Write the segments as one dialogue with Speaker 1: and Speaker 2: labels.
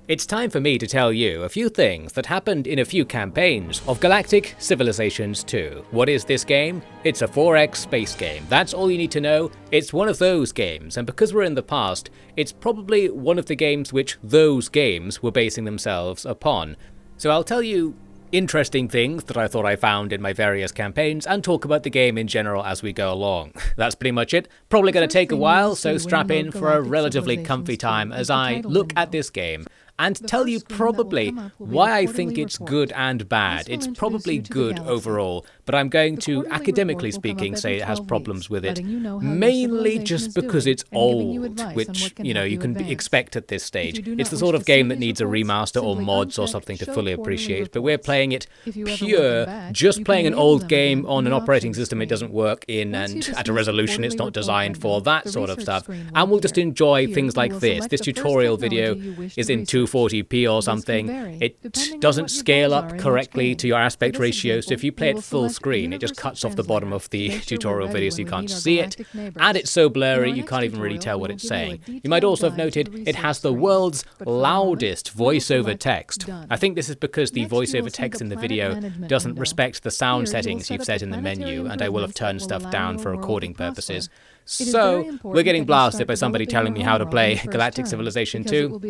Speaker 1: It's time for me to tell you a few things that happened in a few campaigns of Galactic Civilizations 2. What is this game? It's a 4X space game. That's all you need to know. It's one of those games, and because we're in the past, it's probably one of the games which those games were basing themselves upon. So I'll tell you interesting things that I thought I found in my various campaigns and talk about the game in general as we go along. That's pretty much it. Probably going to take a while, so strap in for a relatively comfy time as I look at this game and tell you probably why I think it's good and bad. It's probably good overall, but I'm going to, academically speaking, say it has problems with it, mainly just because it's old, which, you can expect at this stage. It's the sort of game that needs a remaster or mods or something to fully appreciate, but we're playing it pure, just playing an old game on an operating system it doesn't work in and at a resolution it's not designed for, that sort of stuff, and we'll just enjoy things like this. This tutorial video is in 240p or something. It doesn't scale up correctly to your aspect ratio, so if you play it full screen, it just cuts off the bottom of the tutorial video so you can't see it, and it's so blurry you can't even really tell what it's saying. You might also have noted it has the world's loudest voiceover text. I think this is because the voiceover text in the video doesn't respect the sound settings you've set in the menu, and I will have turned stuff down for recording purposes. So, we're getting blasted by somebody telling me how to play Galactic Civilization 2.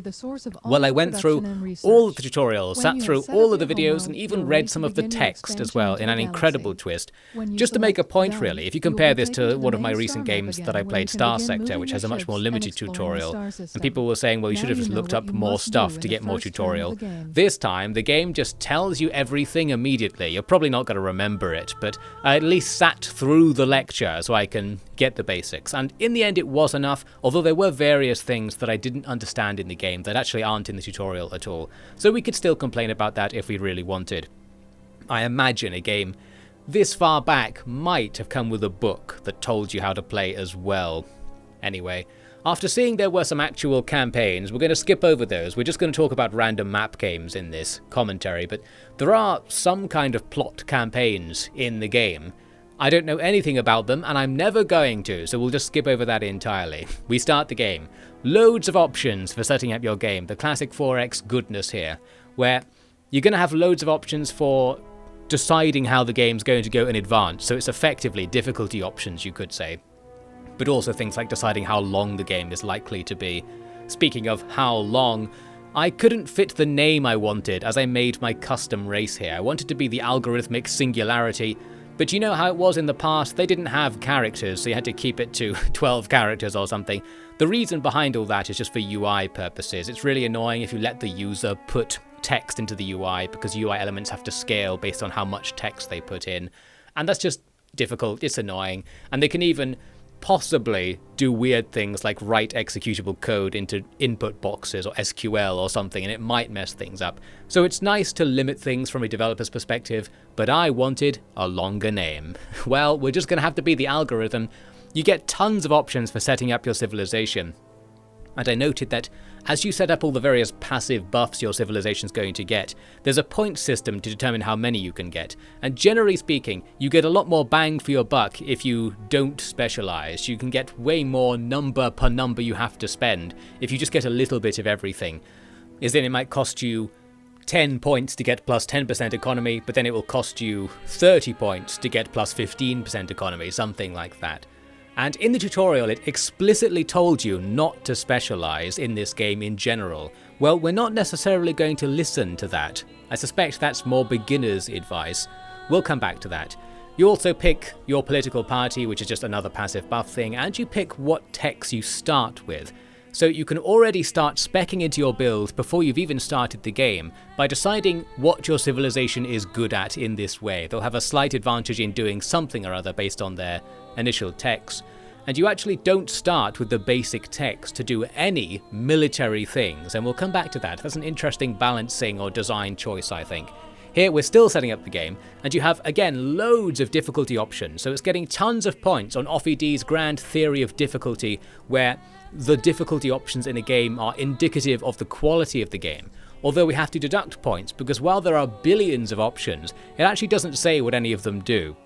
Speaker 1: Well, I went through all of the tutorials, sat through all of the videos, and even read some of the text as well in an incredible twist. Just to make a point, really, if you compare this to one of my recent games that I played, Star Sector, which has a much more limited tutorial, and people were saying, well, you should have just looked up more stuff to get more tutorial. This time, the game just tells you everything immediately. You're probably not going to remember it, but I at least sat through the lecture so I can get the basics. And in the end it was enough, although there were various things that I didn't understand in the game that actually aren't in the tutorial at all. So we could still complain about that if we really wanted. I imagine a game this far back might have come with a book that told you how to play as well. Anyway, after seeing there were some actual campaigns, we're going to skip over those. We're just going to talk about random map games in this commentary, but there are some kind of plot campaigns in the game. I don't know anything about them, and I'm never going to, so we'll just skip over that entirely. We start the game. Loads of options for setting up your game, the classic 4X goodness here, where you're going to have loads of options for deciding how the game's going to go in advance, so it's effectively difficulty options, you could say. But also things like deciding how long the game is likely to be. Speaking of how long, I couldn't fit the name I wanted as I made my custom race here. I wanted to be the algorithmic singularity, but you know how it was in the past? They didn't have characters, so you had to keep it to 12 characters or something. The reason behind all that is just for UI purposes. It's really annoying if you let the user put text into the UI, because UI elements have to scale based on how much text they put in. And that's just difficult, it's annoying. And they can even possibly do weird things like write executable code into input boxes or SQL or something, and it might mess things up. So it's nice to limit things from a developer's perspective, but I wanted a longer name. Well, we're just going to have to be the algorithm. You get tons of options for setting up your civilization. And I noted that as you set up all the various passive buffs your civilization's going to get, there's a point system to determine how many you can get. And generally speaking, you get a lot more bang for your buck if you don't specialize. You can get way more number per number you have to spend if you just get a little bit of everything. As in, it might cost you 10 points to get plus 10% economy, but then it will cost you 30 points to get plus 15% economy, something like that. And in the tutorial it explicitly told you not to specialize in this game in general. Well, we're not necessarily going to listen to that. I suspect that's more beginner's advice. We'll come back to that. You also pick your political party, which is just another passive buff thing, and you pick what techs you start with. So you can already start speccing into your build before you've even started the game by deciding what your civilization is good at in this way. They'll have a slight advantage in doing something or other based on their initial techs. And you actually don't start with the basic techs to do any military things, and we'll come back to that. That's an interesting balancing or design choice, I think. Here we're still setting up the game, and you have, again, loads of difficulty options, so it's getting tons of points on OffiD's grand theory of difficulty, where the difficulty options in a game are indicative of the quality of the game. Although we have to deduct points, because while there are billions of options, it actually doesn't say what any of them do.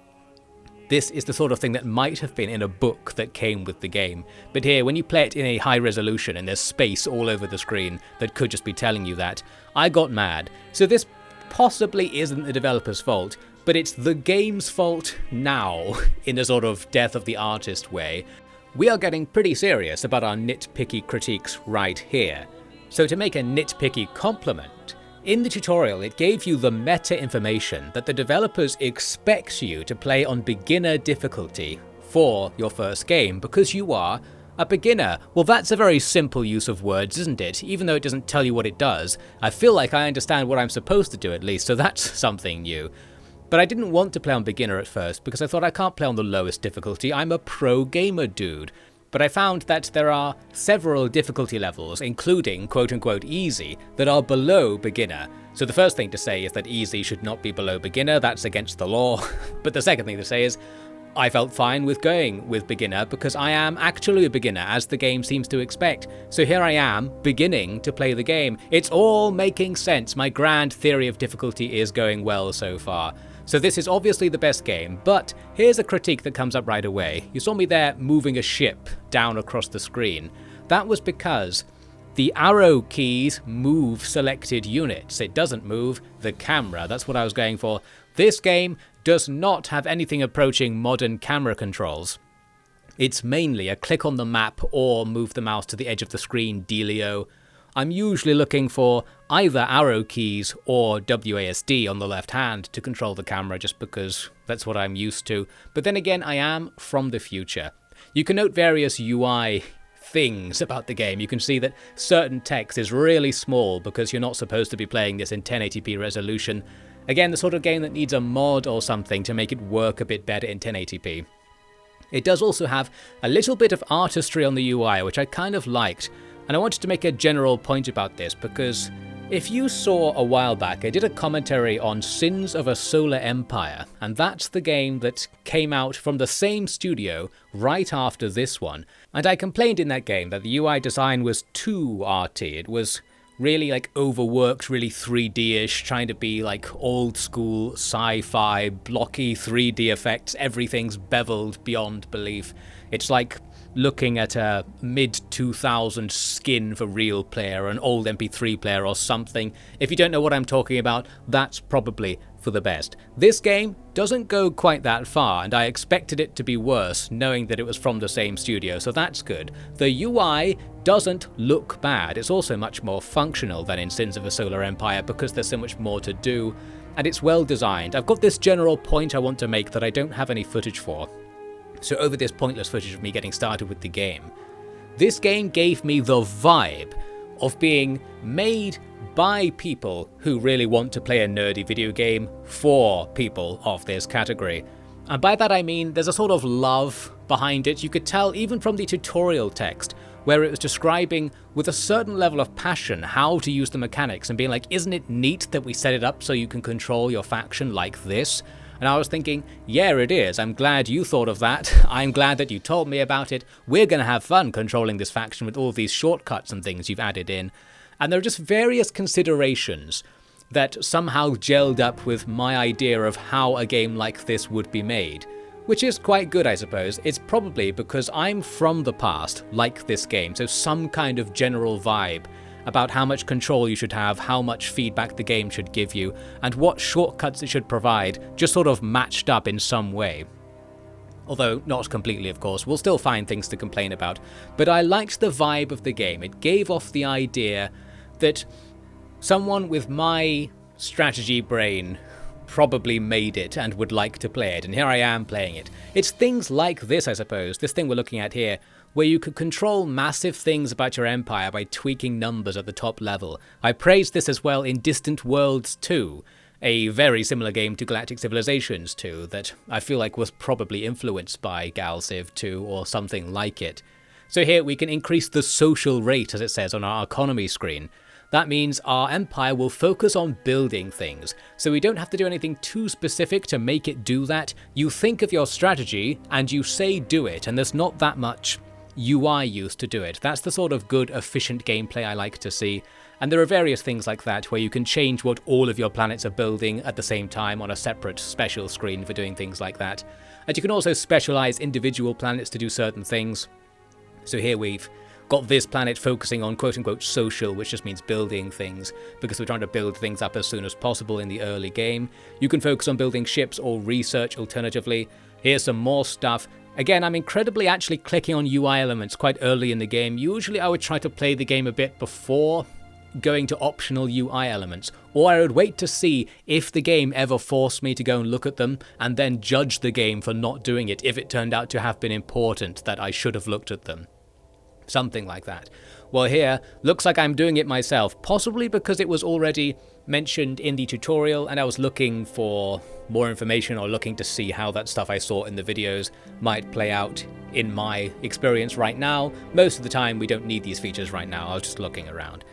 Speaker 1: this is the sort of thing that might have been in a book that came with the game. But here, when you play it in a high resolution and there's space all over the screen that could just be telling you that, I got mad. So this possibly isn't the developer's fault, but it's the game's fault now, in a sort of death of the artist way. We are getting pretty serious about our nitpicky critiques right here. So to make a nitpicky compliment, in the tutorial it gave you the meta information that the developers expect you to play on beginner difficulty for your first game because you are a beginner. Well, that's a very simple use of words, isn't it? Even though it doesn't tell you what it does, I feel like I understand what I'm supposed to do at least, so that's something new. But I didn't want to play on beginner at first because I thought I can't play on the lowest difficulty, I'm a pro gamer dude. But I found that there are several difficulty levels, including quote-unquote easy, that are below beginner. So the first thing to say is that easy should not be below beginner, that's against the law. But the second thing to say is, I felt fine with going with beginner because I am actually a beginner, as the game seems to expect. So here I am, beginning to play the game. It's all making sense. My grand theory of difficulty is going well so far. So this is obviously the best game, but here's a critique that comes up right away. You saw me there moving a ship down across the screen. That was because the arrow keys move selected units. It doesn't move the camera. That's what I was going for. This game does not have anything approaching modern camera controls. It's mainly a click on the map or move the mouse to the edge of the screen dealio. I'm usually looking for either arrow keys or WASD on the left hand to control the camera just because that's what I'm used to. But then again, I am from the future. You can note various UI things about the game. You can see that certain text is really small because you're not supposed to be playing this in 1080p resolution. Again, the sort of game that needs a mod or something to make it work a bit better in 1080p. It does also have a little bit of artistry on the UI, which I kind of liked. And I wanted to make a general point about this because if you saw a while back, I did a commentary on Sins of a Solar Empire, and that's the game that came out from the same studio right after this one. And I complained in that game that the UI design was too arty. It was really like overworked, really 3D-ish, trying to be like old school sci-fi, blocky 3D effects, everything's beveled beyond belief. It's like looking at a mid-2000s skin for real player, an old MP3 player or something. If you don't know what I'm talking about, that's probably for the best. This game doesn't go quite that far, and I expected it to be worse, knowing that it was from the same studio, so that's good. The UI doesn't look bad. It's also much more functional than in Sins of a Solar Empire because there's so much more to do, and it's well designed. I've got this general point I want to make that I don't have any footage for. So over this pointless footage of me getting started with the game, this game gave me the vibe of being made by people who really want to play a nerdy video game for people of this category. And by that I mean there's a sort of love behind it. You could tell even from the tutorial text, where it was describing with a certain level of passion how to use the mechanics and being like, isn't it neat that we set it up so you can control your faction like this? And I was thinking, yeah, it is. I'm glad you thought of that. I'm glad that you told me about it. We're going to have fun controlling this faction with all these shortcuts and things you've added in. And there are just various considerations that somehow gelled up with my idea of how a game like this would be made. Which is quite good, I suppose. It's probably because I'm from the past, like this game, so some kind of general vibe about how much control you should have, how much feedback the game should give you, and what shortcuts it should provide, just sort of matched up in some way. Although not completely, of course, we'll still find things to complain about, but I liked the vibe of the game. It gave off the idea that someone with my strategy brain probably made it and would like to play it, and here I am playing it. It's things like this, I suppose, this thing we're looking at here, where you could control massive things about your empire by tweaking numbers at the top level. I praised this as well in Distant Worlds 2, a very similar game to Galactic Civilizations 2 that I feel like was probably influenced by GalCiv 2 or something like it. So here we can increase the social rate, as it says on our economy screen. That means our empire will focus on building things, so we don't have to do anything too specific to make it do that. You think of your strategy and you say do it, and there's not that much UI used to do it. That's the sort of good, efficient gameplay I like to see. And there are various things like that where you can change what all of your planets are building at the same time on a separate special screen for doing things like that. And you can also specialize individual planets to do certain things. So here we've got this planet focusing on quote-unquote social, which just means building things, because we're trying to build things up as soon as possible in the early game. You can focus on building ships or research alternatively. Here's some more stuff. Again, I'm incredibly actually clicking on UI elements quite early in the game. Usually I would try to play the game a bit before going to optional UI elements, or I would wait to see if the game ever forced me to go and look at them and then judge the game for not doing it if it turned out to have been important that I should have looked at them. Something like that. Well, here, looks like I'm doing it myself, possibly because it was already mentioned in the tutorial and I was looking for more information or looking to see how that stuff I saw in the videos might play out in my experience right now. Most of the time we don't need these features right now, I was just looking around.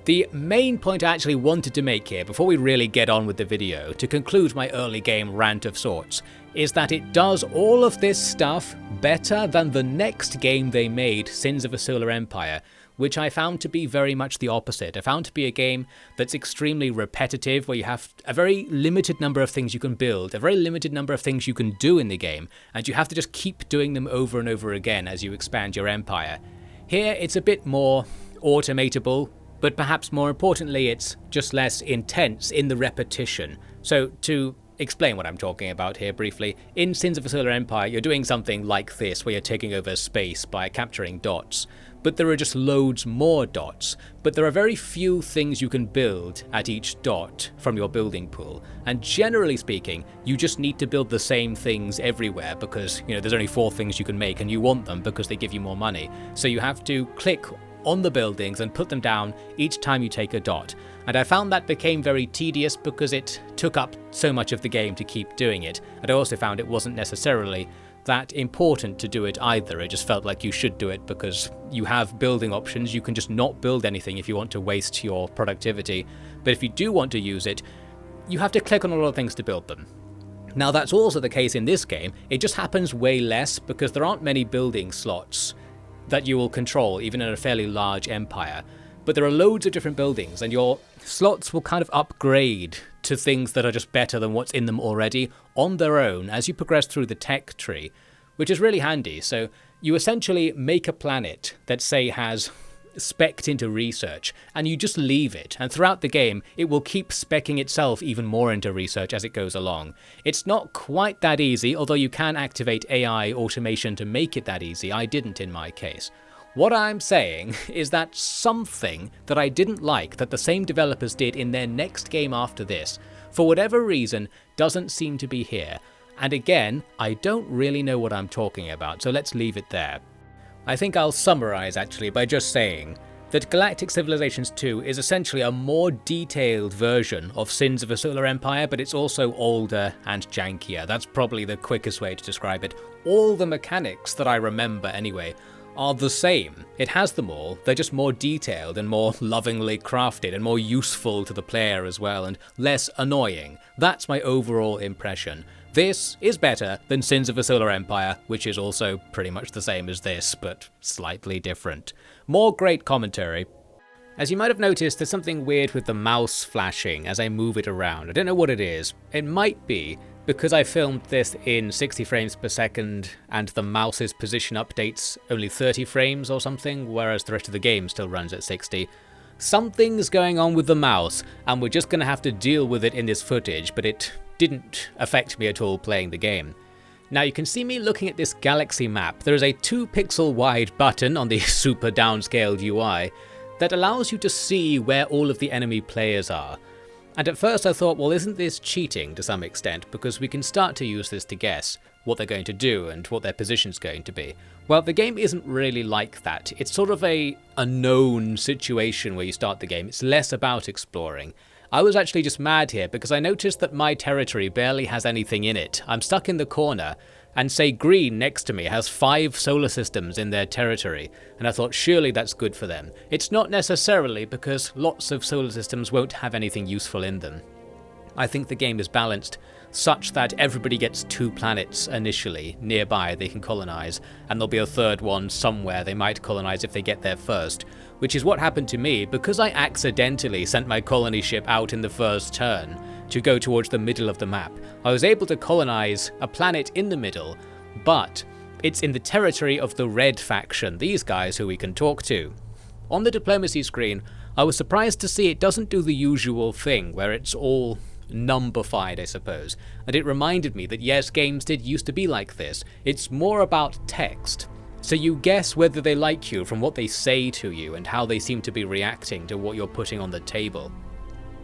Speaker 1: The main point I actually wanted to make here, before we really get on with the video, to conclude my early game rant of sorts, is that it does all of this stuff better than the next game they made, Sins of a Solar Empire, which I found to be very much the opposite. I found to be a game that's extremely repetitive, where you have a very limited number of things you can build, a very limited number of things you can do in the game, and you have to just keep doing them over and over again as you expand your empire. Here it's a bit more automatable, but perhaps more importantly it's just less intense in the repetition. So to explain what I'm talking about here briefly, in Sins of a Solar Empire you're doing something like this where you're taking over space by capturing dots, but there are just loads more dots, but there are very few things you can build at each dot from your building pool, and generally speaking you just need to build the same things everywhere because there's only 4 things you can make and you want them because they give you more money, so you have to click on the buildings and put them down each time you take a dot. And I found that became very tedious because it took up so much of the game to keep doing it. And I also found it wasn't necessarily that important to do it either. It just felt like you should do it because you have building options. You can just not build anything if you want to waste your productivity. But if you do want to use it, you have to click on a lot of things to build them. Now that's also the case in this game. It just happens way less because there aren't many building slots that you will control, even in a fairly large empire. But there are loads of different buildings, and your slots will kind of upgrade to things that are just better than what's in them already on their own as you progress through the tech tree, which is really handy. So you essentially make a planet that, say, has specced into research, and you just leave it, and throughout the game it will keep speccing itself even more into research as it goes along. It's not quite that easy, although you can activate AI automation to make it that easy. I didn't in my case. What I'm saying is that something that I didn't like that the same developers did in their next game after this, for whatever reason, doesn't seem to be here. And again, I don't really know what I'm talking about, so let's leave it there. I think I'll summarize actually by just saying that Galactic Civilizations 2 is essentially a more detailed version of Sins of a Solar Empire, but it's also older and jankier. That's probably the quickest way to describe it. All the mechanics that I remember anyway are the same. It has them all, they're just more detailed and more lovingly crafted and more useful to the player as well, and less annoying. That's my overall impression. This is better than Sins of a Solar Empire, which is also pretty much the same as this, but slightly different. More great commentary. As you might have noticed, there's something weird with the mouse flashing as I move it around. I don't know what it is. It might be because I filmed this in 60 frames per second and the mouse's position updates only 30 frames or something, whereas the rest of the game still runs at 60. Something's going on with the mouse, and we're just going to have to deal with it in this footage, but it didn't affect me at all playing the game. Now you can see me looking at this galaxy map. There is a 2-pixel wide button on the super downscaled UI that allows you to see where all of the enemy players are. And at first I thought, well, isn't this cheating to some extent, because we can start to use this to guess what they're going to do and what their position's going to be. Well, the game isn't really like that. It's sort of a known situation where you start the game. It's less about exploring. I was actually just mad here because I noticed that my territory barely has anything in it. I'm stuck in the corner, and say green next to me has 5 solar systems in their territory, and I thought surely that's good for them. It's not necessarily, because lots of solar systems won't have anything useful in them. I think the game is balanced such that everybody gets 2 planets initially nearby they can colonize, and there'll be a third one somewhere they might colonize if they get there first, which is what happened to me because I accidentally sent my colony ship out in the first turn to go towards the middle of the map. I was able to colonize a planet in the middle, but it's in the territory of the Red faction, these guys who we can talk to. On the diplomacy screen, I was surprised to see it doesn't do the usual thing where it's all numberfied, I suppose, and it reminded me that yes, games did used to be like this. It's more about text, so you guess whether they like you from what they say to you and how they seem to be reacting to what you're putting on the table.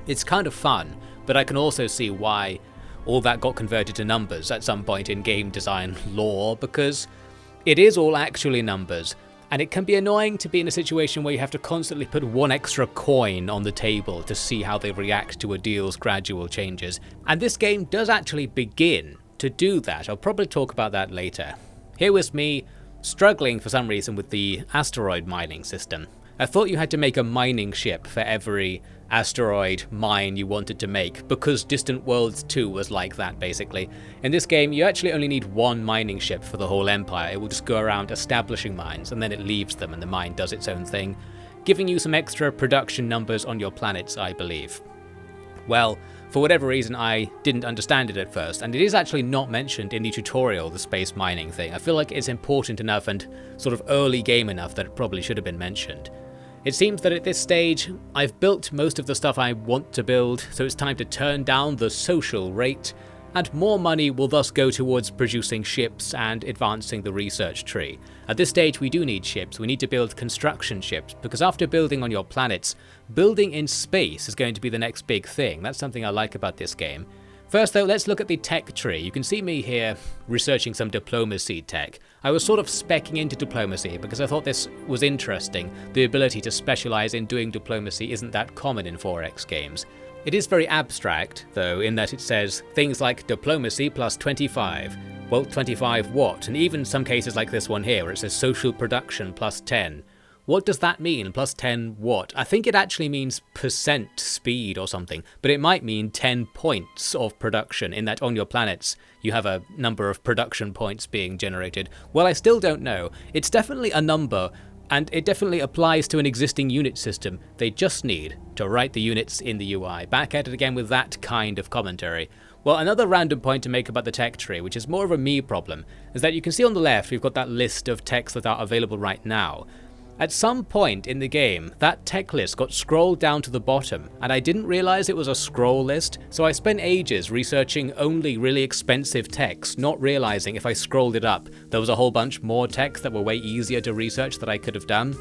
Speaker 1: It's kind of fun, but I can also see why all that got converted to numbers at some point in game design lore, because it is all actually numbers, and it can be annoying to be in a situation where you have to constantly put 1 extra coin on the table to see how they react to a deal's gradual changes. And this game does actually begin to do that. I'll probably talk about that later. Here was me struggling for some reason with the asteroid mining system. I thought you had to make a mining ship for every asteroid mine you wanted to make, because Distant Worlds 2 was like that basically. In this game you actually only need 1 mining ship for the whole empire. It will just go around establishing mines and then it leaves them and the mine does its own thing, giving you some extra production numbers on your planets, I believe. Well, for whatever reason I didn't understand it at first, and it is actually not mentioned in the tutorial, the space mining thing. I feel like it's important enough and sort of early game enough that it probably should have been mentioned. It seems that at this stage, I've built most of the stuff I want to build, so it's time to turn down the social rate, and more money will thus go towards producing ships and advancing the research tree. At this stage we do need ships. We need to build construction ships, because after building on your planets, building in space is going to be the next big thing. That's something I like about this game. First though, let's look at the tech tree. You can see me here researching some diplomacy tech. I was sort of speccing into diplomacy because I thought this was interesting. The ability to specialize in doing diplomacy isn't that common in 4X games. It is very abstract, though, in that it says things like diplomacy plus 25. Well, 25 what? And even some cases like this one here where it says social production plus 10. What does that mean? Plus 10 what? I think it actually means percent speed or something, but it might mean 10 points of production, in that on your planets you have a number of production points being generated. Well, I still don't know. It's definitely a number, and it definitely applies to an existing unit system. They just need to write the units in the UI. Back at it again with that kind of commentary. Well, another random point to make about the tech tree, which is more of a me problem, is that you can see on the left we've got that list of techs that are available right now. At some point in the game, that tech list got scrolled down to the bottom, and I didn't realize it was a scroll list, so I spent ages researching only really expensive techs, not realizing if I scrolled it up, there was a whole bunch more techs that were way easier to research that I could have done.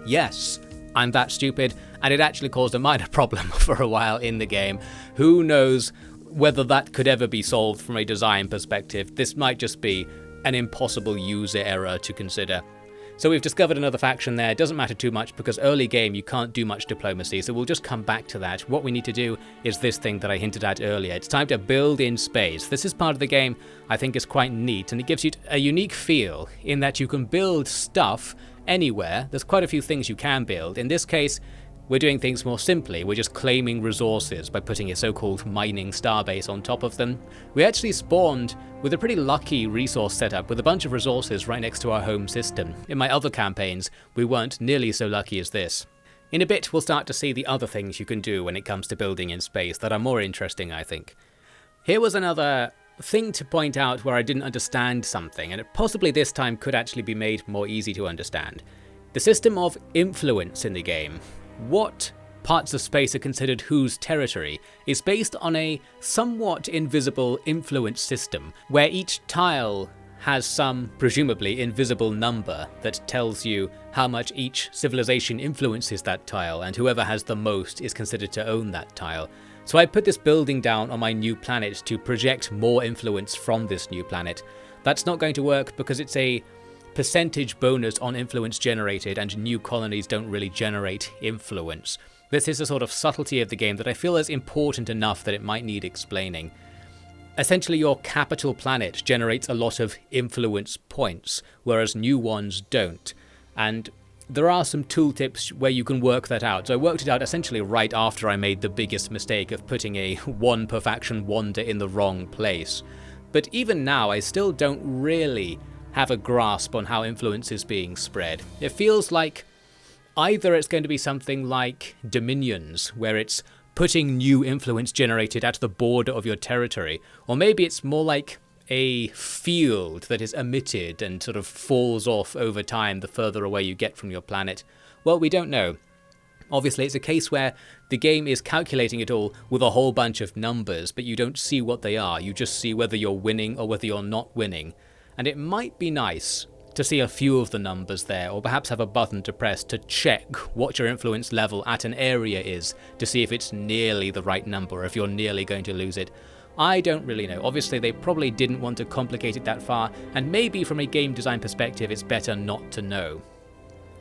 Speaker 1: Yes, I'm that stupid, and it actually caused a minor problem for a while in the game. Who knows whether that could ever be solved from a design perspective. This might just be an impossible user error to consider. So we've discovered another faction there. It doesn't matter too much because early game you can't do much diplomacy, so we'll just come back to that. What we need to do is this thing that I hinted at earlier. It's time to build in space. This is part of the game I think is quite neat, and it gives you a unique feel in that you can build stuff anywhere. There's quite a few things you can build. In this case, we're doing things more simply. We're just claiming resources by putting a so-called mining starbase on top of them. We actually spawned with a pretty lucky resource setup with a bunch of resources right next to our home system. In my other campaigns, we weren't nearly so lucky as this. In a bit, we'll start to see the other things you can do when it comes to building in space that are more interesting, I think. Here was another thing to point out where I didn't understand something, and it possibly this time could actually be made more easy to understand. The system of influence in the game. What parts of space are considered whose territory is based on a somewhat invisible influence system, where each tile has some presumably invisible number that tells you how much each civilization influences that tile, and whoever has the most is considered to own that tile. So I put this building down on my new planet to project more influence from this new planet. That's not going to work because it's a percentage bonus on influence generated, and new colonies don't really generate influence. This is a sort of subtlety of the game that I feel is important enough that it might need explaining. Essentially, your capital planet generates a lot of influence points, whereas new ones don't. And there are some tooltips where you can work that out. So I worked it out essentially right after I made the biggest mistake of putting a 1 per faction wonder in the wrong place. But even now, I still don't really have a grasp on how influence is being spread. It feels like either it's going to be something like Dominions, where it's putting new influence generated at the border of your territory, or maybe it's more like a field that is emitted and sort of falls off over time the further away you get from your planet. Well, we don't know. Obviously, it's a case where the game is calculating it all with a whole bunch of numbers, but you don't see what they are. You just see whether you're winning or whether you're not winning. And it might be nice to see a few of the numbers there, or perhaps have a button to press to check what your influence level at an area is, to see if it's nearly the right number, or if you're nearly going to lose it. I don't really know. Obviously, they probably didn't want to complicate it that far, and maybe from a game design perspective, it's better not to know.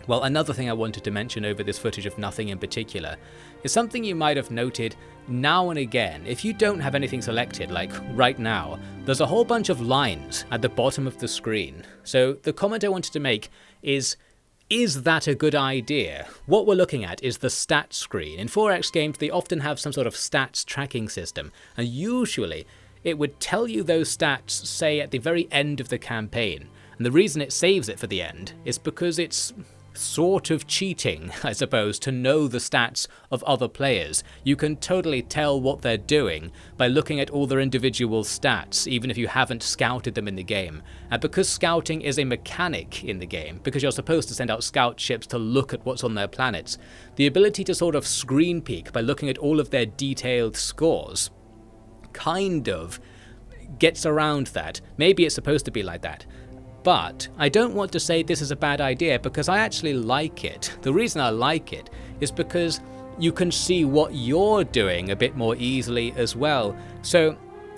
Speaker 1: Well, another thing I wanted to mention over this footage of nothing in particular is something you might have noted now and again. If you don't have anything selected, like right now, there's a whole bunch of lines at the bottom of the screen. So the comment I wanted to make is that a good idea? What we're looking at is the stats screen. In 4X games, they often have some sort of stats tracking system, and usually it would tell you those stats, say, at the very end of the campaign. And the reason it saves it for the end is because it's sort of cheating, I suppose, to know the stats of other players. You can totally tell what they're doing by looking at all their individual stats, even if you haven't scouted them in the game. And because scouting is a mechanic in the game, because you're supposed to send out scout ships to look at what's on their planets, the ability to sort of screen peek by looking at all of their detailed scores kind of gets around that. Maybe it's supposed to be like that. But I don't want to say this is a bad idea, because I actually like it. The reason I like it is because you can see what you're doing a bit more easily as well. So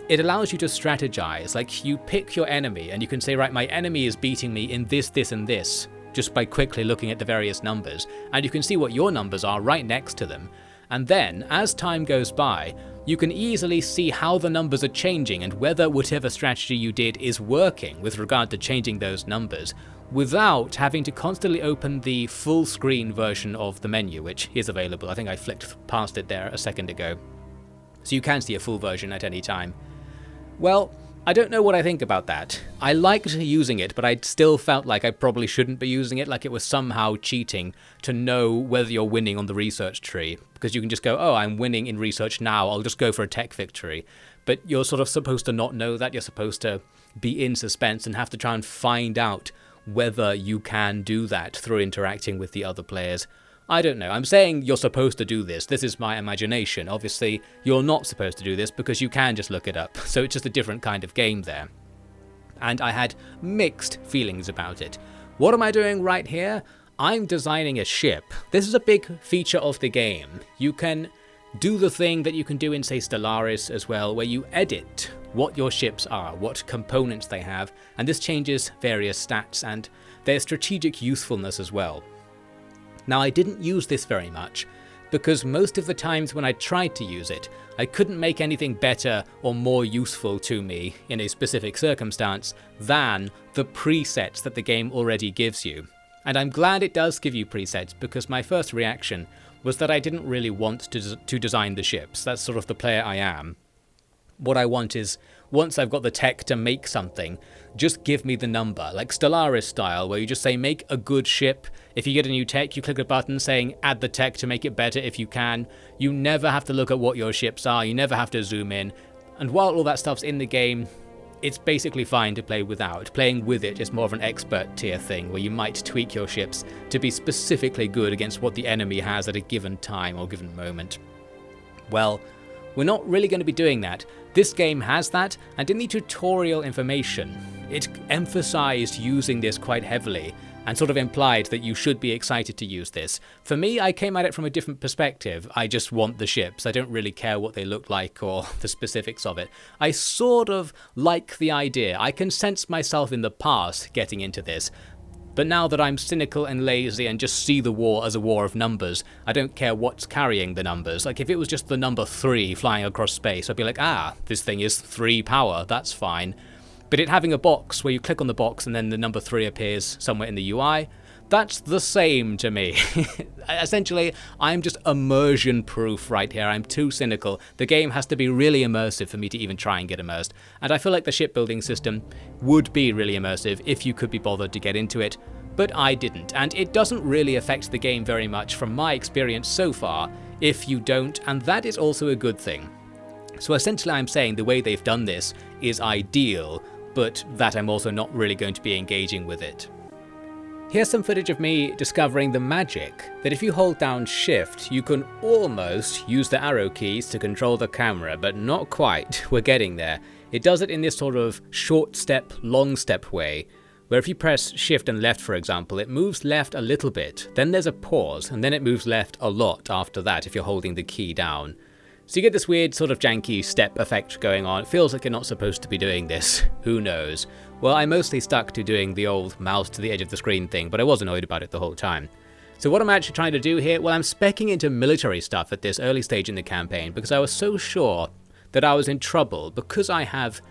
Speaker 1: it allows you to strategize. Like, you pick your enemy and you can say, right, my enemy is beating me in this, this, and this, just by quickly looking at the various numbers. And you can see what your numbers are right next to them. And then, as time goes by, you can easily see how the numbers are changing and whether whatever strategy you did is working with regard to changing those numbers, without having to constantly open the full screen version of the menu, which is available. I think I flicked past it there a second ago. So you can see a full version at any time. Well, I don't know what I think about that. I liked using it, but I still felt like I probably shouldn't be using it, like it was somehow cheating to know whether you're winning on the research tree. Because you can just go, oh, I'm winning in research now, I'll just go for a tech victory. But you're sort of supposed to not know that. You're supposed to be in suspense and have to try and find out whether you can do that through interacting with the other players. I don't know. I'm saying you're supposed to do this. This is my imagination. Obviously, you're not supposed to do this because you can just look it up. So it's just a different kind of game there. And I had mixed feelings about it. What am I doing right here? I'm designing a ship. This is a big feature of the game. You can do the thing that you can do in, say, Stellaris as well, where you edit what your ships are, what components they have, and this changes various stats and their strategic usefulness as well. Now, I didn't use this very much, because most of the times when I tried to use it, I couldn't make anything better or more useful to me in a specific circumstance than the presets that the game already gives you. And I'm glad it does give you presets, because my first reaction was that I didn't really want to design the ships. That's sort of the player I am. What I want is, once I've got the tech to make something, just give me the number, like Stellaris style, where you just say make a good ship. If you get a new tech, you click a button saying add the tech to make it better if you can. You never have to look at what your ships are, you never have to zoom in. And while all that stuff's in the game, it's basically fine to play without. Playing with it is more of an expert tier thing, where you might tweak your ships to be specifically good against what the enemy has at a given time or given moment. Well, we're not really going to be doing that. This game has that, and in the tutorial information, it emphasized using this quite heavily, and sort of implied that you should be excited to use this. For me, I came at it from a different perspective. I just want the ships. I don't really care what they look like or the specifics of it. I sort of like the idea. I can sense myself in the past getting into this. But now that I'm cynical and lazy and just see the war as a war of numbers, I don't care what's carrying the numbers. Like, if it was just the number 3 flying across space, I'd be like, this thing is 3 power, that's fine. But it having a box where you click on the box and then the number 3 appears somewhere in the UI, That's the same to me. Essentially, I'm just immersion proof right here. I'm too cynical. The game has to be really immersive for me to even try and get immersed. And I feel like the shipbuilding system would be really immersive if you could be bothered to get into it. But I didn't, and it doesn't really affect the game very much from my experience so far if you don't, and that is also a good thing. So essentially I'm saying the way they've done this is ideal, but that I'm also not really going to be engaging with it. Here's some footage of me discovering the magic that if you hold down shift, you can almost use the arrow keys to control the camera, but not quite. We're getting there. It does it in this sort of short step, long step way, where if you press shift and left, for example, it moves left a little bit, then there's a pause, and then it moves left a lot after that if you're holding the key down. So you get this weird sort of janky step effect going on. It feels like you're not supposed to be doing this. Who knows? Well, I mostly stuck to doing the old mouse to the edge of the screen thing, but I was annoyed about it the whole time. So what I'm actually trying to do here, well, I'm speccing into military stuff at this early stage in the campaign because I was so sure that I was in trouble because I have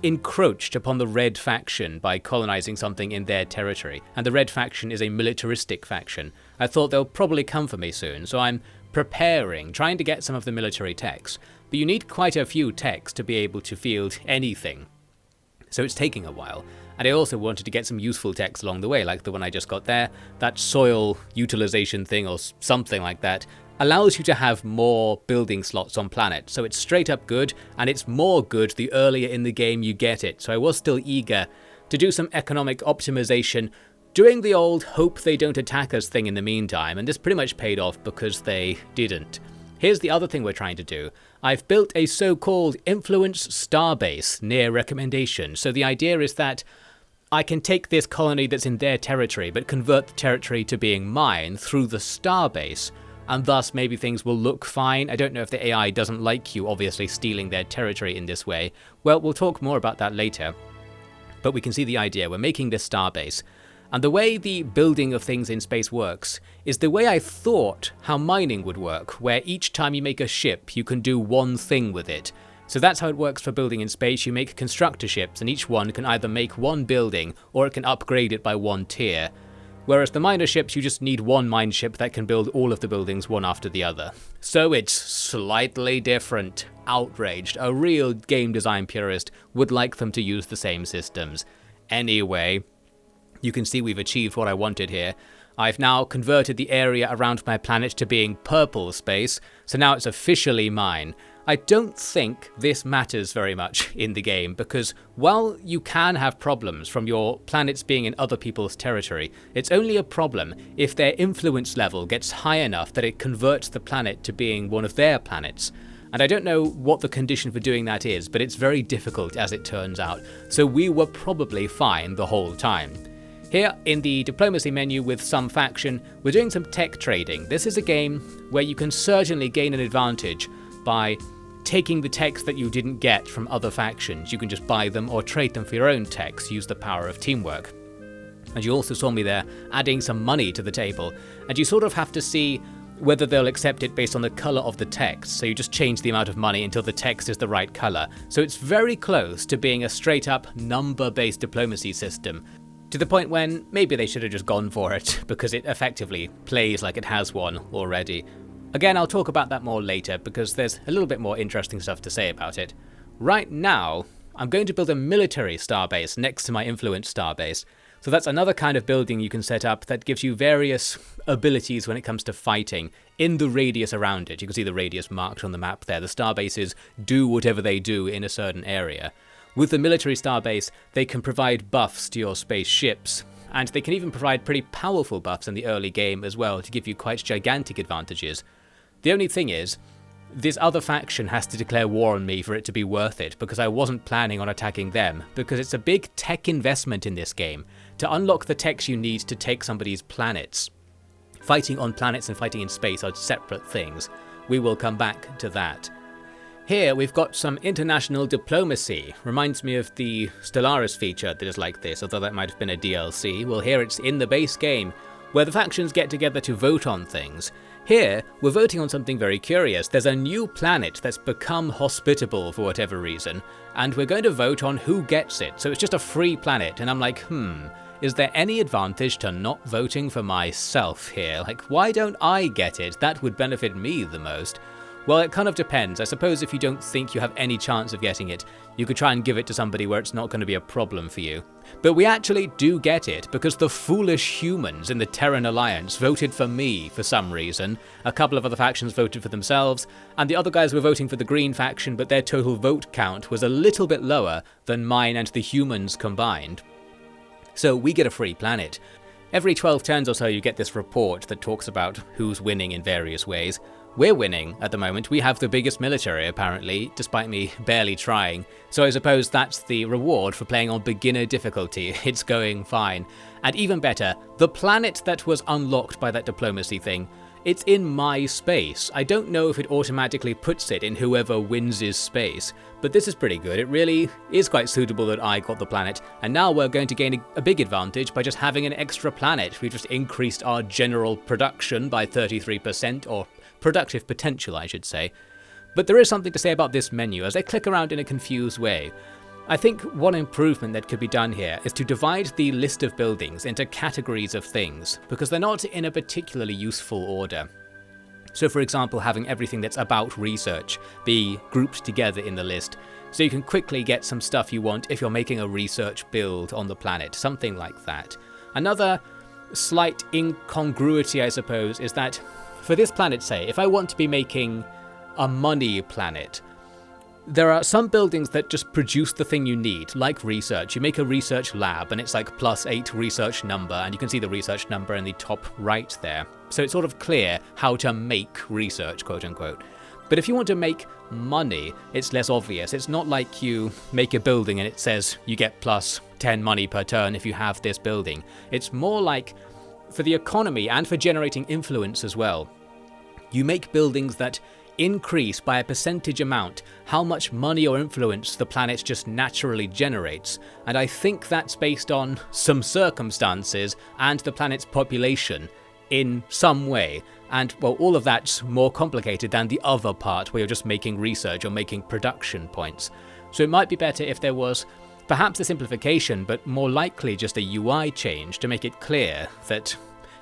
Speaker 1: encroached upon the Red faction by colonizing something in their territory, and the Red faction is a militaristic faction. I thought they'll probably come for me soon, so I'm preparing, trying to get some of the military techs, but you need quite a few techs to be able to field anything. So it's taking a while, and I also wanted to get some useful techs along the way, like the one I just got there. That soil utilization thing or something like that allows you to have more building slots on planets, so it's straight up good, and it's more good the earlier in the game you get it, so I was still eager to do some economic optimization, doing the old hope they don't attack us thing in the meantime, and this pretty much paid off because they didn't. Here's the other thing we're trying to do. I've built a so-called influence starbase near recommendation, so the idea is that I can take this colony that's in their territory but convert the territory to being mine through the starbase, and thus maybe things will look fine. I don't know if the AI doesn't like you obviously stealing their territory in this way. Well, we'll talk more about that later, but we can see the idea. We're making this starbase. And the way the building of things in space works is the way I thought how mining would work, where each time you make a ship, you can do one thing with it. So that's how it works for building in space. You make constructor ships, and each one can either make one building, or it can upgrade it by one tier. Whereas the miner ships, you just need one mine ship that can build all of the buildings one after the other. So it's slightly different. Outraged. A real game design purist would like them to use the same systems. Anyway, you can see we've achieved what I wanted here. I've now converted the area around my planet to being purple space, so now it's officially mine. I don't think this matters very much in the game, because while you can have problems from your planets being in other people's territory, it's only a problem if their influence level gets high enough that it converts the planet to being one of their planets. And I don't know what the condition for doing that is, but it's very difficult as it turns out, so we were probably fine the whole time. Here in the diplomacy menu with some faction, we're doing some tech trading. This is a game where you can certainly gain an advantage by taking the techs that you didn't get from other factions. You can just buy them or trade them for your own techs, use the power of teamwork. And you also saw me there adding some money to the table, and you sort of have to see whether they'll accept it based on the colour of the text, so you just change the amount of money until the text is the right colour. So it's very close to being a straight up number-based diplomacy system, to the point when maybe they should have just gone for it, because it effectively plays like it has one already. Again, I'll talk about that more later, because there's a little bit more interesting stuff to say about it. Right now, I'm going to build a military starbase next to my influence starbase. So that's another kind of building you can set up that gives you various abilities when it comes to fighting in the radius around it. You can see the radius marked on the map there. The starbases do whatever they do in a certain area. With the military starbase, they can provide buffs to your spaceships, and they can even provide pretty powerful buffs in the early game as well to give you quite gigantic advantages. The only thing is, this other faction has to declare war on me for it to be worth it, because I wasn't planning on attacking them, because it's a big tech investment in this game to unlock the techs you need to take somebody's planets. Fighting on planets and fighting in space are separate things. We will come back to that. Here we've got some international diplomacy. Reminds me of the Stellaris feature that is like this, although that might have been a DLC. Well, here it's in the base game, where the factions get together to vote on things. Here, we're voting on something very curious. There's a new planet that's become hospitable for whatever reason, and we're going to vote on who gets it. So it's just a free planet, and I'm like, is there any advantage to not voting for myself here? Like, why don't I get it? That would benefit me the most. Well, it kind of depends. I suppose if you don't think you have any chance of getting it, you could try and give it to somebody where it's not going to be a problem for you. But we actually do get it, because the foolish humans in the Terran Alliance voted for me for some reason. A couple of other factions voted for themselves, and the other guys were voting for the Green faction, but their total vote count was a little bit lower than mine and the humans combined. So we get a free planet. Every 12 turns or so you get this report that talks about who's winning in various ways. We're winning at the moment. We have the biggest military, apparently, despite me barely trying. So I suppose that's the reward for playing on beginner difficulty. It's going fine. And even better, the planet that was unlocked by that diplomacy thing, it's in my space. I don't know if it automatically puts it in whoever wins' space, but this is pretty good. It really is quite suitable that I got the planet, and now we're going to gain a big advantage by just having an extra planet. We've just increased our general production by 33%, or productive potential, I should say. But there is something to say about this menu as I click around in a confused way. I think one improvement that could be done here is to divide the list of buildings into categories of things, because they're not in a particularly useful order. So for example, having everything that's about research be grouped together in the list, so you can quickly get some stuff you want if you're making a research build on the planet, something like that. Another slight incongruity, I suppose, is that for this planet, say, if I want to be making a money planet, there are some buildings that just produce the thing you need, like research. You make a research lab and it's like +8 research number, and you can see the research number in the top right there. So it's sort of clear how to make research, quote unquote. But if you want to make money, it's less obvious. It's not like you make a building and it says you get +10 money per turn if you have this building. It's more like, for the economy and for generating influence as well, you make buildings that increase by a percentage amount how much money or influence the planet just naturally generates. And I think that's based on some circumstances and the planet's population in some way. And well, all of that's more complicated than the other part where you're just making research or making production points. So it might be better if there was perhaps a simplification, but more likely just a UI change to make it clear that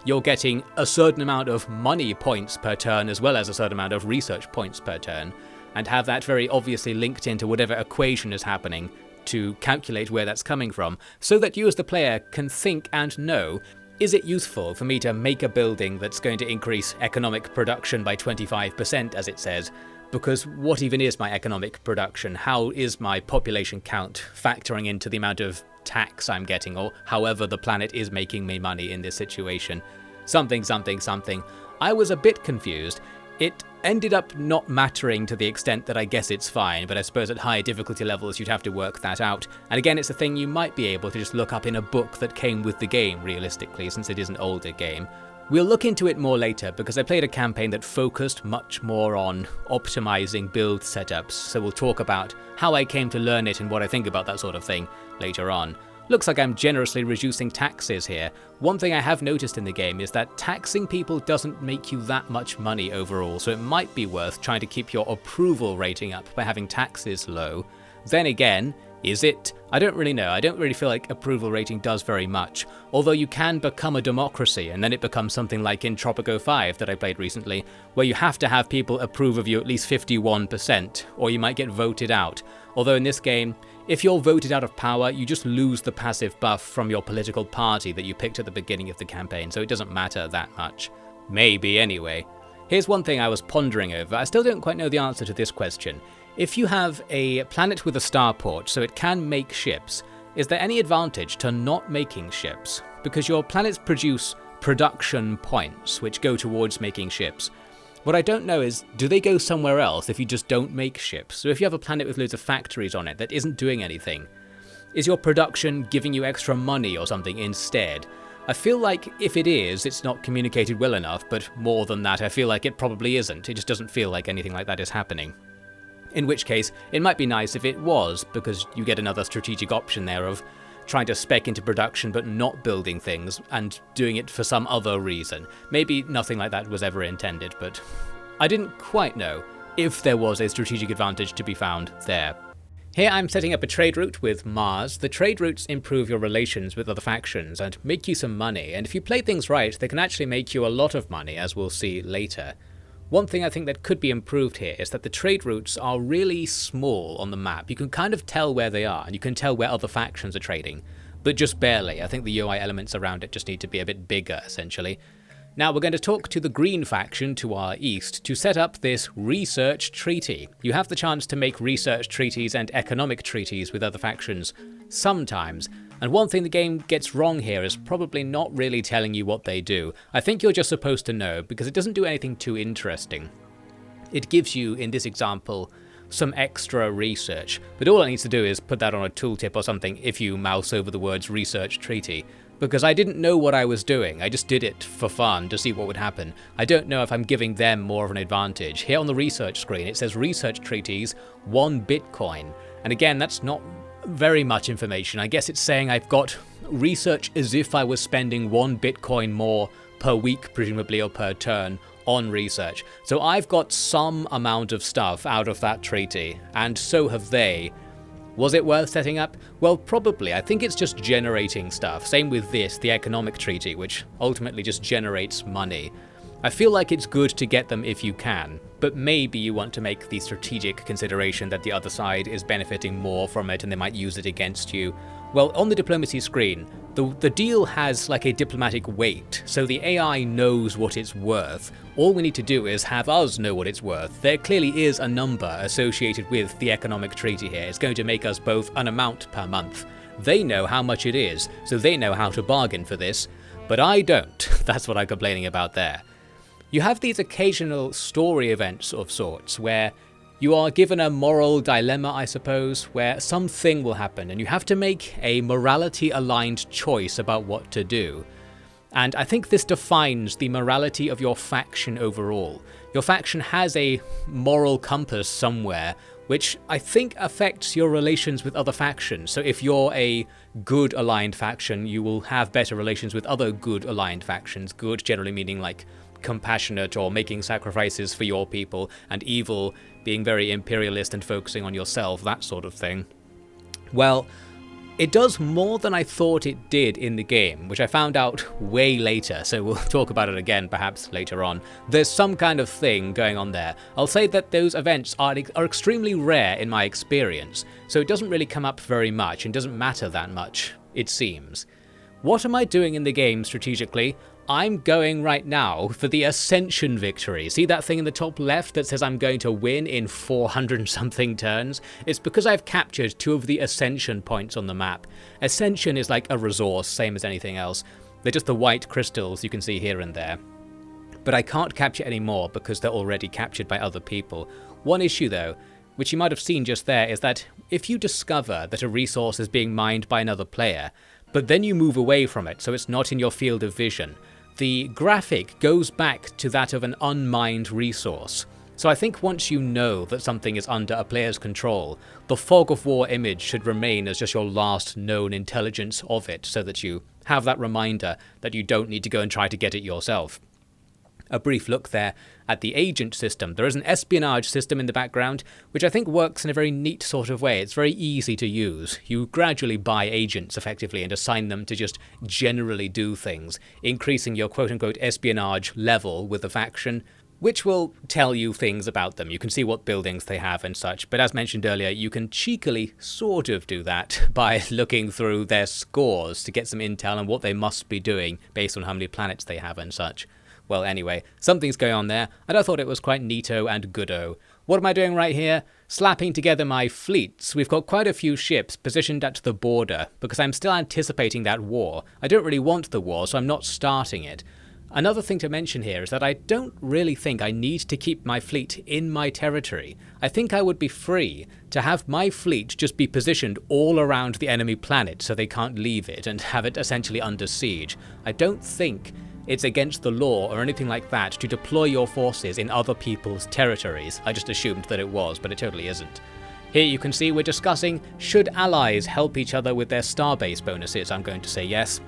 Speaker 1: you're getting a certain amount of money points per turn as well as a certain amount of research points per turn, and have that very obviously linked into whatever equation is happening to calculate where that's coming from, so that you as the player can think and know, is it useful for me to make a building that's going to increase economic production by 25%, as it says? Because what even is my economic production? How is my population count factoring into the amount of tax I'm getting, or however the planet is making me money in this situation? Something, something, something. I was a bit confused. It ended up not mattering to the extent that I guess it's fine, but I suppose at higher difficulty levels you'd have to work that out. And again, it's a thing you might be able to just look up in a book that came with the game, realistically, since it is an older game. We'll look into it more later, because I played a campaign that focused much more on optimizing build setups, so we'll talk about how I came to learn it and what I think about that sort of thing later on. Looks like I'm generously reducing taxes here. One thing I have noticed in the game is that taxing people doesn't make you that much money overall, so it might be worth trying to keep your approval rating up by having taxes low. Then again, is it? I don't really know. I don't really feel like approval rating does very much, although you can become a democracy and then it becomes something like in Tropico 5 that I played recently, where you have to have people approve of you at least 51%, or you might get voted out. Although in this game, if you're voted out of power, you just lose the passive buff from your political party that you picked at the beginning of the campaign, so it doesn't matter that much. Maybe anyway. Here's one thing I was pondering over. I still don't quite know the answer to this question. If you have a planet with a starport, so it can make ships, is there any advantage to not making ships? Because your planets produce production points, which go towards making ships. What I don't know is, do they go somewhere else if you just don't make ships? So if you have a planet with loads of factories on it that isn't doing anything, is your production giving you extra money or something instead? I feel like if it is, it's not communicated well enough, but more than that, I feel like it probably isn't. It just doesn't feel like anything like that is happening. In which case, it might be nice if it was, because you get another strategic option there of trying to spec into production but not building things, and doing it for some other reason. Maybe nothing like that was ever intended, but I didn't quite know if there was a strategic advantage to be found there. Here I'm setting up a trade route with Mars. The trade routes improve your relations with other factions and make you some money, and if you play things right, they can actually make you a lot of money, as we'll see later. One thing I think that could be improved here is that the trade routes are really small on the map. You can kind of tell where they are, and you can tell where other factions are trading, but just barely. I think the UI elements around it just need to be a bit bigger, essentially. Now we're going to talk to the green faction to our east to set up this research treaty. You have the chance to make research treaties and economic treaties with other factions sometimes, and one thing the game gets wrong here is probably not really telling you what they do. I think you're just supposed to know, because it doesn't do anything too interesting. It gives you, in this example, some extra research, but all it needs to do is put that on a tooltip or something if you mouse over the words research treaty. Because I didn't know what I was doing, I just did it for fun to see what would happen. I don't know if I'm giving them more of an advantage. Here on the research screen it says research treaties, 1 Bitcoin. And again, that's not very much information. I guess it's saying I've got research as if I was spending 1 Bitcoin more per week, presumably, or per turn on research. So I've got some amount of stuff out of that treaty, and so have they. Was it worth setting up? Well, probably. I think it's just generating stuff. Same with this, the economic treaty, which ultimately just generates money. I feel like it's good to get them if you can, but maybe you want to make the strategic consideration that the other side is benefiting more from it and they might use it against you. Well, on the diplomacy screen, the deal has like a diplomatic weight, so the AI knows what it's worth. All we need to do is have us know what it's worth. There clearly is a number associated with the economic treaty here. It's going to make us both an amount per month. They know how much it is, so they know how to bargain for this, but I don't. That's what I'm complaining about there. You have these occasional story events of sorts where you are given a moral dilemma, I suppose, where something will happen and you have to make a morality-aligned choice about what to do. And I think this defines the morality of your faction overall. Your faction has a moral compass somewhere, which I think affects your relations with other factions. So if you're a good aligned faction, you will have better relations with other good aligned factions. Good generally meaning like compassionate or making sacrifices for your people, and evil being very imperialist and focusing on yourself, that sort of thing. Well, it does more than I thought it did in the game, which I found out way later, so we'll talk about it again perhaps later on. There's some kind of thing going on there. I'll say that those events are extremely rare in my experience, so it doesn't really come up very much and doesn't matter that much, it seems. What am I doing in the game strategically? I'm going right now for the Ascension victory. See that thing in the top left that says I'm going to win in 400 and something turns? It's because I've captured 2 of the Ascension points on the map. Ascension is like a resource, same as anything else. They're just the white crystals you can see here and there. But I can't capture any more because they're already captured by other people. One issue though, which you might have seen just there, is that if you discover that a resource is being mined by another player, but then you move away from it so it's not in your field of vision, the graphic goes back to that of an unmined resource. So I think once you know that something is under a player's control, the fog of war image should remain as just your last known intelligence of it, so that you have that reminder that you don't need to go and try to get it yourself. A brief look there at the agent system. There is an espionage system in the background, which I think works in a very neat sort of way. It's very easy to use. You gradually buy agents effectively and assign them to just generally do things, increasing your quote-unquote espionage level with the faction, which will tell you things about them. You can see what buildings they have and such, but as mentioned earlier, you can cheekily sort of do that by looking through their scores to get some intel on what they must be doing based on how many planets they have and such. Well, anyway, something's going on there, and I thought it was quite neato and goodo. What am I doing right here? Slapping together my fleets. We've got quite a few ships positioned at the border, because I'm still anticipating that war. I don't really want the war, so I'm not starting it. Another thing to mention here is that I don't really think I need to keep my fleet in my territory. I think I would be free to have my fleet just be positioned all around the enemy planet so they can't leave it and have it essentially under siege. I don't think it's against the law or anything like that to deploy your forces in other people's territories. I just assumed that it was, but it totally isn't. Here you can see we're discussing, should allies help each other with their starbase bonuses? I'm going to say yes.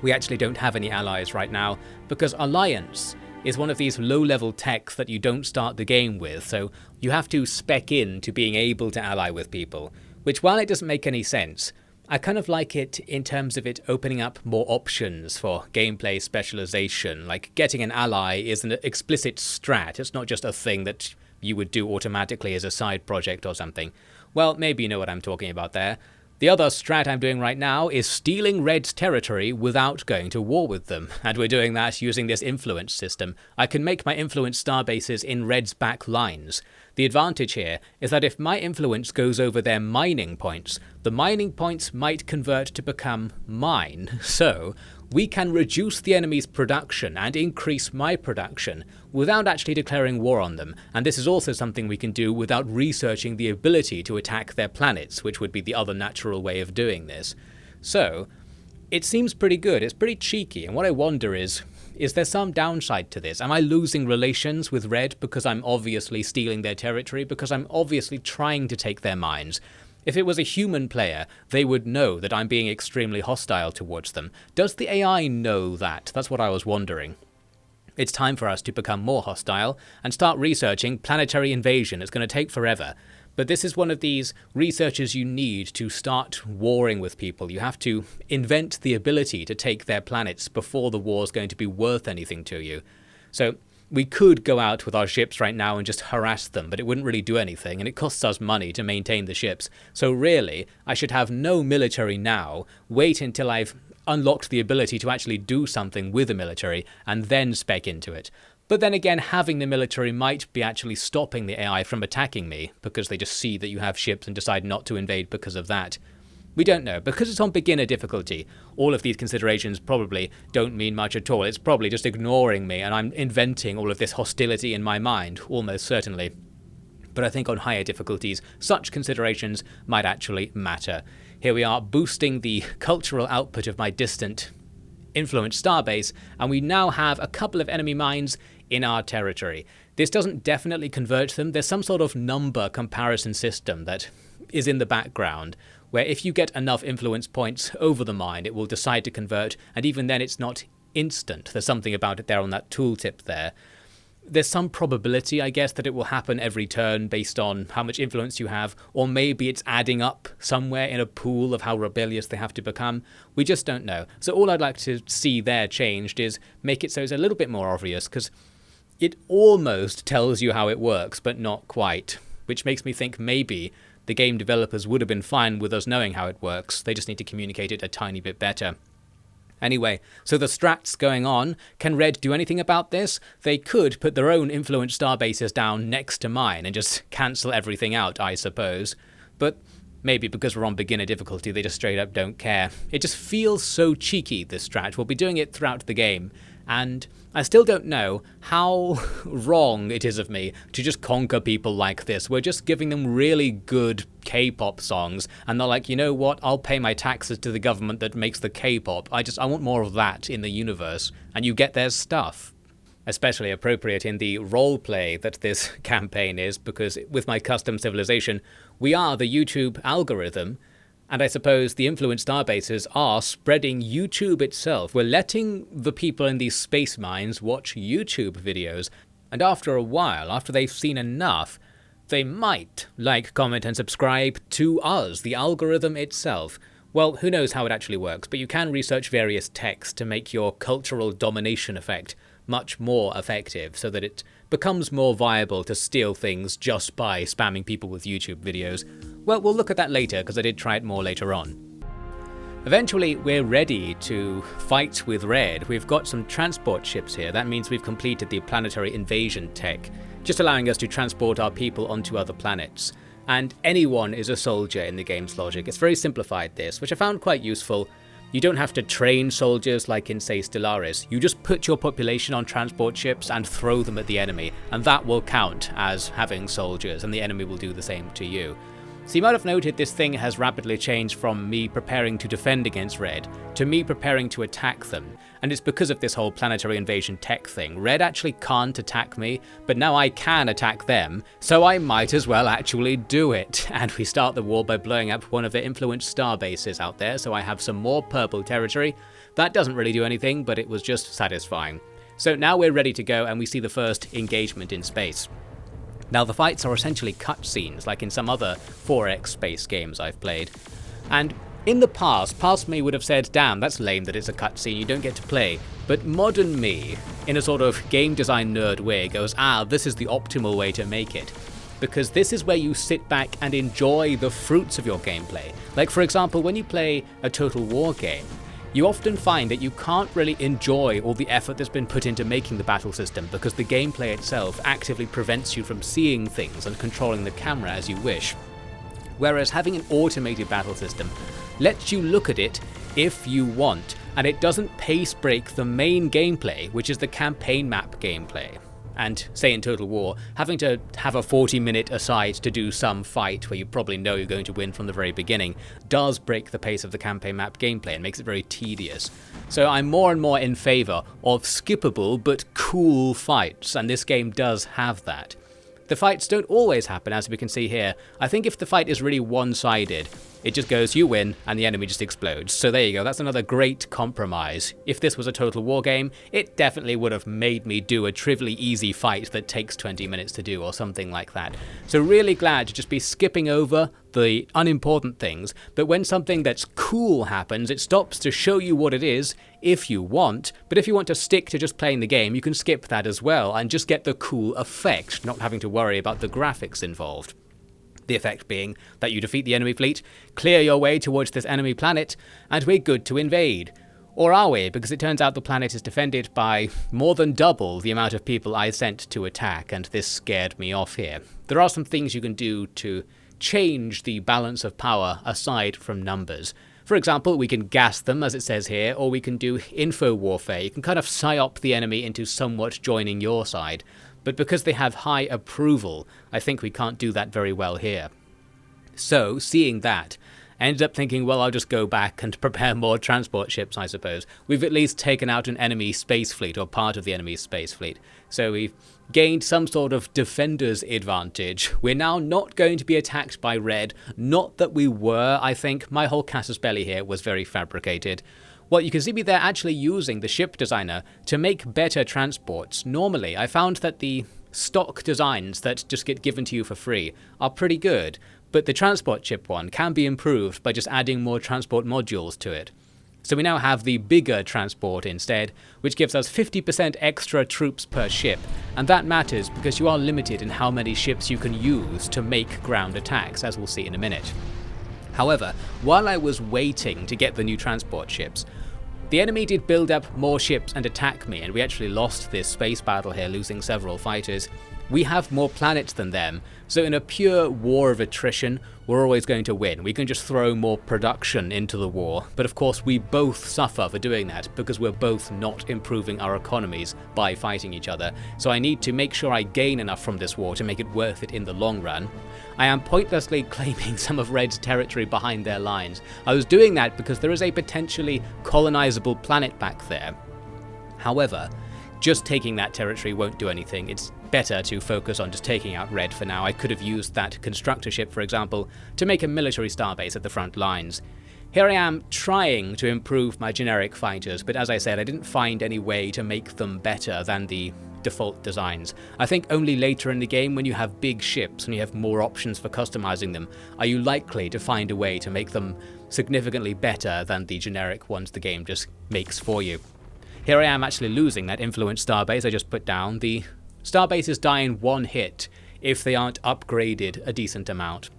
Speaker 1: We actually don't have any allies right now, because Alliance is one of these low-level techs that you don't start the game with, so you have to spec in to being able to ally with people. which, while it doesn't make any sense, I kind of like it in terms of it opening up more options for gameplay specialization. Like, getting an ally is an explicit strat. It's not just a thing that you would do automatically as a side project or something. Well, maybe you know what I'm talking about there. The other strat I'm doing right now is stealing Red's territory without going to war with them, and we're doing that using this influence system. I can make my influence starbases in Red's back lines. The advantage here is that if my influence goes over their mining points, the mining points might convert to become mine, so we can reduce the enemy's production and increase my production without actually declaring war on them, and this is also something we can do without researching the ability to attack their planets, which would be the other natural way of doing this. So, it seems pretty good, it's pretty cheeky, and what I wonder is there some downside to this? Am I losing relations with Red because I'm obviously stealing their territory, because I'm obviously trying to take their mines? If it was a human player, they would know that I'm being extremely hostile towards them. Does the AI know that? That's what I was wondering. It's time for us to become more hostile and start researching planetary invasion. It's going to take forever. But this is one of these researches you need to start warring with people. You have to invent the ability to take their planets before the war's going to be worth anything to you. So we could go out with our ships right now and just harass them, but it wouldn't really do anything, and it costs us money to maintain the ships. So really, I should have no military now, wait until I've unlocked the ability to actually do something with the military, and then spec into it. But then again, having the military might be actually stopping the AI from attacking me, because they just see that you have ships and decide not to invade because of that. We don't know. Because it's on beginner difficulty, all of these considerations probably don't mean much at all. It's probably just ignoring me, and I'm inventing all of this hostility in my mind, almost certainly. But I think on higher difficulties, such considerations might actually matter. Here we are boosting the cultural output of my distant influence starbase, and we now have a couple of enemy mines in our territory. This doesn't definitely convert them. There's some sort of number comparison system that is in the background, where if you get enough influence points over the mine, it will decide to convert, and even then it's not instant. There's something about it there on that tooltip there. There's some probability, I guess, that it will happen every turn based on how much influence you have, or maybe it's adding up somewhere in a pool of how rebellious they have to become. We just don't know. So all I'd like to see there changed is make it so it's a little bit more obvious, because it almost tells you how it works, but not quite, which makes me think maybe the game developers would have been fine with us knowing how it works. They just need to communicate it a tiny bit better. Anyway, so the strats going on. Can Red do anything about this? They could put their own influence starbases down next to mine and just cancel everything out, I suppose. But maybe because we're on beginner difficulty, they just straight up don't care. It just feels so cheeky, this strat. We'll be doing it throughout the game, and I still don't know how wrong it is of me to just conquer people like this. We're just giving them really good K-pop songs, and they're like, you know what, I'll pay my taxes to the government that makes the K-pop. I want more of that in the universe, and you get their stuff. Especially appropriate in the roleplay that this campaign is, because with my custom civilization, we are the YouTube algorithm, and I suppose the influence starbases are spreading YouTube itself. We're letting the people in these space mines watch YouTube videos, and after a while, after they've seen enough, they might like, comment, and subscribe to us, the algorithm itself. Well, who knows how it actually works, but you can research various techs to make your cultural domination effect much more effective, so that it becomes more viable to steal things just by spamming people with YouTube videos. Well, we'll look at that later, because I did try it more later on. Eventually, we're ready to fight with Red. We've got some transport ships here. That means we've completed the planetary invasion tech, just allowing us to transport our people onto other planets. And anyone is a soldier in the game's logic. It's very simplified, this, which I found quite useful. You don't have to train soldiers like in, say, Stellaris. You just put your population on transport ships and throw them at the enemy, and that will count as having soldiers, and the enemy will do the same to you. So you might have noted this thing has rapidly changed from me preparing to defend against Red to me preparing to attack them. And it's because of this whole planetary invasion tech thing. Red actually can't attack me, but now I can attack them, so I might as well actually do it. And we start the war by blowing up one of the influence starbases out there, so I have some more purple territory. That doesn't really do anything, but it was just satisfying. So now we're ready to go, and we see the first engagement in space. Now the fights are essentially cutscenes, like in some other 4X space games I've played. And in the past me would have said, damn, that's lame that it's a cutscene, you don't get to play. But modern me, in a sort of game design nerd way, goes, this is the optimal way to make it. Because this is where you sit back and enjoy the fruits of your gameplay. Like for example, when you play a Total War game, you often find that you can't really enjoy all the effort that's been put into making the battle system because the gameplay itself actively prevents you from seeing things and controlling the camera as you wish. Whereas having an automated battle system lets you look at it if you want, and it doesn't pace break the main gameplay, which is the campaign map gameplay. And say in Total War, having to have a 40-minute aside to do some fight where you probably know you're going to win from the very beginning does break the pace of the campaign map gameplay and makes it very tedious. So I'm more and more in favour of skippable but cool fights, and this game does have that. The fights don't always happen, as we can see here. I think if the fight is really one-sided, it just goes, you win, and the enemy just explodes. So there you go, that's another great compromise. If this was a Total War game, it definitely would have made me do a trivially easy fight that takes 20 minutes to do, or something like that. So really glad to just be skipping over the unimportant things, but when something that's cool happens, it stops to show you what it is, if you want, but if you want to stick to just playing the game, you can skip that as well, and just get the cool effect, not having to worry about the graphics involved. The effect being that you defeat the enemy fleet, clear your way towards this enemy planet, and we're good to invade. Or are we? Because it turns out the planet is defended by more than double the amount of people I sent to attack, and this scared me off here. There are some things you can do to change the balance of power aside from numbers. For example, we can gas them, as it says here, or we can do info warfare. You can kind of psyop the enemy into somewhat joining your side. But because they have high approval, I think we can't do that very well here. So, seeing that, I ended up thinking, well, I'll just go back and prepare more transport ships, I suppose. We've at least taken out an enemy space fleet, or part of the enemy's space fleet. So we've gained some sort of defender's advantage. We're now not going to be attacked by red. Not that we were, I think. My whole casus belli here was very fabricated. Well, you can see me there actually using the ship designer to make better transports. Normally, I found that the stock designs that just get given to you for free are pretty good, but the transport ship one can be improved by just adding more transport modules to it. So we now have the bigger transport instead, which gives us 50% extra troops per ship, and that matters because you are limited in how many ships you can use to make ground attacks, as we'll see in a minute. However, while I was waiting to get the new transport ships, the enemy did build up more ships and attack me, and we actually lost this space battle here, losing several fighters. We have more planets than them, so in a pure war of attrition, we're always going to win. We can just throw more production into the war, but of course we both suffer for doing that because we're both not improving our economies by fighting each other, so I need to make sure I gain enough from this war to make it worth it in the long run. I am pointlessly claiming some of Red's territory behind their lines. I was doing that because there is a potentially colonizable planet back there. However, just taking that territory won't do anything. It's better to focus on just taking out Red for now. I could have used that constructor ship, for example, to make a military starbase at the front lines. Here I am trying to improve my generic fighters, but as I said, I didn't find any way to make them better than the default designs. I think only later in the game, when you have big ships and you have more options for customizing them, are you likely to find a way to make them significantly better than the generic ones the game just makes for you. Here I am actually losing that influence starbase I just put down. The starbases die in one hit if they aren't upgraded a decent amount.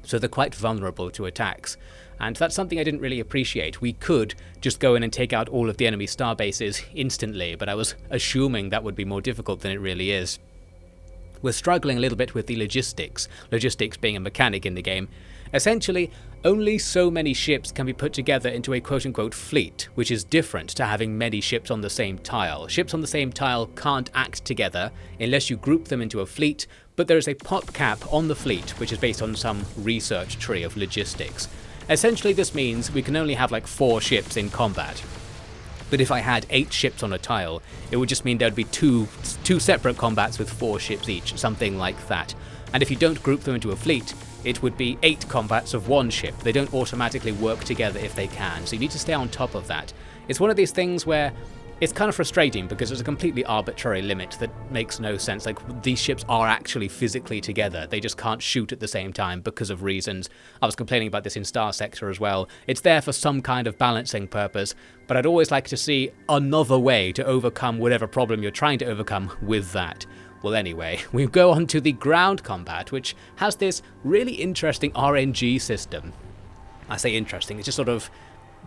Speaker 1: So they're quite vulnerable to attacks. And that's something I didn't really appreciate. We could just go in and take out all of the enemy starbases instantly, but I was assuming that would be more difficult than it really is. We're struggling a little bit with the logistics being a mechanic in the game. Essentially, only so many ships can be put together into a quote-unquote fleet, which is different to having many ships on the same tile. Ships on the same tile can't act together unless you group them into a fleet, but there is a pop cap on the fleet, which is based on some research tree of logistics. Essentially, this means we can only have like 4 ships in combat. But if I had 8 ships on a tile, it would just mean there'd be two separate combats with 4 ships each, something like that. And if you don't group them into a fleet, it would be 8 combats of 1 ship. They don't automatically work together if they can, so you need to stay on top of that. It's one of these things where It's kind of frustrating because it's a completely arbitrary limit that makes no sense. Like, these ships are actually physically together. They just can't shoot at the same time because of reasons. I was complaining about this in Star Sector as well. It's there for some kind of balancing purpose, but I'd always like to see another way to overcome whatever problem you're trying to overcome with that. Well, anyway, we go on to the ground combat, which has this really interesting RNG system. I say interesting, it just sort of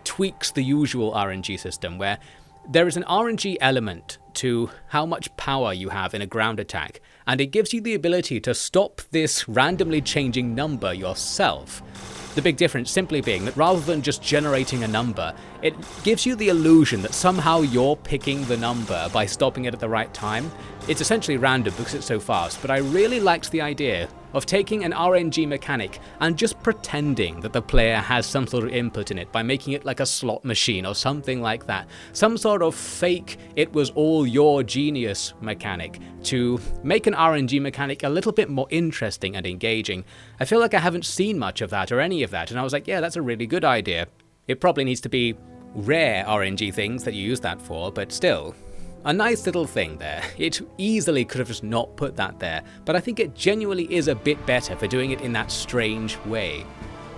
Speaker 1: tweaks the usual RNG system, where there is an RNG element to how much power you have in a ground attack, and it gives you the ability to stop this randomly changing number yourself. The big difference simply being that rather than just generating a number, it gives you the illusion that somehow you're picking the number by stopping it at the right time. It's essentially random because it's so fast, but I really liked the idea of taking an RNG mechanic and just pretending that the player has some sort of input in it by making it like a slot machine or something like that. Some sort of fake it was all your genius mechanic to make an RNG mechanic a little bit more interesting and engaging. I feel like I haven't seen much of that or any of that, and I was like, yeah, that's a really good idea. It probably needs to be rare RNG things that you use that for, but still. A nice little thing there. It easily could have just not put that there, but I think it genuinely is a bit better for doing it in that strange way.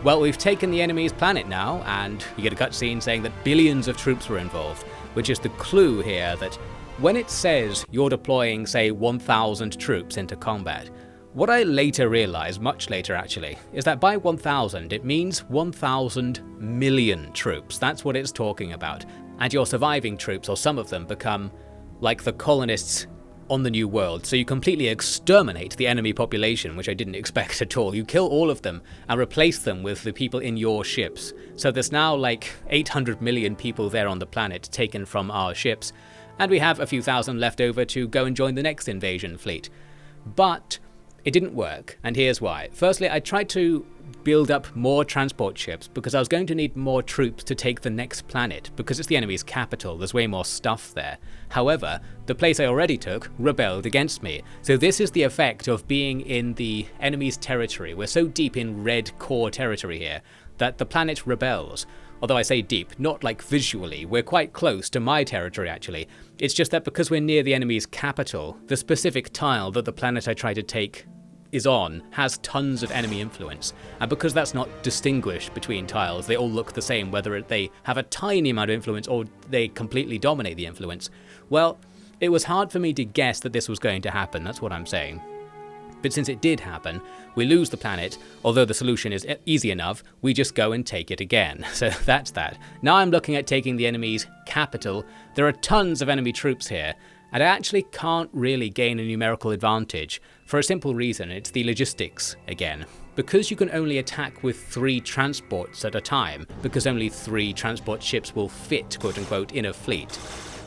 Speaker 1: Well, we've taken the enemy's planet now, and you get a cutscene saying that billions of troops were involved, which is the clue here that when it says you're deploying, say, 1,000 troops into combat, what I later realized, much later actually, is that by 1,000 it means 1,000 million troops. That's what it's talking about. And your surviving troops, or some of them, become like the colonists on the New World, so you completely exterminate the enemy population, which I didn't expect at all. You kill all of them and replace them with the people in your ships. So there's now like 800 million people there on the planet taken from our ships, and we have a few thousand left over to go and join the next invasion fleet. But it didn't work, and here's why. Firstly, I tried to build up more transport ships because I was going to need more troops to take the next planet, because it's the enemy's capital, there's way more stuff there. However, the place I already took rebelled against me, so this is the effect of being in the enemy's territory. We're so deep in red core territory here that the planet rebels. Although I say deep, not like visually, we're quite close to my territory actually. It's just that because we're near the enemy's capital, the specific tile that the planet I try to take is on has tons of enemy influence, and because that's not distinguished between tiles, they all look the same whether they have a tiny amount of influence or they completely dominate the influence. Well, it was hard for me to guess that this was going to happen, that's what I'm saying. But since it did happen, we lose the planet, although the solution is easy enough, we just go and take it again. So that's that. Now I'm looking at taking the enemy's capital. There are tons of enemy troops here, and I actually can't really gain a numerical advantage, for a simple reason, it's the logistics again. Because you can only attack with 3 transports at a time, because only 3 transport ships will fit, quote unquote, in a fleet.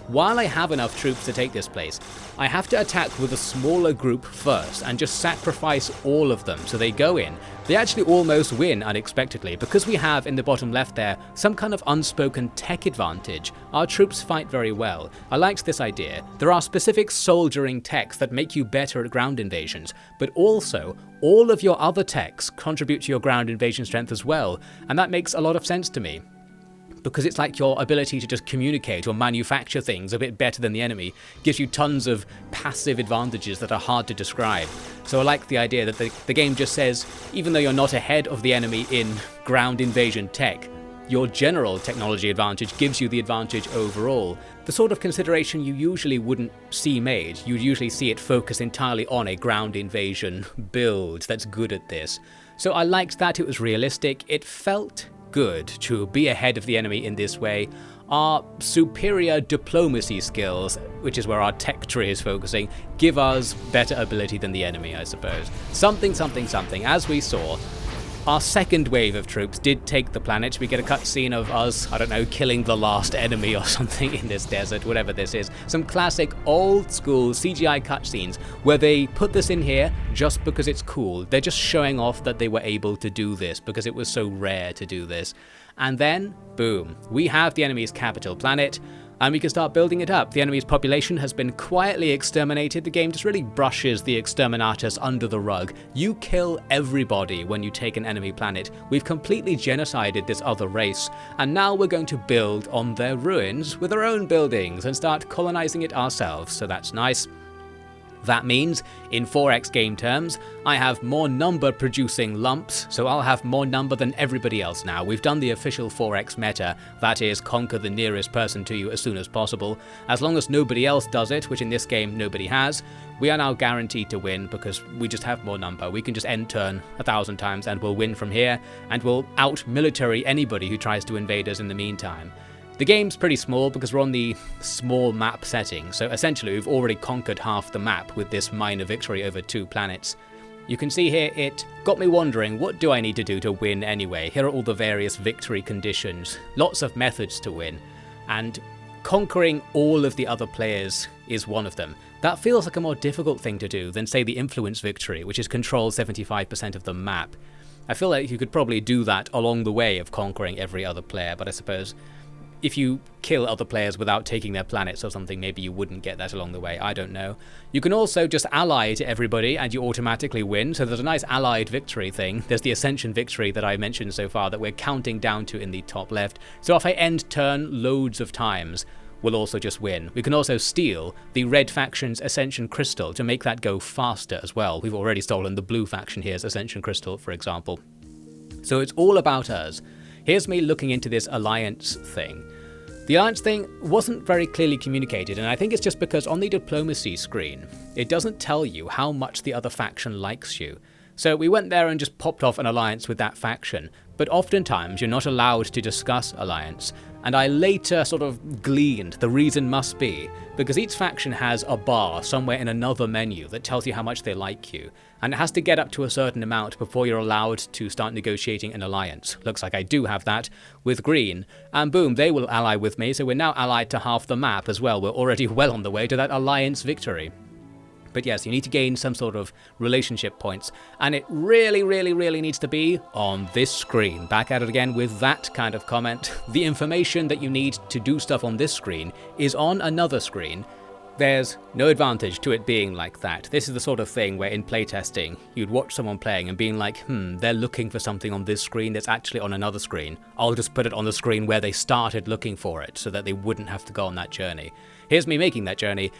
Speaker 1: While I have enough troops to take this place, I have to attack with a smaller group first and just sacrifice all of them so they go in. They actually almost win unexpectedly because we have in the bottom left there some kind of unspoken tech advantage. Our troops fight very well. I liked this idea. There are specific soldiering techs that make you better at ground invasions, but also all of your other techs contribute to your ground invasion strength as well, and that makes a lot of sense to me. Because it's like your ability to just communicate or manufacture things a bit better than the enemy gives you tons of passive advantages that are hard to describe. So I like the idea that the game just says, even though you're not ahead of the enemy in ground invasion tech, your general technology advantage gives you the advantage overall. The sort of consideration you usually wouldn't see made. You'd usually see it focus entirely on a ground invasion build that's good at this. So I liked that, it was realistic, it felt good to be ahead of the enemy in this way. Our superior diplomacy skills, which is where our tech tree is focusing, give us better ability than the enemy, I suppose. Something, as we saw. Our second wave of troops did take the planet. We get a cutscene of us, I don't know, killing the last enemy or something in this desert, whatever this is. Some classic old school CGI cutscenes where they put this in here just because it's cool. They're just showing off that they were able to do this because it was so rare to do this. And then, boom, we have the enemy's capital planet. and we can start building it up. The enemy's population has been quietly exterminated. The game just really brushes the exterminatus under the rug. You kill everybody when you take an enemy planet. We've completely genocided this other race, and now we're going to build on their ruins with our own buildings and start colonizing it ourselves, so that's nice. That means, in 4x game terms, I have more number producing lumps, so I'll have more number than everybody else now. We've done the official 4x meta, that is, conquer the nearest person to you as soon as possible. As long as nobody else does it, which in this game nobody has, we are now guaranteed to win because we just have more number. We can just end turn 1,000 times and we'll win from here, and we'll out-military anybody who tries to invade us in the meantime. The game's pretty small because we're on the small map setting, so essentially we've already conquered half the map with this minor victory over 2 planets. You can see here it got me wondering, what do I need to do to win anyway? Here are all the various victory conditions, lots of methods to win, and conquering all of the other players is one of them. That feels like a more difficult thing to do than, say, the influence victory, which is control 75% of the map. I feel like you could probably do that along the way of conquering every other player, but I suppose if you kill other players without taking their planets or something, maybe you wouldn't get that along the way, I don't know. You can also just ally to everybody and you automatically win, so there's a nice allied victory thing. There's the Ascension victory that I mentioned so far that we're counting down to in the top left, so if I end turn loads of times, we'll also just win. We can also steal the red faction's Ascension crystal to make that go faster as well. We've already stolen the blue faction here's Ascension crystal, for example. So it's all about us. Here's me looking into this alliance thing. The alliance thing wasn't very clearly communicated, and I think it's just because on the diplomacy screen, it doesn't tell you how much the other faction likes you. So we went there and just popped off an alliance with that faction, but oftentimes you're not allowed to discuss alliance, and I later sort of gleaned the reason must be because each faction has a bar somewhere in another menu that tells you how much they like you, and it has to get up to a certain amount before you're allowed to start negotiating an alliance. Looks like I do have that with green, and boom, they will ally with me, so we're now allied to half the map as well. We're already well on the way to that alliance victory. But yes, you need to gain some sort of relationship points, and it really, really, really needs to be on this screen. Back at it again with that kind of comment. The information that you need to do stuff on this screen is on another screen. There's no advantage to it being like that. This is the sort of thing where in playtesting, you'd watch someone playing and being like, they're looking for something on this screen that's actually on another screen. I'll just put it on the screen where they started looking for it so that they wouldn't have to go on that journey. Here's me making that journey.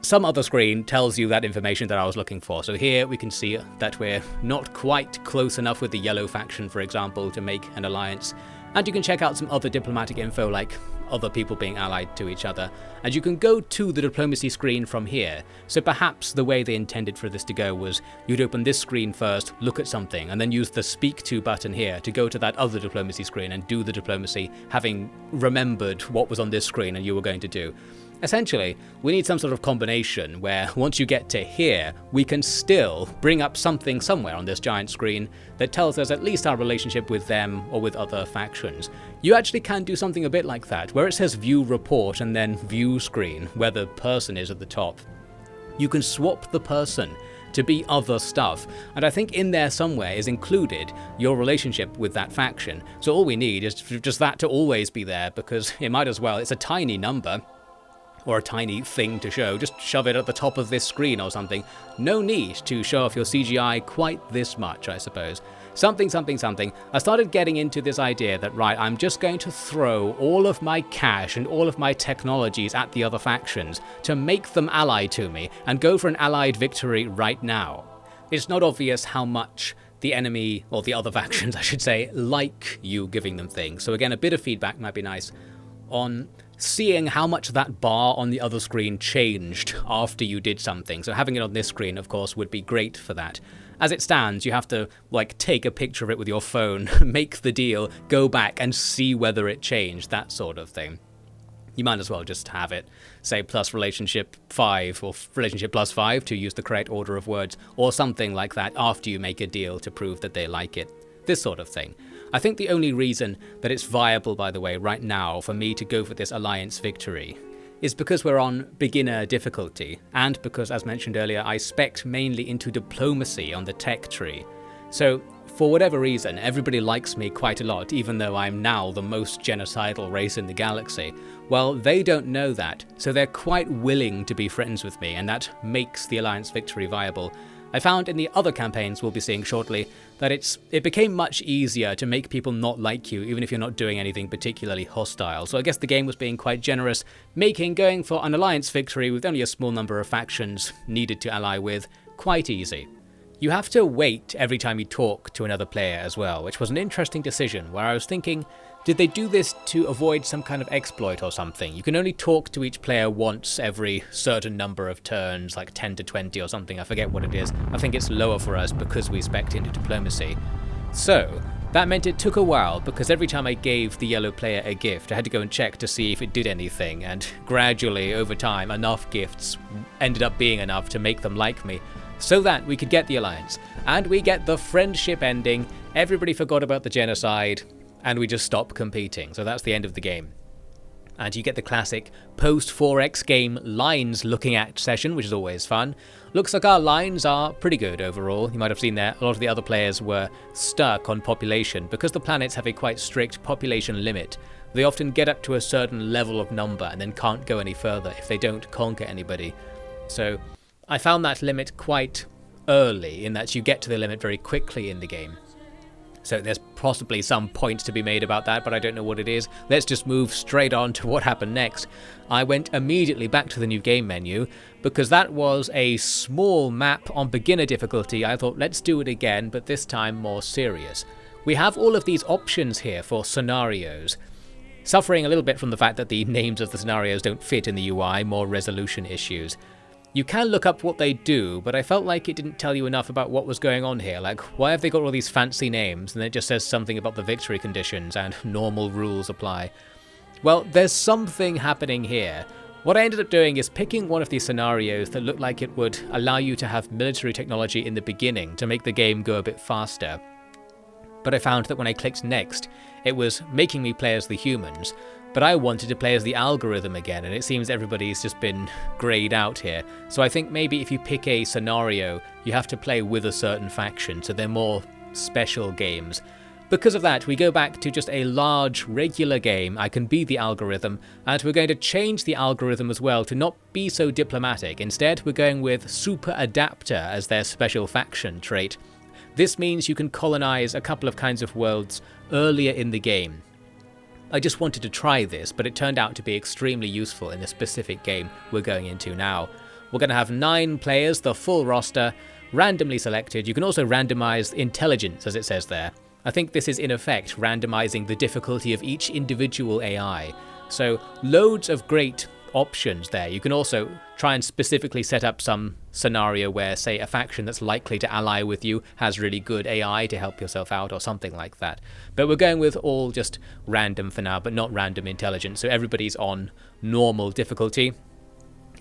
Speaker 1: Some other screen tells you that information that I was looking for. So here we can see that we're not quite close enough with the yellow faction, for example, to make an alliance. And you can check out some other diplomatic info like other people being allied to each other. And you can go to the diplomacy screen from here. So perhaps the way they intended for this to go was you'd open this screen first, look at something, and then use the speak to button here to go to that other diplomacy screen and do the diplomacy, having remembered what was on this screen and you were going to do. Essentially, we need some sort of combination where once you get to here, we can still bring up something somewhere on this giant screen that tells us at least our relationship with them or with other factions. You actually can do something a bit like that, where it says view report and then view screen, where the person is at the top. You can swap the person to be other stuff, and I think in there somewhere is included your relationship with that faction. So all we need is just that to always be there, because it might as well, it's a tiny number, or a tiny thing to show, just shove it at the top of this screen or something. No need to show off your CGI quite this much, I suppose. Something. I started getting into this idea that, right, I'm just going to throw all of my cash and all of my technologies at the other factions to make them ally to me and go for an allied victory right now. It's not obvious how much the enemy, or the other factions I should say, like you giving them things. So again, a bit of feedback might be nice on seeing how much that bar on the other screen changed after you did something. So having it on this screen, of course, would be great for that. As it stands, you have to take a picture of it with your phone, make the deal, go back and see whether it changed, that sort of thing. You might as well just have it, say, plus relationship 5 or relationship plus 5 to use the correct order of words, or something like that after you make a deal to prove that they like it. This sort of thing. I think the only reason that it's viable, by the way, right now for me to go for this alliance victory is because we're on beginner difficulty, and because, as mentioned earlier, I spec'd mainly into diplomacy on the tech tree. So for whatever reason, everybody likes me quite a lot, even though I'm now the most genocidal race in the galaxy. Well, they don't know that, so they're quite willing to be friends with me, and that makes the Alliance victory viable. I found in the other campaigns we'll be seeing shortly that it became much easier to make people not like you, even if you're not doing anything particularly hostile. So I guess the game was being quite generous, making going for an Alliance victory with only a small number of factions needed to ally with quite easy. You have to wait every time you talk to another player as well, which was an interesting decision, where I was thinking, did they do this to avoid some kind of exploit or something? You can only talk to each player once every certain number of turns, like 10 to 20 or something, I forget what it is. I think it's lower for us because we spec'd into diplomacy. So, that meant it took a while, because every time I gave the yellow player a gift, I had to go and check to see if it did anything, and gradually, over time, enough gifts ended up being enough to make them like me, so that we could get the alliance. And we get the friendship ending, everybody forgot about the genocide, and we just stopped competing. So that's the end of the game. And you get the classic post-4X game lines looking at session, which is always fun. Looks like our lines are pretty good overall. You might have seen there, a lot of the other players were stuck on population. Because the planets have a quite strict population limit, they often get up to a certain level of number and then can't go any further if they don't conquer anybody. So I found that limit quite early, in that you get to the limit very quickly in the game. So there's possibly some point to be made about that, but I don't know what it is. Let's just move straight on to what happened next. I went immediately back to the new game menu, because that was a small map on beginner difficulty. I thought, let's do it again, but this time more serious. We have all of these options here for scenarios, suffering a little bit from the fact that the names of the scenarios don't fit in the UI, more resolution issues. You can look up what they do, but I felt like it didn't tell you enough about what was going on here. Like, why have they got all these fancy names and it just says something about the victory conditions and normal rules apply? Well, there's something happening here. What I ended up doing is picking one of these scenarios that looked like it would allow you to have military technology in the beginning to make the game go a bit faster. But I found that when I clicked next, it was making me play as the humans, but I wanted to play as the algorithm again, and it seems everybody's just been greyed out here. So I think maybe if you pick a scenario, you have to play with a certain faction, so they're more special games. Because of that, we go back to just a large, regular game. I can be the algorithm, and we're going to change the algorithm as well to not be so diplomatic. Instead, we're going with Super Adapter as their special faction trait. This means you can colonize a couple of kinds of worlds earlier in the game. I just wanted to try this, but it turned out to be extremely useful in the specific game we're going into now. We're going to have 9 players, the full roster, randomly selected. You can also randomize intelligence, as it says there. I think this is in effect randomizing the difficulty of each individual AI. So loads of great options there. You can also try and specifically set up some scenario where, say, a faction that's likely to ally with you has really good AI to help yourself out or something like that. But we're going with all just random for now, but not random intelligence, so everybody's on normal difficulty.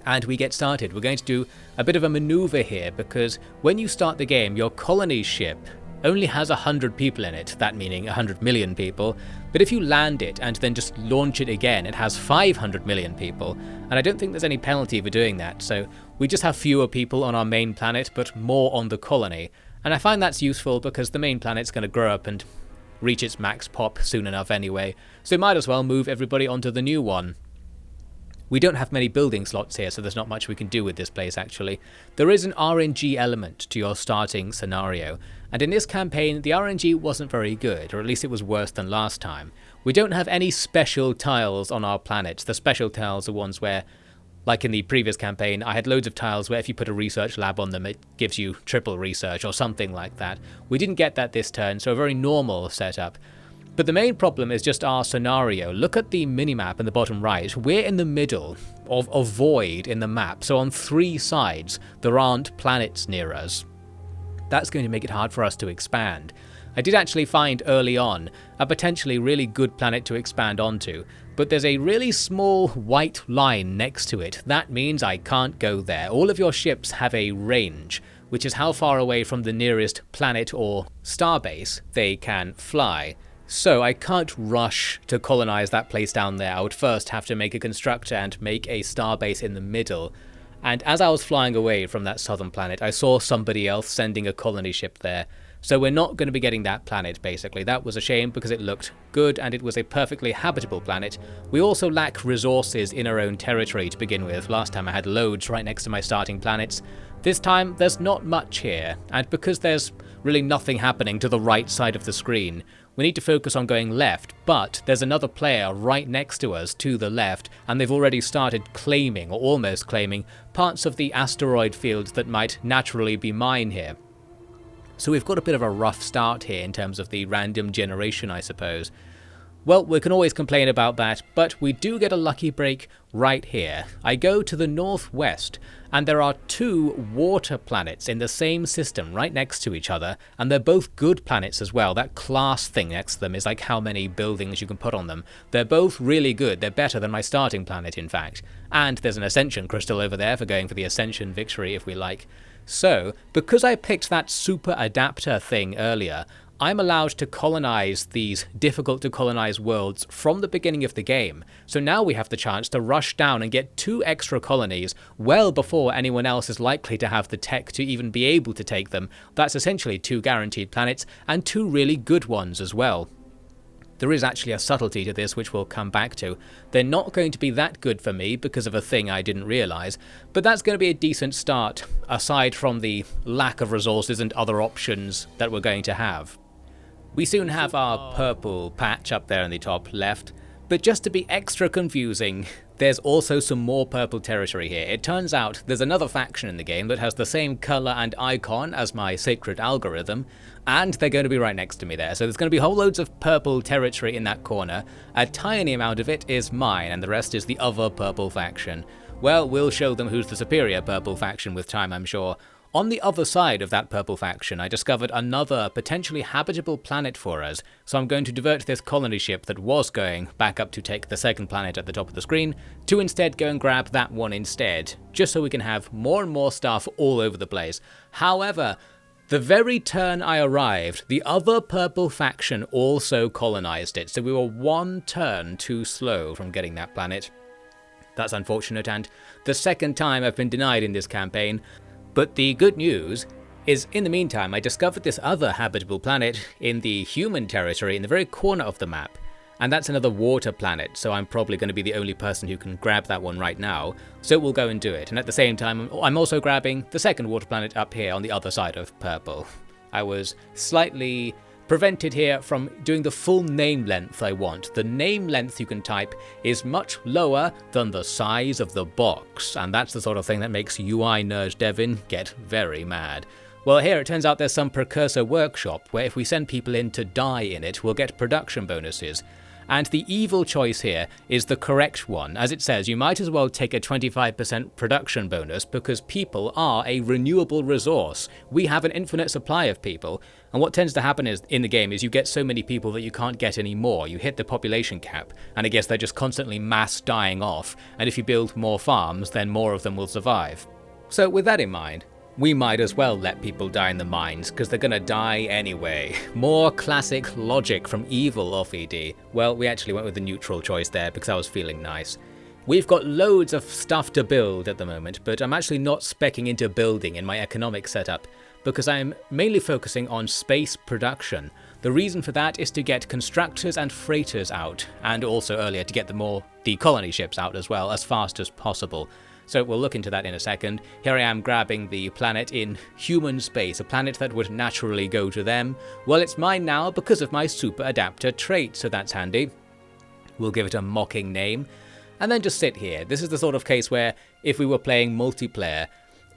Speaker 1: And we get started. We're going to do a bit of a maneuver here, because when you start the game, your colony ship only has 100 people in it, that meaning 100 million people, but if you land it and then just launch it again, it has 500 million people, and I don't think there's any penalty for doing that, so we just have fewer people on our main planet, but more on the colony, and I find that's useful because the main planet's going to grow up and reach its max pop soon enough anyway, so might as well move everybody onto the new one. We don't have many building slots here, so there's not much we can do with this place actually. There is an RNG element to your starting scenario, and in this campaign the RNG wasn't very good, or at least it was worse than last time. We don't have any special tiles on our planets. The special tiles are ones where, like in the previous campaign, I had loads of tiles where if you put a research lab on them it gives you triple research or something like that. We didn't get that this turn, so a very normal setup. But the main problem is just our scenario. Look at the minimap in the bottom right. We're in the middle of a void in the map, so on 3 sides there aren't planets near us. That's going to make it hard for us to expand. I did actually find early on a potentially really good planet to expand onto, but there's a really small white line next to it. That means I can't go there. All of your ships have a range, which is how far away from the nearest planet or starbase they can fly. So I can't rush to colonize that place down there. I would first have to make a constructor and make a starbase in the middle. And as I was flying away from that southern planet, I saw somebody else sending a colony ship there. So we're not going to be getting that planet, basically. That was a shame because it looked good and it was a perfectly habitable planet. We also lack resources in our own territory to begin with. Last time I had loads right next to my starting planets. This time there's not much here, and because there's really nothing happening to the right side of the screen, we need to focus on going left, but there's another player right next to us to the left, and they've already started claiming, or almost claiming, parts of the asteroid fields that might naturally be mine here. So we've got a bit of a rough start here in terms of the random generation, I suppose. Well, we can always complain about that, but we do get a lucky break right here. I go to the northwest, and there are 2 water planets in the same system right next to each other, and they're both good planets as well. That class thing next to them is like how many buildings you can put on them. They're both really good. They're better than my starting planet, in fact. And there's an Ascension crystal over there for going for the Ascension victory if we like. So, because I picked that super adapter thing earlier, I'm allowed to colonize these difficult to colonize worlds from the beginning of the game. So now we have the chance to rush down and get 2 extra colonies well before anyone else is likely to have the tech to even be able to take them. That's essentially 2 guaranteed planets, and 2 really good ones as well. There is actually a subtlety to this which we'll come back to. They're not going to be that good for me because of a thing I didn't realise, but that's going to be a decent start, aside from the lack of resources and other options that we're going to have. We soon have our purple patch up there in the top left, but just to be extra confusing, there's also some more purple territory here. It turns out there's another faction in the game that has the same colour and icon as my sacred algorithm, and they're going to be right next to me there. So there's going to be whole loads of purple territory in that corner. A tiny amount of it is mine, and the rest is the other purple faction. Well, we'll show them who's the superior purple faction with time, I'm sure. On the other side of that purple faction, I discovered another potentially habitable planet for us, so I'm going to divert this colony ship that was going back up to take the second planet at the top of the screen, to instead go and grab that one instead, just so we can have more and more stuff all over the place. However, the very turn I arrived, the other purple faction also colonized it, so we were 1 turn too slow from getting that planet. That's unfortunate, and the second time I've been denied in this campaign. But the good news is, in the meantime, I discovered this other habitable planet in the human territory in the very corner of the map, and that's another water planet, so I'm probably going to be the only person who can grab that one right now, so we'll go and do it. And at the same time, I'm also grabbing the second water planet up here on the other side of purple. I was slightly prevented here from doing the full name length I want. The name length you can type is much lower than the size of the box, and that's the sort of thing that makes UI nerd Devin get very mad. Well, here it turns out there's some precursor workshop where if we send people in to die in it, we'll get production bonuses. And the evil choice here is the correct one. As it says, you might as well take a 25% production bonus because people are a renewable resource. We have an infinite supply of people, and what tends to happen is in the game is you get so many people that you can't get any more. You hit the population cap, and I guess they're just constantly mass dying off, and if you build more farms, then more of them will survive. So with that in mind, we might as well let people die in the mines, because they're gonna die anyway. More classic logic from evil off ED. Well, we actually went with the neutral choice there because I was feeling nice. We've got loads of stuff to build at the moment, but I'm actually not speccing into building in my economic setup, because I'm mainly focusing on space production. The reason for that is to get constructors and freighters out, and also earlier to get the colony ships out as well, as fast as possible. So we'll look into that in a second. Here I am grabbing the planet in human space, a planet that would naturally go to them. Well, it's mine now because of my super adapter trait, so that's handy. We'll give it a mocking name, and then just sit here. This is the sort of case where, if we were playing multiplayer,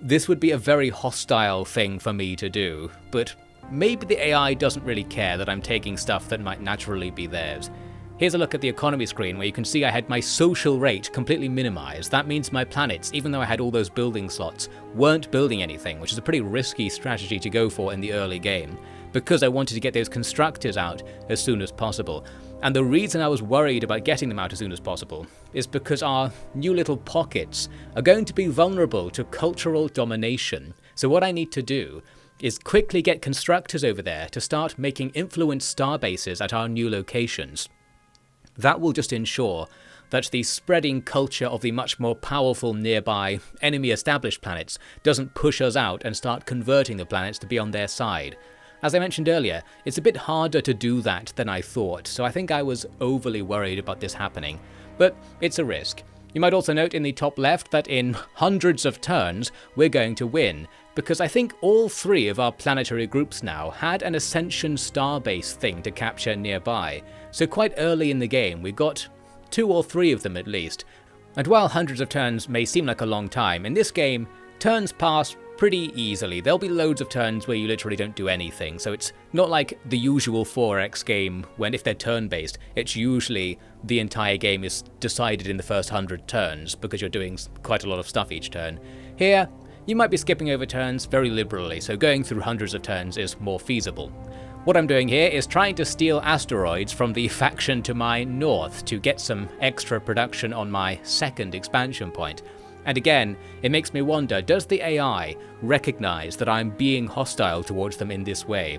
Speaker 1: this would be a very hostile thing for me to do, but maybe the AI doesn't really care that I'm taking stuff that might naturally be theirs. Here's a look at the economy screen where you can see I had my social rate completely minimized. That means my planets, even though I had all those building slots, weren't building anything, which is a pretty risky strategy to go for in the early game, because I wanted to get those constructors out as soon as possible. And the reason I was worried about getting them out as soon as possible is because our new little pockets are going to be vulnerable to cultural domination. So what I need to do is quickly get constructors over there to start making influence starbases at our new locations. That will just ensure that the spreading culture of the much more powerful nearby enemy established planets doesn't push us out and start converting the planets to be on their side. as I mentioned earlier, it's a bit harder to do that than I thought, so I think I was overly worried about this happening. But it's a risk. You might also note in the top left that in hundreds of turns we're going to win, because I think all 3 of our planetary groups now had an Ascension Starbase thing to capture nearby, so quite early in the game we got 2 or 3 of them at least. And while hundreds of turns may seem like a long time, in this game, turns pass pretty easily. There'll be loads of turns where you literally don't do anything, so it's not like the usual 4X game when if they're turn-based, it's usually the entire game is decided in the first 100 turns because you're doing quite a lot of stuff each turn. Here, you might be skipping over turns very liberally, so going through hundreds of turns is more feasible. What I'm doing here is trying to steal asteroids from the faction to my north to get some extra production on my second expansion point. And again, it makes me wonder, does the AI recognize that I'm being hostile towards them in this way?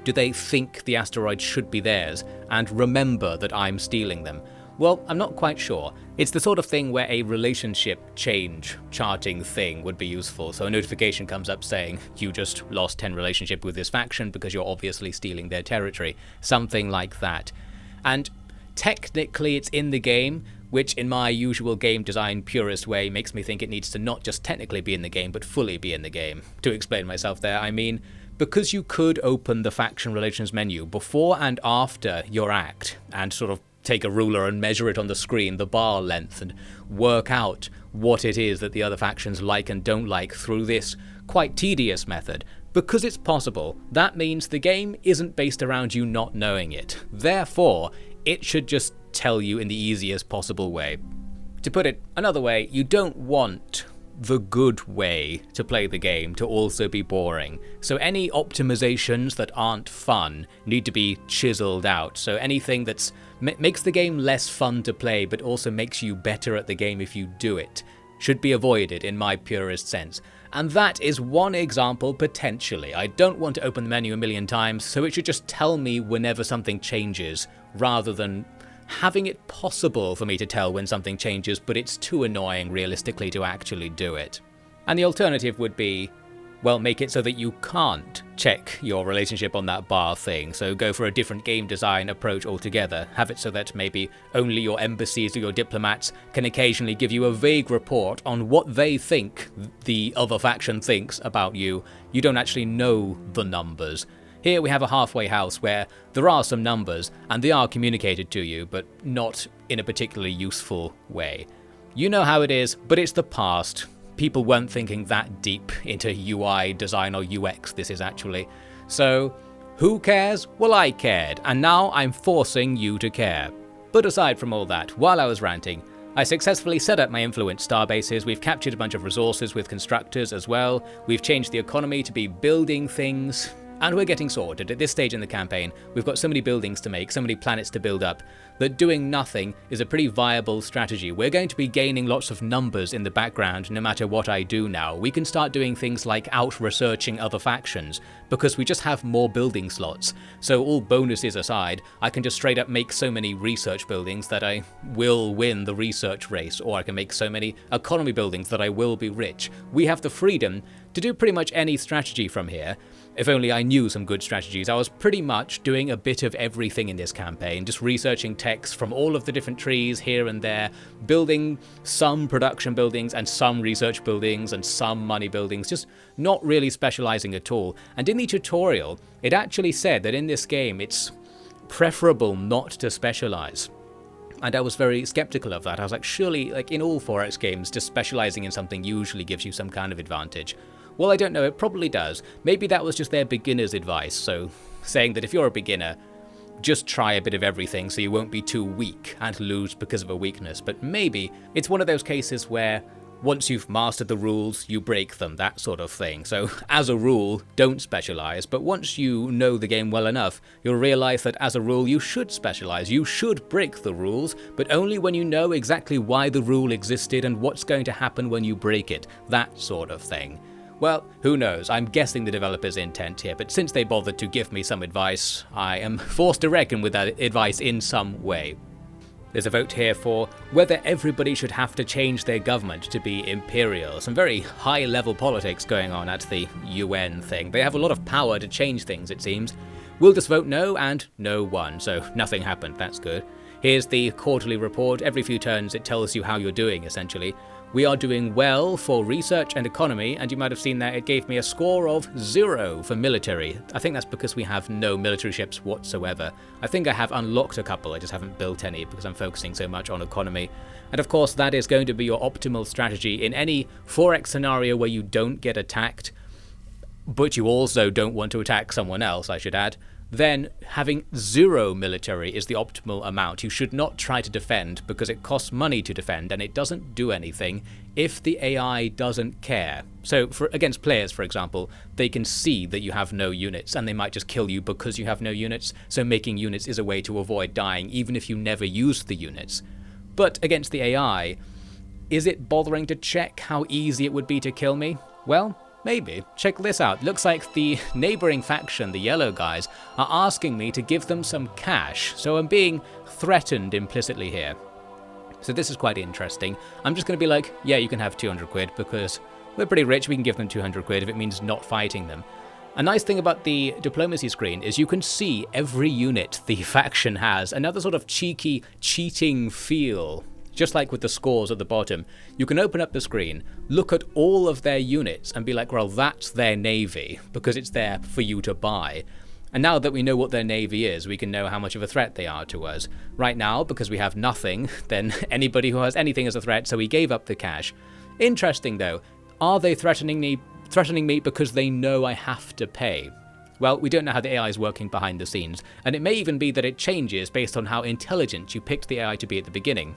Speaker 1: Do they think the asteroids should be theirs and remember that I'm stealing them? Well, I'm not quite sure. It's the sort of thing where a relationship change charting thing would be useful, so a notification comes up saying you just lost 10 relationship with this faction because you're obviously stealing their territory. Something like that. And technically it's in the game, which in my usual game design purist way makes me think it needs to not just technically be in the game, but fully be in the game. To explain myself there, I mean, because you could open the faction relations menu before and after your act, and sort of take a ruler and measure it on the screen, the bar length, and work out what it is that the other factions like and don't like through this quite tedious method. Because it's possible, that means the game isn't based around you not knowing it. Therefore, it should just tell you in the easiest possible way. To put it another way, you don't want the good way to play the game to also be boring. So any optimizations that aren't fun need to be chiseled out. So anything that's makes the game less fun to play but also makes you better at the game if you do it should be avoided in my purest sense. And that is one example potentially. I don't want to open the menu a million times, so it should just tell me whenever something changes rather than having it possible for me to tell when something changes, but it's too annoying realistically to actually do it. And the alternative would be, well, make it so that you can't check your relationship on that bar thing, so go for a different game design approach altogether. Have it so that maybe only your embassies or your diplomats can occasionally give you a vague report on what they think the other faction thinks about you. You don't actually know the numbers. Here we have a halfway house where there are some numbers and they are communicated to you, but not in a particularly useful way. You know how it is, but it's the past. People weren't thinking that deep into UI design or UX this is actually. So, who cares? Well, I cared, and now I'm forcing you to care. But aside from all that, while I was ranting, I successfully set up my influence starbases, we've captured a bunch of resources with constructors as well, we've changed the economy to be building things, and we're getting sorted. At this stage in the campaign, we've got so many buildings to make, so many planets to build up, that doing nothing is a pretty viable strategy. We're going to be gaining lots of numbers in the background no matter what I do now. We can start doing things like out-researching other factions, because we just have more building slots. So all bonuses aside, I can just straight up make so many research buildings that I will win the research race, or I can make so many economy buildings that I will be rich. We have the freedom to do pretty much any strategy from here. If only I knew some good strategies. I was pretty much doing a bit of everything in this campaign, just researching techs from all of the different trees here and there, building some production buildings and some research buildings and some money buildings, just not really specializing at all. And in the tutorial, it actually said that in this game it's preferable not to specialize. And I was very skeptical of that. I was like, surely, like in all 4X games, just specializing in something usually gives you some kind of advantage. Well, I don't know, it probably does. Maybe that was just their beginner's advice, so saying that if you're a beginner, just try a bit of everything so you won't be too weak and lose because of a weakness. But maybe it's one of those cases where once you've mastered the rules, you break them, that sort of thing. So as a rule, don't specialize, but once you know the game well enough, you'll realize that as a rule you should specialize. You should break the rules, but only when you know exactly why the rule existed and what's going to happen when you break it, that sort of thing. Well, who knows, I'm guessing the developer's intent here, but since they bothered to give me some advice, I am forced to reckon with that advice in some way. There's a vote here for whether everybody should have to change their government to be imperial. Some very high-level politics going on at the UN thing. They have a lot of power to change things, it seems. We'll just vote no, and no won, so nothing happened. That's good. Here's the quarterly report. Every few turns it tells you how you're doing, essentially. We are doing well for research and economy, and you might have seen that it gave me a score of 0 for military. I think that's because we have no military ships whatsoever. I think I have unlocked a couple, I just haven't built any because I'm focusing so much on economy. And of course that is going to be your optimal strategy in any 4x scenario where you don't get attacked, but you also don't want to attack someone else, I should add. Then having 0 military is the optimal amount. You should not try to defend because it costs money to defend and it doesn't do anything if the AI doesn't care. So against players, for example, they can see that you have no units and they might just kill you because you have no units, so making units is a way to avoid dying even if you never use the units. But against the AI, is it bothering to check how easy it would be to kill me? Well, maybe. Check this out. Looks like the neighboring faction, the yellow guys, are asking me to give them some cash, so I'm being threatened implicitly here. So this is quite interesting. I'm just going to be like, yeah, you can have 200 quid because we're pretty rich, we can give them 200 quid if it means not fighting them. A nice thing about the diplomacy screen is you can see every unit the faction has, another sort of cheeky, cheating feel. Just like with the scores at the bottom, you can open up the screen, look at all of their units and be like, well, that's their navy, because it's there for you to buy. And now that we know what their navy is, we can know how much of a threat they are to us. Right now, because we have nothing, then anybody who has anything is a threat, so we gave up the cash. Interesting though, are they threatening me because they know I have to pay? Well, we don't know how the AI is working behind the scenes, and it may even be that it changes based on how intelligent you picked the AI to be at the beginning.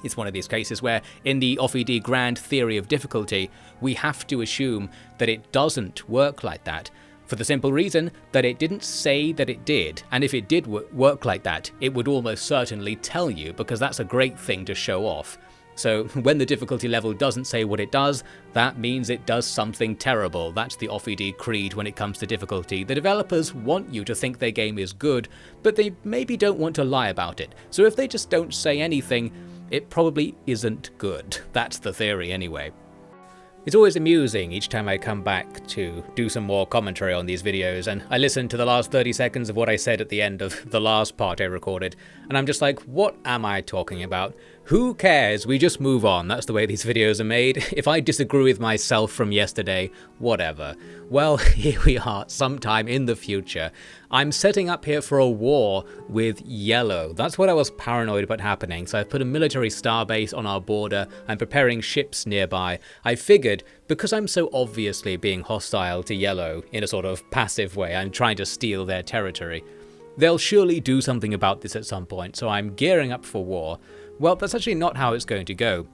Speaker 1: It's one of these cases where, in the OFID grand theory of difficulty, we have to assume that it doesn't work like that, for the simple reason that it didn't say that it did, and if it did work like that, it would almost certainly tell you, because that's a great thing to show off. So when the difficulty level doesn't say what it does, that means it does something terrible. That's the OFID creed when it comes to difficulty. The developers want you to think their game is good, but they maybe don't want to lie about it. So if they just don't say anything, it probably isn't good. That's the theory anyway. It's always amusing each time I come back to do some more commentary on these videos, and I listen to the last 30 seconds of what I said at the end of the last part I recorded, and I'm just like, what am I talking about? Who cares? We just move on. That's the way these videos are made. If I disagree with myself from yesterday, whatever. Well, here we are, sometime in the future. I'm setting up here for a war with yellow. That's what I was paranoid about happening, so I've put a military starbase on our border. I'm preparing ships nearby. I figured, because I'm so obviously being hostile to yellow in a sort of passive way, I'm trying to steal their territory, they'll surely do something about this at some point, so I'm gearing up for war. Well, that's actually not how it's going to go.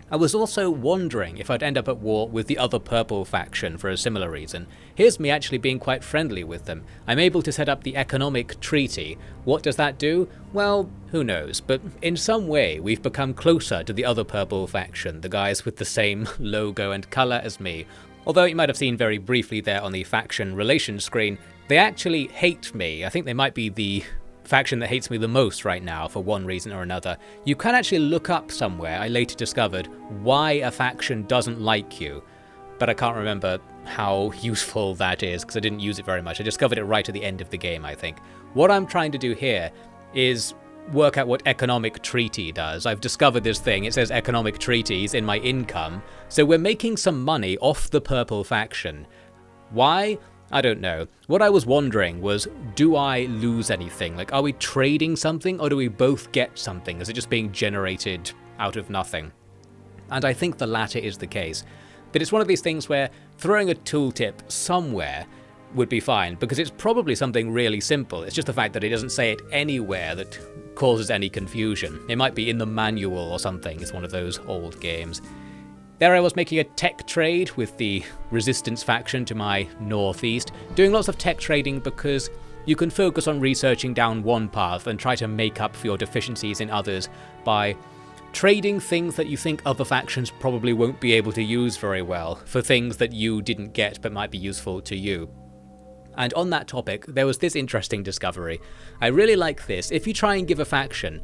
Speaker 1: I was also wondering if I'd end up at war with the other purple faction for a similar reason. Here's me actually being quite friendly with them. I'm able to set up the economic treaty. What does that do? Well, who knows, but in some way we've become closer to the other purple faction, the guys with the same logo and colour as me. Although you might have seen very briefly there on the faction relations screen, they actually hate me. I think they might be the faction that hates me the most right now for one reason or another. You can actually look up somewhere, I later discovered, why a faction doesn't like you, but I can't remember how useful that is because I didn't use it very much. I discovered it right at the end of the game, I think. What I'm trying to do here is work out what economic treaty does. I've discovered this thing, it says economic treaties in my income, so we're making some money off the purple faction. Why? I don't know. What I was wondering was, do I lose anything? Like, are we trading something or do we both get something? Is it just being generated out of nothing? And I think the latter is the case. But it's one of these things where throwing a tooltip somewhere would be fine, because it's probably something really simple. It's just the fact that it doesn't say it anywhere that causes any confusion. It might be in the manual or something. It's one of those old games. There I was making a tech trade with the resistance faction to my northeast, doing lots of tech trading because you can focus on researching down one path and try to make up for your deficiencies in others by trading things that you think other factions probably won't be able to use very well for things that you didn't get but might be useful to you. And on that topic, there was this interesting discovery. I really like this. If you try and give a faction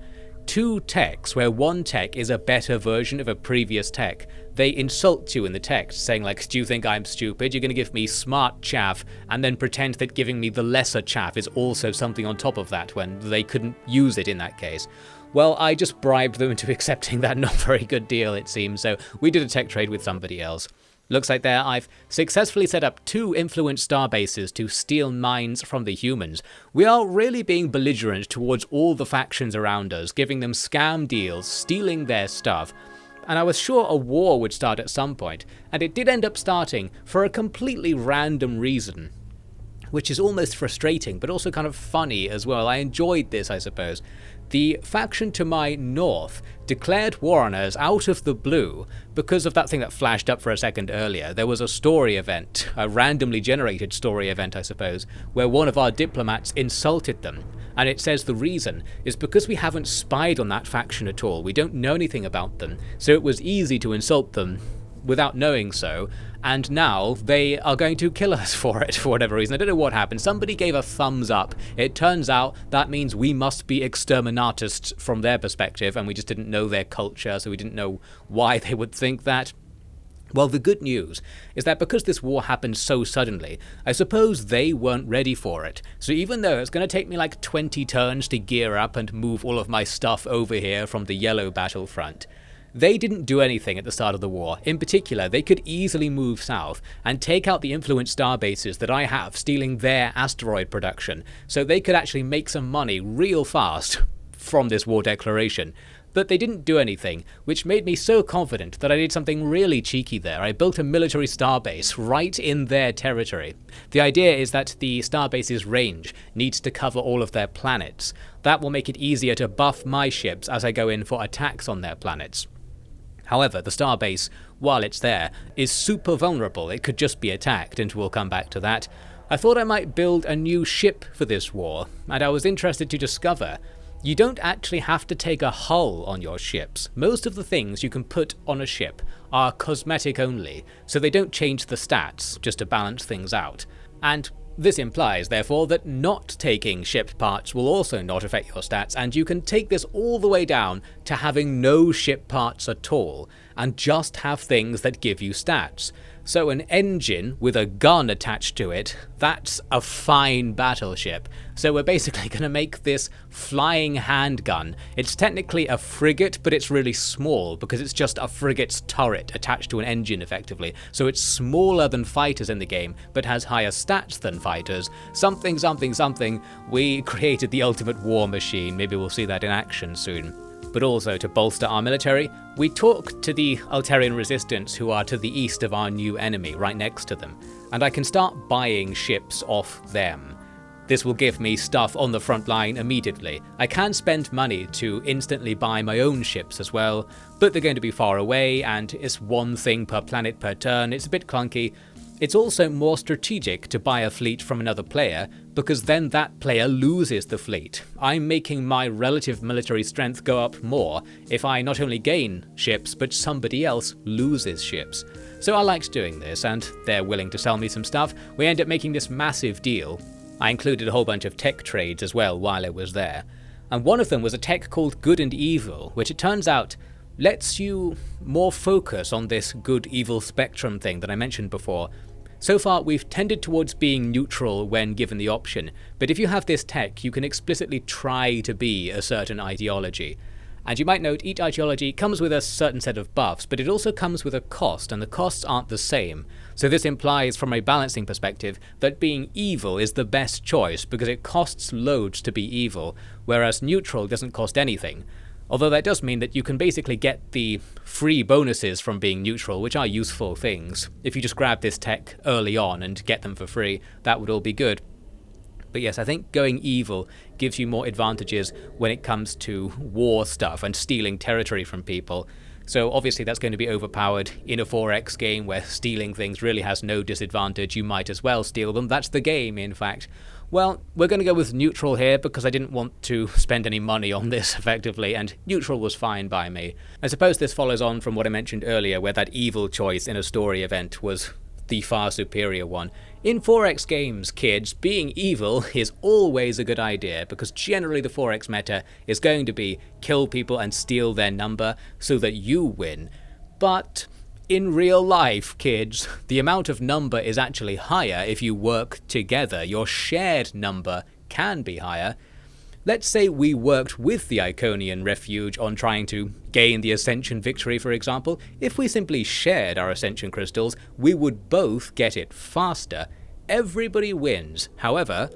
Speaker 1: two techs where one tech is a better version of a previous tech. They insult you in the text, saying like, do you think I'm stupid? You're going to give me smart chaff, and then pretend that giving me the lesser chaff is also something on top of that when they couldn't use it in that case. Well, I just bribed them into accepting that not very good deal, it seems, so we did a tech trade with somebody else. Looks like there I've successfully set up 2 influence starbases to steal mines from the humans. We are really being belligerent towards all the factions around us, giving them scam deals, stealing their stuff. And I was sure a war would start at some point, and it did end up starting for a completely random reason, which is almost frustrating, but also kind of funny as well. I enjoyed this, I suppose. The faction to my north declared war on us out of the blue because of that thing that flashed up for a second earlier. There was a story event, a randomly generated story event, I suppose, where one of our diplomats insulted them. And it says the reason is because we haven't spied on that faction at all. We don't know anything about them, so it was easy to insult them without knowing so, and now they are going to kill us for it for whatever reason. I don't know what happened. Somebody gave a thumbs up. It turns out that means we must be exterminatists from their perspective, and we just didn't know their culture, so we didn't know why they would think that. Well, the good news is that because this war happened so suddenly, I suppose they weren't ready for it. So even though it's going to take me like 20 turns to gear up and move all of my stuff over here from the yellow battlefront, they didn't do anything at the start of the war. In particular, they could easily move south and take out the influence starbases that I have, stealing their asteroid production, so they could actually make some money real fast from this war declaration. But they didn't do anything, which made me so confident that I did something really cheeky there. I built a military starbase right in their territory. The idea is that the starbase's range needs to cover all of their planets. That will make it easier to buff my ships as I go in for attacks on their planets. However, the starbase, while it's there, is super vulnerable. It could just be attacked, and we'll come back to that. I thought I might build a new ship for this war, and I was interested to discover you don't actually have to take a hull on your ships. Most of the things you can put on a ship are cosmetic only, so they don't change the stats, just to balance things out. And this implies, therefore, that not taking ship parts will also not affect your stats, and you can take this all the way down to having no ship parts at all, and just have things that give you stats. So an engine with a gun attached to it, that's a fine battleship. So we're basically going to make this flying handgun. It's technically a frigate, but it's really small because it's just a frigate's turret attached to an engine effectively. So it's smaller than fighters in the game, but has higher stats than fighters. Something, something, something. We created the ultimate war machine. Maybe we'll see that in action soon. But also, to bolster our military, we talk to the Altarian resistance who are to the east of our new enemy, right next to them, and I can start buying ships off them. This will give me stuff on the front line immediately. I can spend money to instantly buy my own ships as well, but they're going to be far away, and it's one thing per planet per turn. It's a bit clunky. It's also more strategic to buy a fleet from another player, because then that player loses the fleet. I'm making my relative military strength go up more if I not only gain ships, but somebody else loses ships. So I liked doing this, and they're willing to sell me some stuff. We end up making this massive deal. I included a whole bunch of tech trades as well while I was there. And one of them was a tech called Good and Evil, which it turns out lets you more focus on this good-evil spectrum thing that I mentioned before. So far, we've tended towards being neutral when given the option, but if you have this tech, you can explicitly try to be a certain ideology. And you might note each ideology comes with a certain set of buffs, but it also comes with a cost, and the costs aren't the same. So this implies, from a balancing perspective, that being evil is the best choice because it costs loads to be evil, whereas neutral doesn't cost anything. Although that does mean that you can basically get the free bonuses from being neutral, which are useful things. If you just grab this tech early on and get them for free, that would all be good. But yes, I think going evil gives you more advantages when it comes to war stuff and stealing territory from people. So obviously that's going to be overpowered in a 4X game where stealing things really has no disadvantage. You might as well steal them. That's the game, in fact. Well, we're going to go with neutral here because I didn't want to spend any money on this effectively, and neutral was fine by me. I suppose this follows on from what I mentioned earlier, where that evil choice in a story event was the far superior one. In 4X games, kids, being evil is always a good idea, because generally the 4X meta is going to be kill people and steal their number so that you win. But in real life, kids, the amount of number is actually higher if you work together. Your shared number can be higher. Let's say we worked with the Iconian Refuge on trying to gain the Ascension victory, for example. If we simply shared our Ascension crystals, we would both get it faster. Everybody wins. However,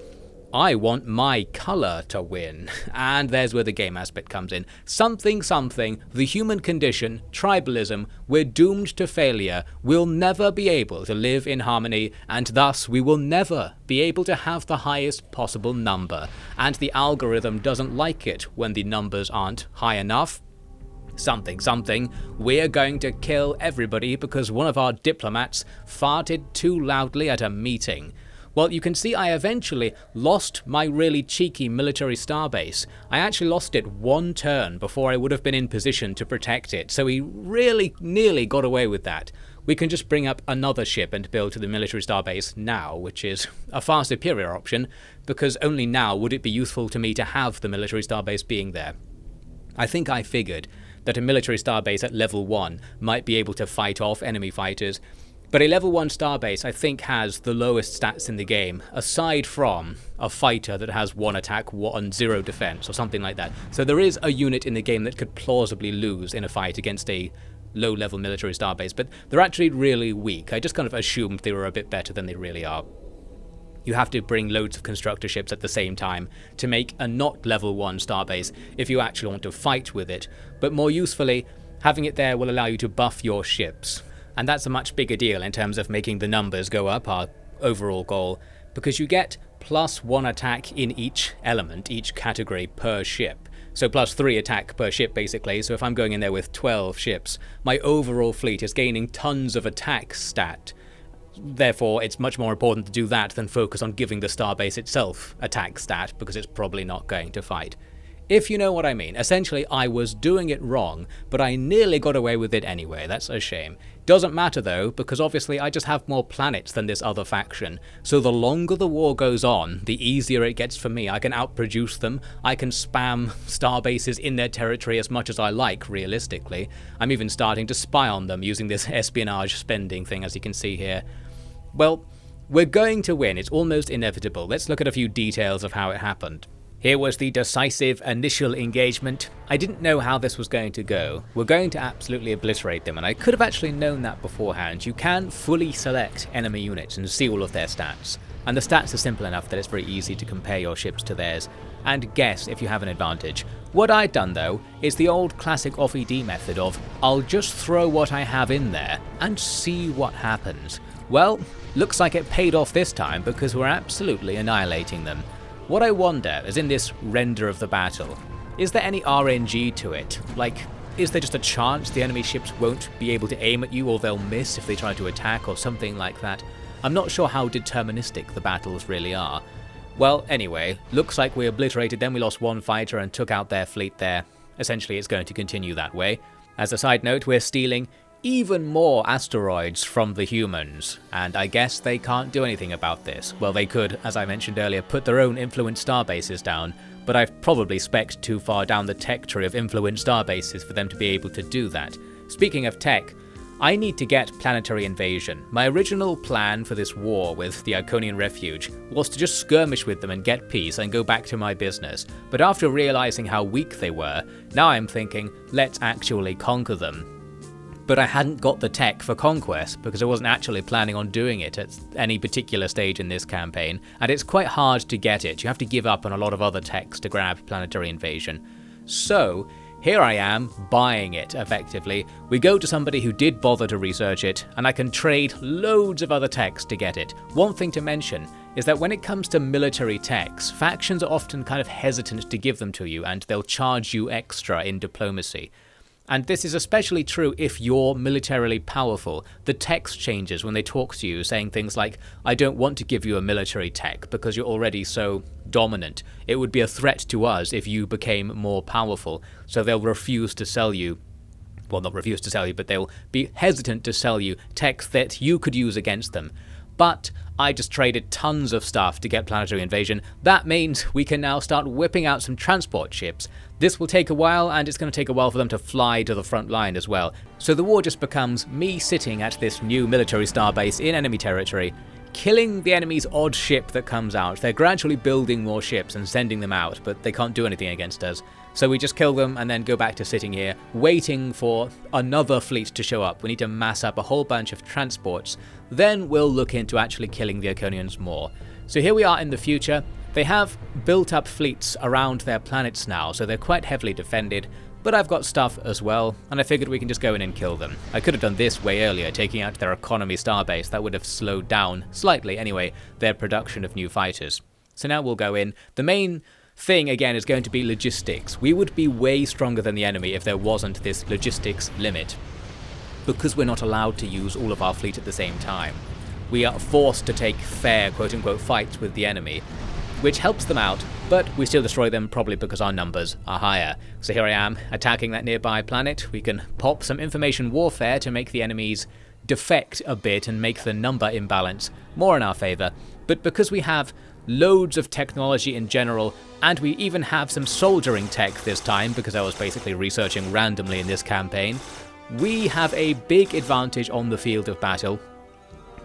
Speaker 1: I want my colour to win. And there's where the game aspect comes in. Something, the human condition, tribalism, we're doomed to failure. We'll never be able to live in harmony, and thus we will never be able to have the highest possible number. And the algorithm doesn't like it when the numbers aren't high enough. Something, we're going to kill everybody because one of our diplomats farted too loudly at a meeting. Well, you can see I eventually lost my really cheeky military starbase. I actually lost it one turn before I would have been in position to protect it, so we really nearly got away with that. We can just bring up another ship and build to the military starbase now, which is a far superior option, because only now would it be useful to me to have the military starbase being there. I think I figured that a military starbase at level 1 might be able to fight off enemy fighters, but a level 1 starbase I think has the lowest stats in the game, aside from a fighter that has 1 attack, 0 defense, or something like that. So there is a unit in the game that could plausibly lose in a fight against a low-level military starbase, but they're actually really weak. I just kind of assumed they were a bit better than they really are. You have to bring loads of constructor ships at the same time to make a not level 1 starbase if you actually want to fight with it, but more usefully, having it there will allow you to buff your ships. And that's a much bigger deal in terms of making the numbers go up, our overall goal, because you get +1 attack in each element, each category per ship. So +3 attack per ship basically, so if I'm going in there with 12 ships, my overall fleet is gaining tons of attack stat. Therefore, it's much more important to do that than focus on giving the starbase itself attack stat, because it's probably not going to fight. If you know what I mean. Essentially, I was doing it wrong, but I nearly got away with it anyway. That's a shame. Doesn't matter though, because obviously I just have more planets than this other faction. So the longer the war goes on, the easier it gets for me. I can outproduce them. I can spam starbases in their territory as much as I like, realistically. I'm even starting to spy on them using this espionage spending thing, as you can see here. Well, we're going to win. It's almost inevitable. Let's look at a few details of how it happened. Here was the decisive initial engagement. I didn't know how this was going to go. We're going to absolutely obliterate them, and I could have actually known that beforehand. You can fully select enemy units and see all of their stats, and the stats are simple enough that it's very easy to compare your ships to theirs and guess if you have an advantage. What I'd done though is the old classic off-ED method of I'll just throw what I have in there and see what happens. Well, looks like it paid off this time, because we're absolutely annihilating them. What I wonder is, in this render of the battle, is there any RNG to it? Like, is there just a chance the enemy ships won't be able to aim at you, or they'll miss if they try to attack, or something like that? I'm not sure how deterministic the battles really are. Well, anyway, looks like we obliterated them. We lost 1 fighter and took out their fleet there. Essentially, it's going to continue that way. As a side note, we're stealing even more asteroids from the humans, and I guess they can't do anything about this. Well, they could, as I mentioned earlier, put their own influence starbases down, but I've probably spec'd too far down the tech tree of influence starbases for them to be able to do that. Speaking of tech, I need to get planetary invasion. My original plan for this war with the Iconian Refuge was to just skirmish with them and get peace and go back to my business, but after realizing how weak they were, now I'm thinking, let's actually conquer them. But I hadn't got the tech for conquest, because I wasn't actually planning on doing it at any particular stage in this campaign, and it's quite hard to get it. You have to give up on a lot of other techs to grab planetary invasion. So here I am, buying it, effectively. We go to somebody who did bother to research it, and I can trade loads of other techs to get it. One thing to mention is that when it comes to military techs, factions are often kind of hesitant to give them to you, and they'll charge you extra in diplomacy. And this is especially true if you're militarily powerful. The text changes when they talk to you, saying things like, I don't want to give you a military tech because you're already so dominant. It would be a threat to us if you became more powerful, so they'll refuse to sell you well, not refuse to sell you, but they'll be hesitant to sell you tech that you could use against them. But I just traded tons of stuff to get planetary invasion. That means we can now start whipping out some transport ships. This will take a while, and it's going to take a while for them to fly to the front line as well. So the war just becomes me sitting at this new military starbase in enemy territory, killing the enemy's odd ship that comes out. They're gradually building more ships and sending them out, but they can't do anything against us. So we just kill them and then go back to sitting here, waiting for another fleet to show up. We need to mass up a whole bunch of transports. Then we'll look into actually killing the Iconians more. So here we are in the future. They have built up fleets around their planets now, so they're quite heavily defended. But I've got stuff as well, and I figured we can just go in and kill them. I could have done this way earlier, taking out their economy starbase. That would have slowed down, slightly anyway, their production of new fighters. So now we'll go in. The main thing, again, is going to be logistics. We would be way stronger than the enemy if there wasn't this logistics limit, because we're not allowed to use all of our fleet at the same time. We are forced to take fair, quote-unquote, fights with the enemy, which helps them out, but we still destroy them probably because our numbers are higher. So here I am, attacking that nearby planet. We can pop some information warfare to make the enemies defect a bit and make the number imbalance more in our favour. But because we have loads of technology in general, and we even have some soldiering tech this time, because I was basically researching randomly in this campaign, we have a big advantage on the field of battle.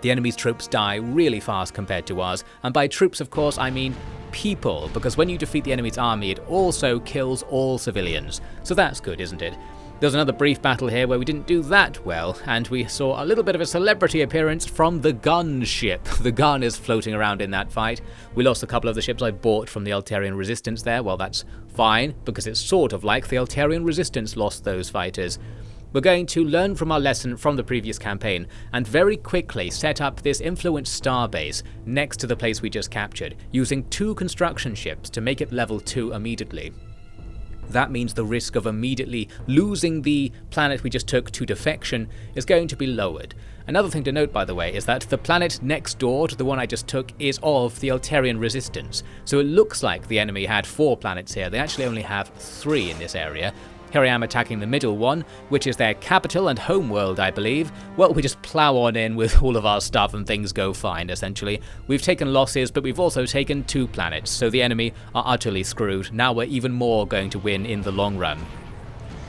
Speaker 1: The enemy's troops die really fast compared to ours, and by troops of course I mean people, because when you defeat the enemy's army it also kills all civilians. So that's good, isn't it? There was another brief battle here where we didn't do that well, and we saw a little bit of a celebrity appearance from the gun ship. The gun is floating around in that fight. We lost a couple of the ships I bought from the Altarian Resistance there. Well, that's fine, because it's sort of like the Altarian Resistance lost those fighters. We're going to learn from our lesson from the previous campaign and very quickly set up this influence starbase next to the place we just captured, using 2 construction ships to make it level 2 immediately. That means the risk of immediately losing the planet we just took to defection is going to be lowered. Another thing to note, by the way, is that the planet next door to the one I just took is of the Altarian Resistance, so it looks like the enemy had 4 planets here. They actually only have 3 in this area. Here I am attacking the middle one, which is their capital and homeworld, I believe. Well, we just plow on in with all of our stuff and things go fine, essentially. We've taken losses, but we've also taken 2 planets, so the enemy are utterly screwed. Now we're even more going to win in the long run.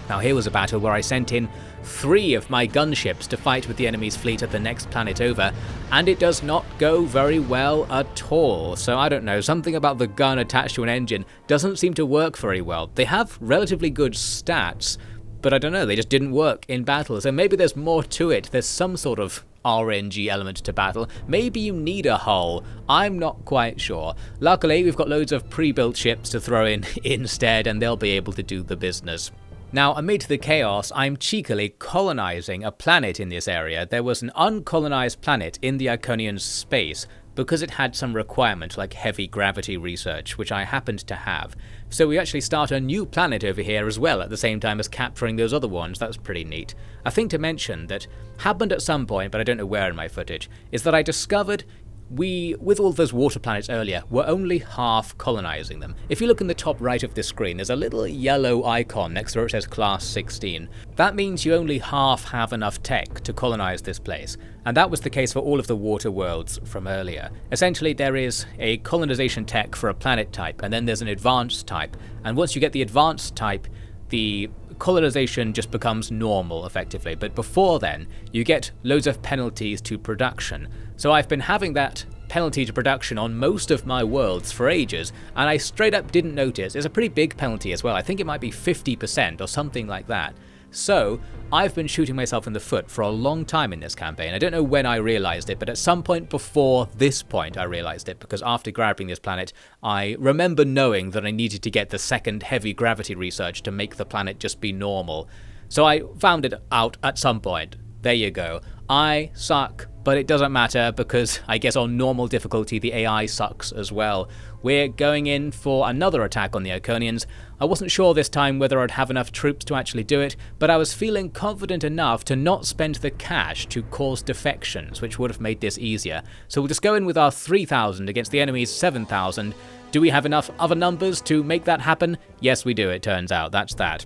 Speaker 1: Now here was a battle where I sent in 3 of my gunships to fight with the enemy's fleet at the next planet over, and it does not go very well at all. So I don't know, something about the gun attached to an engine doesn't seem to work very well. They have relatively good stats, but I don't know, they just didn't work in battle. So maybe there's more to it. There's some sort of RNG element to battle. Maybe you need a hull. I'm not quite sure. Luckily, we've got loads of pre-built ships to throw in instead, and they'll be able to do the business. Now, amid the chaos, I'm cheekily colonizing a planet in this area. There was an uncolonized planet in the Iconian's space because it had some requirement like heavy gravity research, which I happened to have. So we actually start a new planet over here as well at the same time as capturing those other ones. That's pretty neat. A thing to mention that happened at some point, but I don't know where in my footage, is that I discovered we, with all those water planets earlier, were only half colonizing them. If you look in the top right of this screen, there's a little yellow icon next to where it says Class 16. That means you only half have enough tech to colonize this place, and that was the case for all of the water worlds from earlier. Essentially, there is a colonization tech for a planet type, and then there's an advanced type, and once you get the advanced type, the colonization just becomes normal, effectively. But before then, you get loads of penalties to production. So I've been having that penalty to production on most of my worlds for ages, and I straight up didn't notice. It's a pretty big penalty as well. I think it might be 50% or something like that. So I've been shooting myself in the foot for a long time in this campaign. I don't know when I realized it, but at some point before this point I realized it, because after grabbing this planet, I remember knowing that I needed to get the second heavy gravity research to make the planet just be normal. So I found it out at some point. There you go. I suck, but it doesn't matter because I guess on normal difficulty the AI sucks as well. We're going in for another attack on the Iconians. I wasn't sure this time whether I'd have enough troops to actually do it, but I was feeling confident enough to not spend the cash to cause defections, which would have made this easier. So we'll just go in with our 3,000 against the enemy's 7,000. Do we have enough other numbers to make that happen? Yes, we do, it turns out. That's that.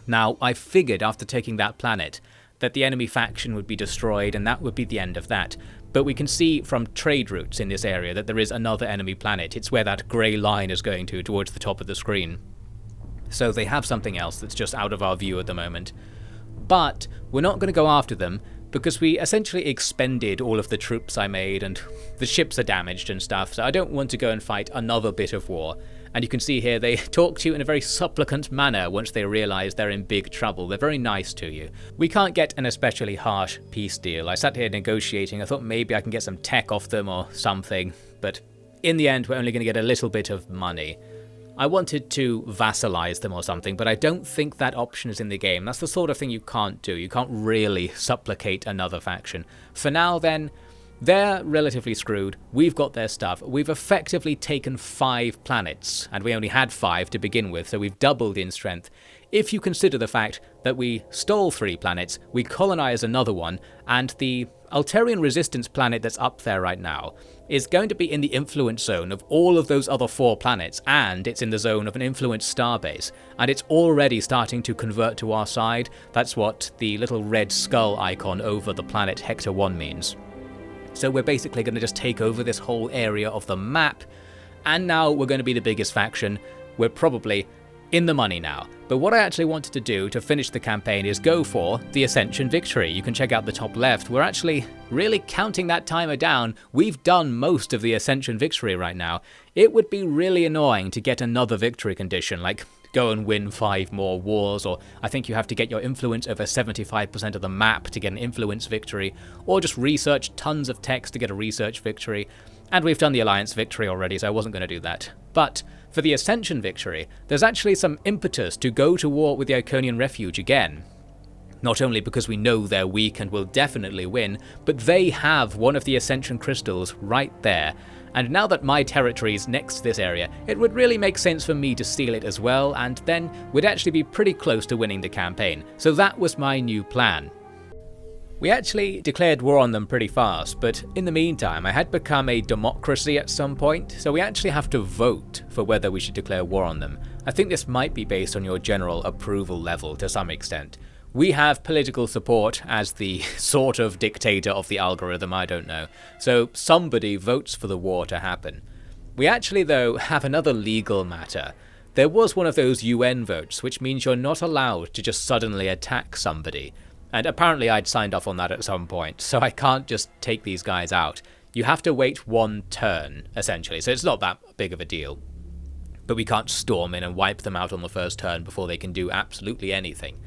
Speaker 1: Now, I figured after taking that planet that the enemy faction would be destroyed and that would be the end of that. But we can see from trade routes in this area that there is another enemy planet. It's where that grey line is going to, towards the top of the screen. So they have something else that's just out of our view at the moment. But we're not going to go after them because we essentially expended all of the troops I made and the ships are damaged and stuff, so I don't want to go and fight another bit of war. And you can see here they talk to you in a very supplicant manner once they realise they're in big trouble. They're very nice to you. We can't get an especially harsh peace deal. I sat here negotiating. I thought maybe I can get some tech off them or something, but in the end we're only going to get a little bit of money. I wanted to vassalize them or something, but I don't think that option is in the game. That's the sort of thing you can't do. You can't really supplicate another faction. For now then, they're relatively screwed. We've got their stuff. We've effectively taken 5 planets, and we only had 5 to begin with, so we've doubled in strength. If you consider the fact that we stole 3 planets, we colonized another one, and the Altarian resistance planet that's up there right now is going to be in the influence zone of all of those other 4 planets, and it's in the zone of an influence starbase, and it's already starting to convert to our side. That's what the little red skull icon over the planet Hector 1 means. So we're basically going to just take over this whole area of the map, and now we're going to be the biggest faction. We're probably in the money now. But what I actually wanted to do to finish the campaign is go for the Ascension victory. You can check out the top left. We're actually really counting that timer down. We've done most of the Ascension victory right now. It would be really annoying to get another victory condition, like go and win 5 more wars, or I think you have to get your influence over 75% of the map to get an influence victory, or just research tons of text to get a research victory. And we've done the Alliance victory already, so I wasn't going to do that. But for the Ascension victory, there's actually some impetus to go to war with the Iconian Refuge again. Not only because we know they're weak and will definitely win, but they have one of the Ascension crystals right there. And now that my territory is next to this area, it would really make sense for me to steal it as well, and then we'd actually be pretty close to winning the campaign. So that was my new plan. We actually declared war on them pretty fast, but in the meantime I had become a democracy at some point, so we actually have to vote for whether we should declare war on them. I think this might be based on your general approval level to some extent. We have political support as the sort of dictator of the algorithm, I don't know, so somebody votes for the war to happen. We actually, though, have another legal matter. There was one of those UN votes, which means you're not allowed to just suddenly attack somebody. And apparently I'd signed off on that at some point, so I can't just take these guys out. You have to wait 1 turn, essentially, so it's not that big of a deal. But we can't storm in and wipe them out on the first turn before they can do absolutely anything.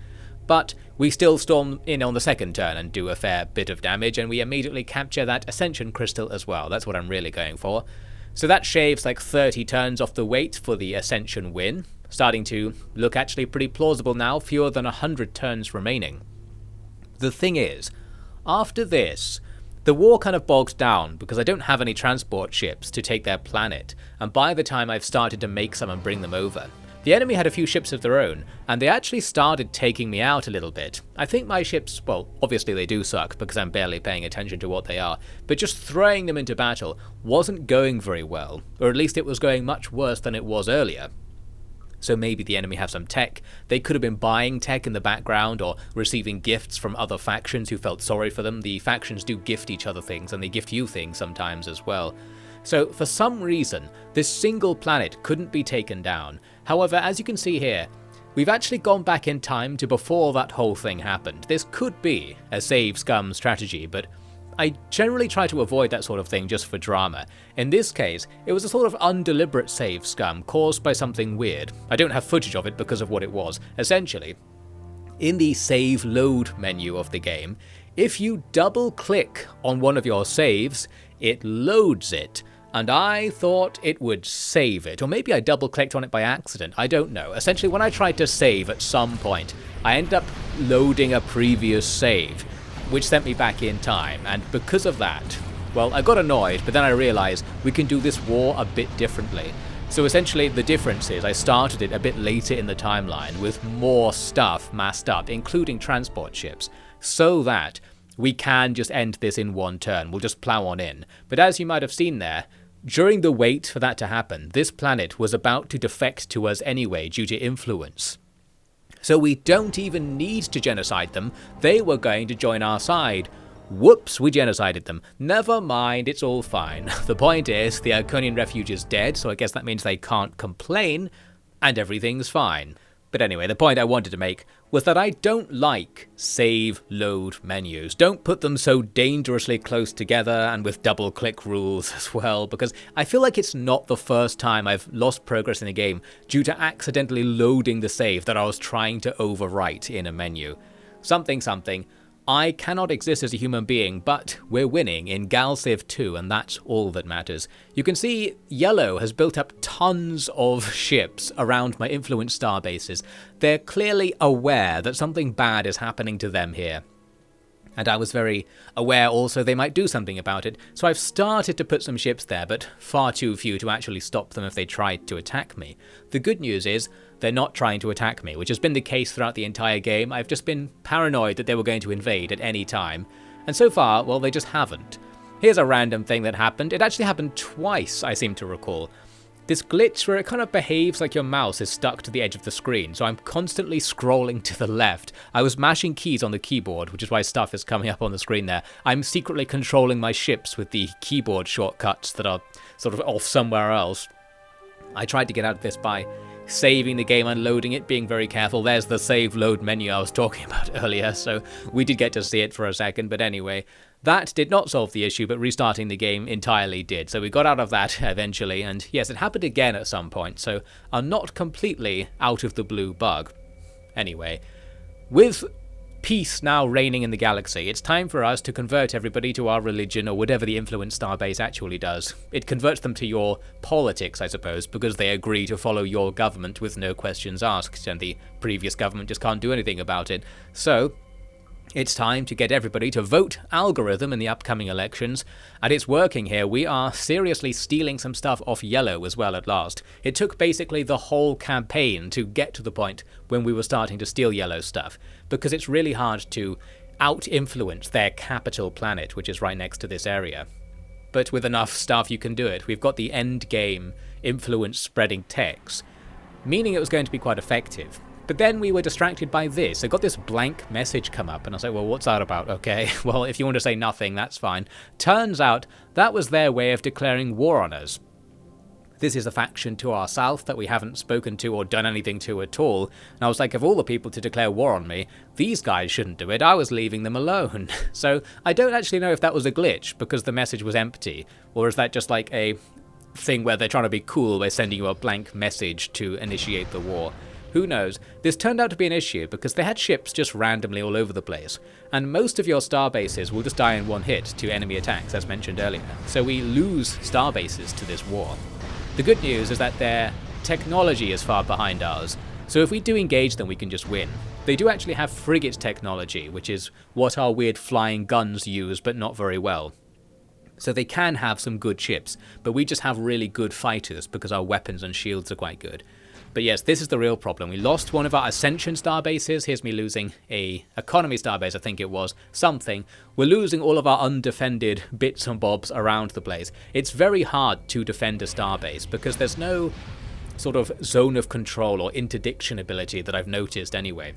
Speaker 1: But we still storm in on the second turn and do a fair bit of damage, and we immediately capture that Ascension crystal as well. That's what I'm really going for. So that shaves like 30 turns off the wait for the Ascension win. Starting to look actually pretty plausible now, fewer than 100 turns remaining. The thing is, after this, the war kind of bogs down because I don't have any transport ships to take their planet, and by the time I've started to make some and bring them over, the enemy had a few ships of their own, and they actually started taking me out a little bit. I think my ships, well, obviously they do suck because I'm barely paying attention to what they are, but just throwing them into battle wasn't going very well, or at least it was going much worse than it was earlier. So maybe the enemy have some tech. They could have been buying tech in the background or receiving gifts from other factions who felt sorry for them. The factions do gift each other things, and they gift you things sometimes as well. So for some reason, this single planet couldn't be taken down. However, as you can see here, we've actually gone back in time to before that whole thing happened. This could be a save scum strategy, but I generally try to avoid that sort of thing just for drama. In this case, it was a sort of undeliberate save scum caused by something weird. I don't have footage of it because of what it was. Essentially, in the save load menu of the game, if you double click on one of your saves, it loads it. And I thought it would save it, or maybe I double clicked on it by accident, I don't know. Essentially, when I tried to save at some point, I ended up loading a previous save, which sent me back in time, and because of that, well, I got annoyed, but then I realised we can do this war a bit differently. So essentially the difference is I started it a bit later in the timeline with more stuff massed up, including transport ships, so that we can just end this in 1 turn. We'll just plow on in. But as you might have seen there, during the wait for that to happen, this planet was about to defect to us anyway due to influence. So we don't even need to genocide them, they were going to join our side. Whoops, we genocided them. Never mind, it's all fine. The point is, the Iconian refuge is dead, so I guess that means they can't complain, and everything's fine. But anyway, the point I wanted to make was that I don't like save load menus. Don't put them so dangerously close together and with double click rules as well, because I feel like it's not the first time I've lost progress in a game due to accidentally loading the save that I was trying to overwrite in a menu. Something. I cannot exist as a human being, but we're winning in GalCiv 2, and that's all that matters. You can see Yellow has built up tons of ships around my influence starbases. They're clearly aware that something bad is happening to them here. And I was very aware also they might do something about it, so I've started to put some ships there, but far too few to actually stop them if they tried to attack me. The good news is, they're not trying to attack me, which has been the case throughout the entire game. I've just been paranoid that they were going to invade at any time, and so far, well, they just haven't. Here's a random thing that happened. It actually happened twice, I seem to recall. This glitch where it kind of behaves like your mouse is stuck to the edge of the screen, so I'm constantly scrolling to the left. I was mashing keys on the keyboard, which is why stuff is coming up on the screen there. I'm secretly controlling my ships with the keyboard shortcuts that are sort of off somewhere else. I tried to get out of this by saving the game and loading it, being very careful. There's the save load menu I was talking about earlier, so we did get to see it for a second, but anyway. That did not solve the issue, but restarting the game entirely did. So we got out of that eventually, and yes, it happened again at some point, so a not completely out of the blue bug. Anyway, with peace now reigning in the galaxy, it's time for us to convert everybody to our religion or whatever the influence starbase actually does. It converts them to your politics, I suppose, because they agree to follow your government with no questions asked, and the previous government just can't do anything about it. So it's time to get everybody to vote algorithm in the upcoming elections, and it's working here. We are seriously stealing some stuff off Yellow as well at last. It took basically the whole campaign to get to the point when we were starting to steal Yellow stuff, because it's really hard to out-influence their capital planet, which is right next to this area. But with enough stuff you can do it. We've got the end game influence spreading techs, meaning it was going to be quite effective. But then we were distracted by this. I got this blank message come up, and I was like, well, what's that about? Okay, well, if you want to say nothing, that's fine. Turns out that was their way of declaring war on us. This is a faction to our south that we haven't spoken to or done anything to at all. And I was like, of all the people to declare war on me, these guys shouldn't do it. I was leaving them alone. So I don't actually know if that was a glitch because the message was empty, or is that just like a thing where they're trying to be cool by sending you a blank message to initiate the war. Who knows? This turned out to be an issue because they had ships just randomly all over the place, and most of your starbases will just die in one hit to enemy attacks, as mentioned earlier, so we lose starbases to this war. The good news is that their technology is far behind ours, so if we do engage them we can just win. They do actually have frigate technology, which is what our weird flying guns use, but not very well. So they can have some good ships, but we just have really good fighters because our weapons and shields are quite good. But yes, this is the real problem. We lost one of our Ascension starbases. Here's me losing a economy starbase, I think it was. Something. We're losing all of our undefended bits and bobs around the place. It's very hard to defend a starbase because there's no sort of zone of control or interdiction ability that I've noticed anyway.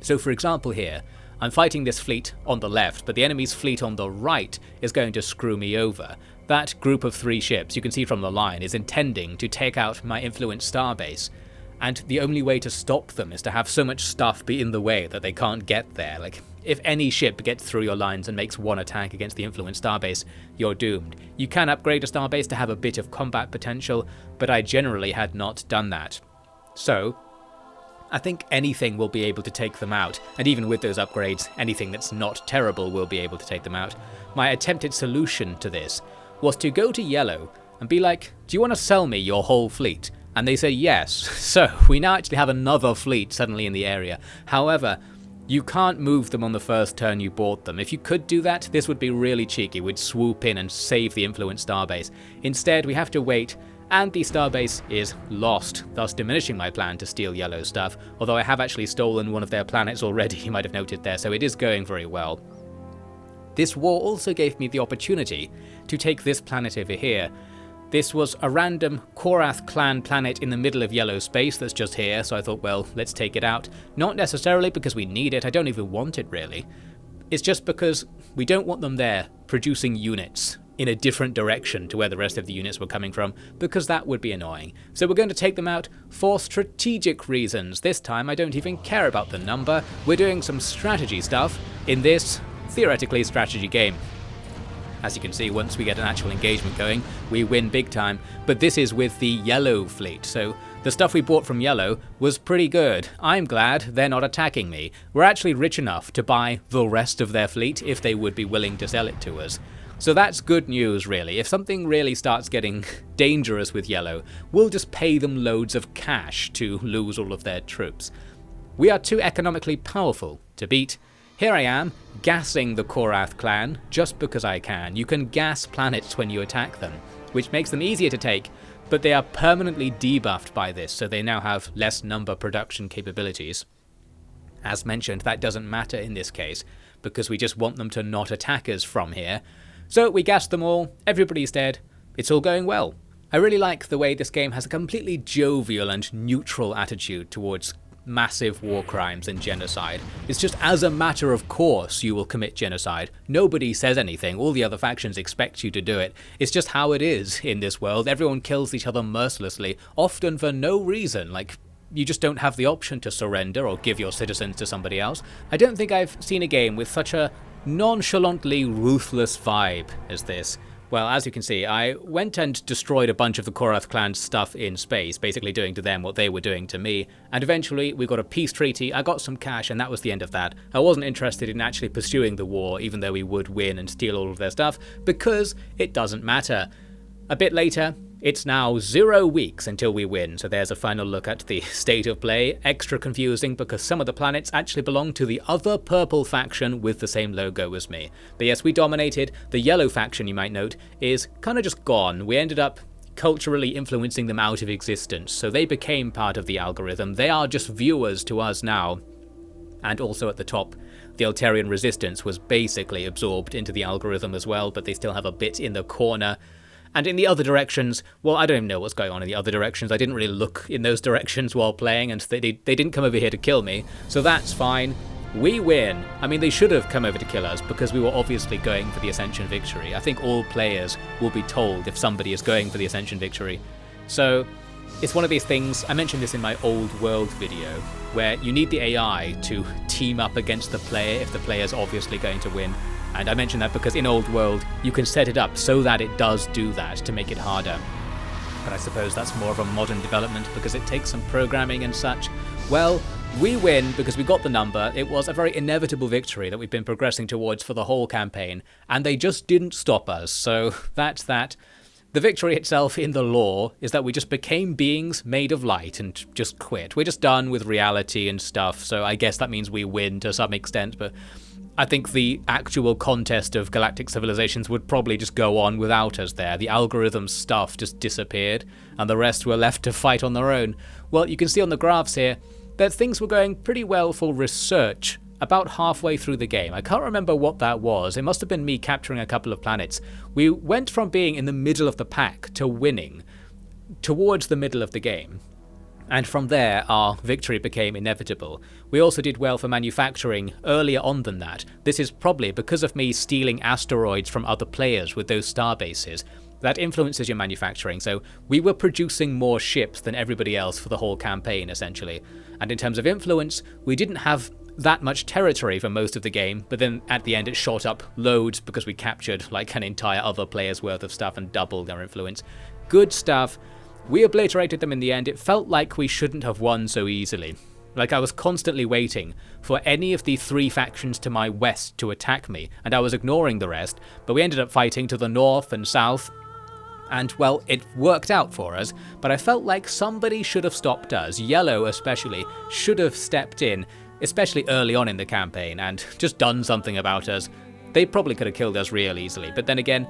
Speaker 1: So for example here, I'm fighting this fleet on the left, but the enemy's fleet on the right is going to screw me over. That group of 3 ships, you can see from the line, is intending to take out my influence starbase, and the only way to stop them is to have so much stuff be in the way that they can't get there. Like, if any ship gets through your lines and makes one attack against the influence starbase, you're doomed. You can upgrade a starbase to have a bit of combat potential, but I generally had not done that. So I think anything will be able to take them out, and even with those upgrades, anything that's not terrible will be able to take them out. My attempted solution to this was to go to Yellow and be like, do you want to sell me your whole fleet? And they say yes. So we now actually have another fleet suddenly in the area. However, you can't move them on the first turn you bought them. If you could do that, this would be really cheeky. We'd swoop in and save the influence starbase. Instead, we have to wait, and the starbase is lost, thus diminishing my plan to steal Yellow stuff, although I have actually stolen one of their planets already, you might have noted there, so it is going very well. This war also gave me the opportunity to take this planet over here. This was a random Korath clan planet in the middle of yellow space that's just here, so I thought, well, let's take it out. Not necessarily because we need it, I don't even want it really. It's just because we don't want them there producing units in a different direction to where the rest of the units were coming from, because that would be annoying. So we're going to take them out for strategic reasons. This time I don't even care about the number, we're doing some strategy stuff in this, theoretically, strategy game. As you can see, once we get an actual engagement going, we win big time, but this is with the yellow fleet, so the stuff we bought from yellow was pretty good. I'm glad they're not attacking me. We're actually rich enough to buy the rest of their fleet if they would be willing to sell it to us. So that's good news really. If something really starts getting dangerous with yellow, we'll just pay them loads of cash to lose all of their troops. We are too economically powerful to beat. Here I am, gassing the Korath clan, just because I can. You can gas planets when you attack them, which makes them easier to take, but they are permanently debuffed by this, so they now have less number production capabilities. As mentioned, that doesn't matter in this case, because we just want them to not attack us from here. So we gassed them all, everybody's dead, it's all going well. I really like the way this game has a completely jovial and neutral attitude towards massive war crimes and genocide. It's just as a matter of course you will commit genocide. Nobody says anything, all the other factions expect you to do it. It's just how it is in this world. Everyone kills each other mercilessly, often for no reason, like you just don't have the option to surrender or give your citizens to somebody else. I don't think I've seen a game with such a nonchalantly ruthless vibe as this. Well, as you can see, I went and destroyed a bunch of the Korath clan's stuff in space, basically doing to them what they were doing to me, and eventually we got a peace treaty, I got some cash, and that was the end of that. I wasn't interested in actually pursuing the war, even though we would win and steal all of their stuff, because it doesn't matter. A bit later, it's now 0 weeks until we win, so there's a final look at the state of play. Extra confusing because some of the planets actually belong to the other purple faction with the same logo as me. But yes, we dominated. The yellow faction, you might note, is kind of just gone. We ended up culturally influencing them out of existence, so they became part of the algorithm. They are just viewers to us now. And also at the top, the Altarian resistance was basically absorbed into the algorithm as well, but they still have a bit in the corner. And in the other directions, well, I don't even know what's going on in the other directions. I didn't really look in those directions while playing, and they didn't come over here to kill me, so that's fine. We win. I mean, they should have come over to kill us, because we were obviously going for the Ascension victory. I think all players will be told if somebody is going for the Ascension victory. So, it's one of these things, I mentioned this in my old world video, where you need the AI to team up against the player if the player is obviously going to win. And I mention that because in Old World, you can set it up so that it does do that to make it harder. But I suppose that's more of a modern development because it takes some programming and such. Well, we win because we got the number. It was a very inevitable victory that we've been progressing towards for the whole campaign, and they just didn't stop us, so that's that. The victory itself in the lore is that we just became beings made of light and just quit. We're just done with reality and stuff, so I guess that means we win to some extent, but I think the actual contest of Galactic Civilizations would probably just go on without us there. The algorithm stuff just disappeared, and the rest were left to fight on their own. Well, you can see on the graphs here that things were going pretty well for research about halfway through the game. I can't remember what that was. It must have been me capturing a couple of planets. We went from being in the middle of the pack to winning towards the middle of the game. And from there, our victory became inevitable. We also did well for manufacturing earlier on than that. This is probably because of me stealing asteroids from other players with those starbases. That influences your manufacturing, so we were producing more ships than everybody else for the whole campaign, essentially. And in terms of influence, we didn't have that much territory for most of the game, but then at the end it shot up loads because we captured like an entire other player's worth of stuff and doubled our influence. Good stuff. We obliterated them in the end. It felt like we shouldn't have won so easily. Like I was constantly waiting for any of the 3 factions to my west to attack me, and I was ignoring the rest, but we ended up fighting to the north and south, and well, it worked out for us, but I felt like somebody should have stopped us. Yellow especially should have stepped in, especially early on in the campaign, and just done something about us. They probably could have killed us real easily, but then again,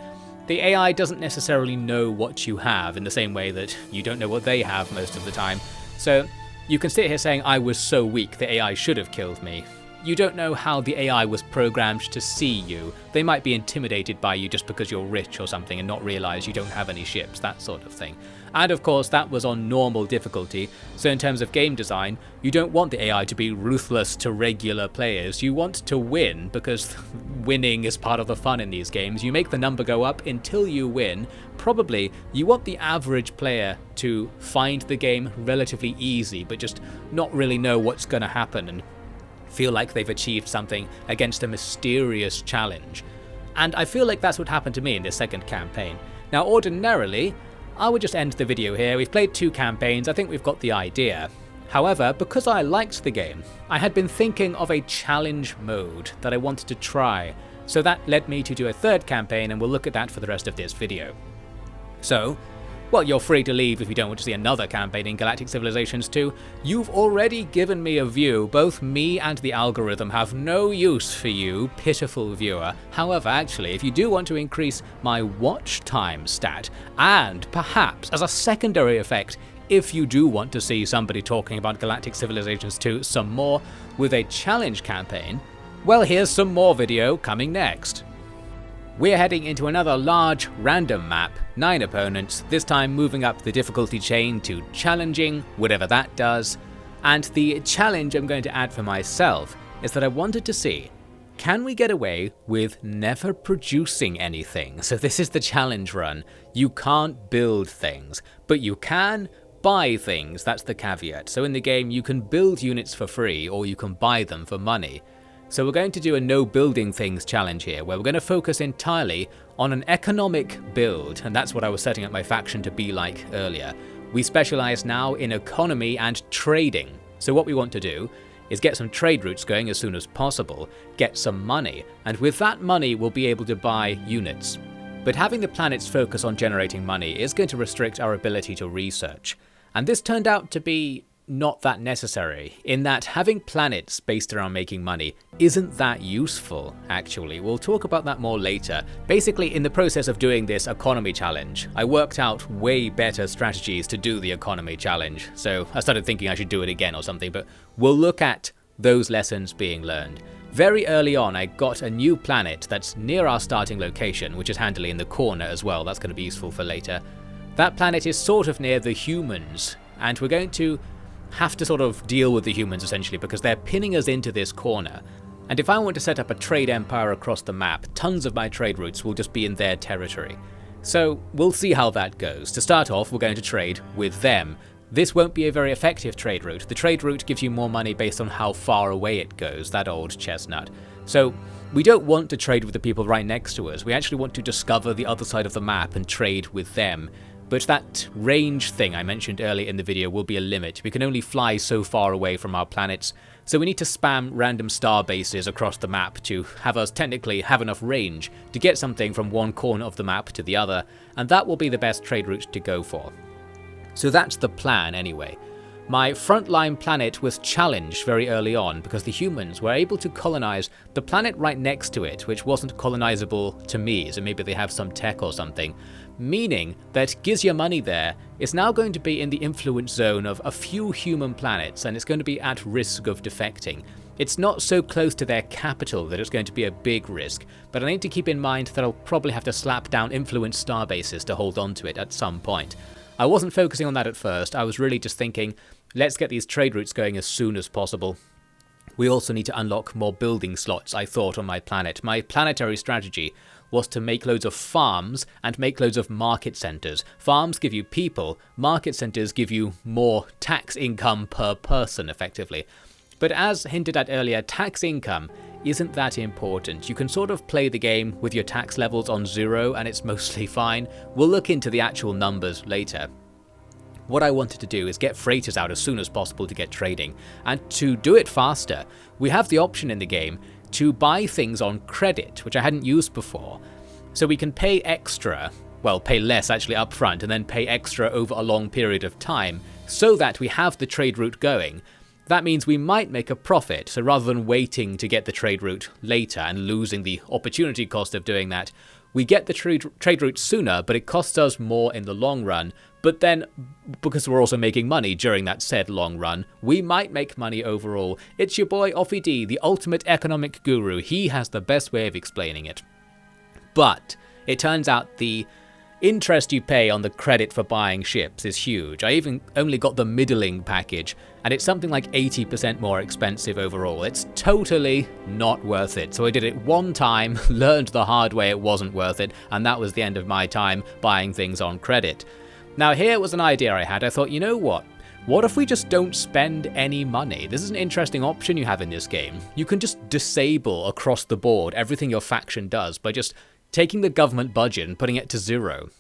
Speaker 1: the AI doesn't necessarily know what you have in the same way that you don't know what they have most of the time. So you can sit here saying I was so weak the AI should have killed me. you don't know how the AI was programmed to see you. They might be intimidated by you just because you're rich or something and not realize you don't have any ships, that sort of thing. And of course that was on normal difficulty, so in terms of game design, you don't want the AI to be ruthless to regular players. You want to win, because winning is part of the fun in these games. You make the number go up until you win. Probably you want the average player to find the game relatively easy, but just not really know what's going to happen and feel like they've achieved something against a mysterious challenge. And I feel like that's what happened to me in this second campaign. Now ordinarily, I would just end the video here. We've played 2 campaigns, I think we've got the idea. However, because I liked the game, I had been thinking of a challenge mode that I wanted to try, so that led me to do a 3rd campaign, and we'll look at that for the rest of this video. So, well, you're free to leave if you don't want to see another campaign in Galactic Civilizations 2. You've already given me a view. Both me and the algorithm have no use for you, pitiful viewer. However, actually, if you do want to increase my watch time stat, and perhaps as a secondary effect, if you do want to see somebody talking about Galactic Civilizations 2 some more with a challenge campaign, well, here's some more video coming next. We're heading into another large, random map, 9 opponents, this time moving up the difficulty chain to challenging, whatever that does. And the challenge I'm going to add for myself is that I wanted to see, can we get away with never producing anything? So this is the challenge run. You can't build things, but you can buy things, that's the caveat. So in the game you can build units for free or you can buy them for money. So we're going to do a no building things challenge here, where we're going to focus entirely on an economic build, and that's what I was setting up my faction to be like earlier. We specialize now in economy and trading. So what we want to do is get some trade routes going as soon as possible, get some money, and with that money we'll be able to buy units. But having the planets focus on generating money is going to restrict our ability to research. And this turned out to be not that necessary, in that having planets based around making money isn't that useful, actually. We'll talk about that more later. Basically, in the process of doing this economy challenge, I worked out way better strategies to do the economy challenge, so I started thinking I should do it again or something, but we'll look at those lessons being learned. Very early on, I got a new planet that's near our starting location, which is handily in the corner as well. That's going to be useful for later. That planet is sort of near the humans, and we're going to have to sort of deal with the humans essentially because they're pinning us into this corner. And if I want to set up a trade empire across the map, tons of my trade routes will just be in their territory. So we'll see how that goes. To start off, we're going to trade with them. This won't be a very effective trade route. The trade route gives you more money based on how far away it goes, that old chestnut. So we don't want to trade with the people right next to us. We actually want to discover the other side of the map and trade with them. But that range thing I mentioned earlier in the video will be a limit. We can only fly so far away from our planets, so we need to spam random star bases across the map to have us technically have enough range to get something from one corner of the map to the other, and that will be the best trade route to go for. So that's the plan anyway. My frontline planet was challenged very early on because the humans were able to colonize the planet right next to it, which wasn't colonizable to me, so maybe they have some tech or something. Meaning that Gizya Money there is now going to be in the influence zone of a few human planets, and it's going to be at risk of defecting. It's not so close to their capital that it's going to be a big risk, but I need to keep in mind that I'll probably have to slap down influence starbases to hold on to it at some point. I wasn't focusing on that at first, I was really just thinking, let's get these trade routes going as soon as possible. We also need to unlock more building slots, I thought, on my planet. My planetary strategy was to make loads of farms and make loads of market centers. Farms give you people, market centers give you more tax income per person, effectively. But as hinted at earlier, tax income isn't that important. You can sort of play the game with your tax levels on 0 and it's mostly fine. We'll look into the actual numbers later. What I wanted to do is get freighters out as soon as possible to get trading, and to do it faster, we have the option in the game to buy things on credit, which I hadn't used before. So we can pay extra, well, pay less actually up front, and then pay extra over a long period of time, so that we have the trade route going. That means we might make a profit, so rather than waiting to get the trade route later and losing the opportunity cost of doing that, we get the trade route sooner, but it costs us more in the long run. But then, because we're also making money during that said long run, we might make money overall. It's your boy Offie D, the ultimate economic guru. He has the best way of explaining it. But it turns out the interest you pay on the credit for buying ships is huge. I even only got the middling package, and it's something like 80% more expensive overall. It's totally not worth it. So I did it one time, learned the hard way it wasn't worth it, and that was the end of my time buying things on credit. Now here was an idea I had. I thought, you know what? What if we just don't spend any money? This is an interesting option you have in this game. You can just disable across the board everything your faction does by just taking the government budget and putting it to 0.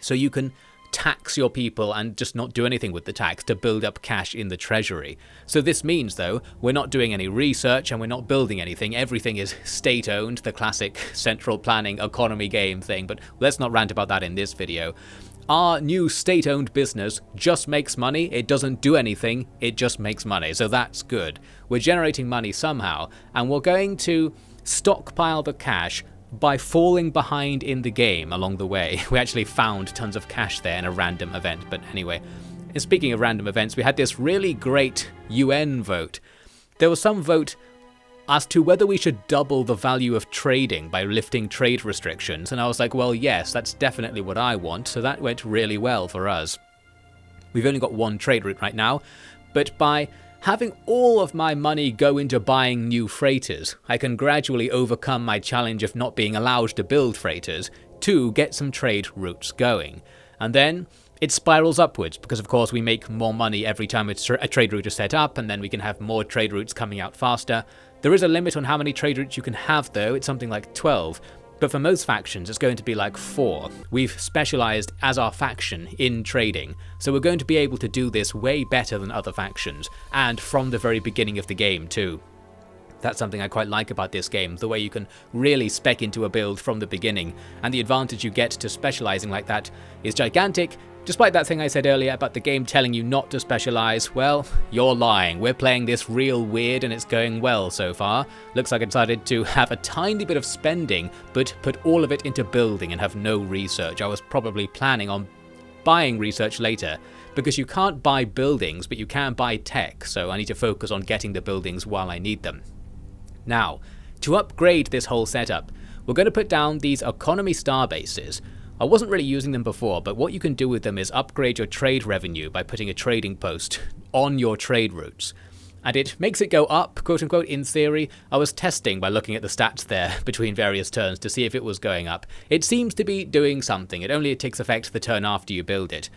Speaker 1: So you can tax your people and just not do anything with the tax to build up cash in the treasury. So this means, though, we're not doing any research and we're not building anything. Everything is state-owned, the classic central planning economy game thing, but let's not rant about that in this video. Our new state-owned business just makes money. It doesn't do anything. It just makes money. So that's good. We're generating money somehow, and we're going to stockpile the cash by falling behind in the game along the way. We actually found tons of cash there in a random event, but anyway. And speaking of random events, we had this really great UN vote. There was some vote as to whether we should double the value of trading by lifting trade restrictions, and I was like, well, yes, that's definitely what I want, so that went really well for us. We've only got one trade route right now, but by having all of my money go into buying new freighters, I can gradually overcome my challenge of not being allowed to build freighters to get some trade routes going. And then it spirals upwards, because of course we make more money every time a trade route is set up, and then we can have more trade routes coming out faster. There is a limit on how many trade routes you can have though, it's something like 12. But for most factions, it's going to be like 4. We've specialized as our faction in trading, so we're going to be able to do this way better than other factions, and from the very beginning of the game too. That's something I quite like about this game, the way you can really spec into a build from the beginning, and the advantage you get to specializing like that is gigantic. Despite that thing I said earlier about the game telling you not to specialize, well, you're lying. We're playing this real weird and it's going well so far. Looks like I decided to have a tiny bit of spending, but put all of it into building and have no research. I was probably planning on buying research later, because you can't buy buildings, but you can buy tech, so I need to focus on getting the buildings while I need them. Now, to upgrade this whole setup, we're going to put down these economy starbases. I wasn't really using them before, but what you can do with them is upgrade your trade revenue by putting a trading post on your trade routes. And it makes it go up, quote unquote, in theory. I was testing by looking at the stats there between various turns to see if it was going up. It seems to be doing something. It only takes effect the turn after you build it.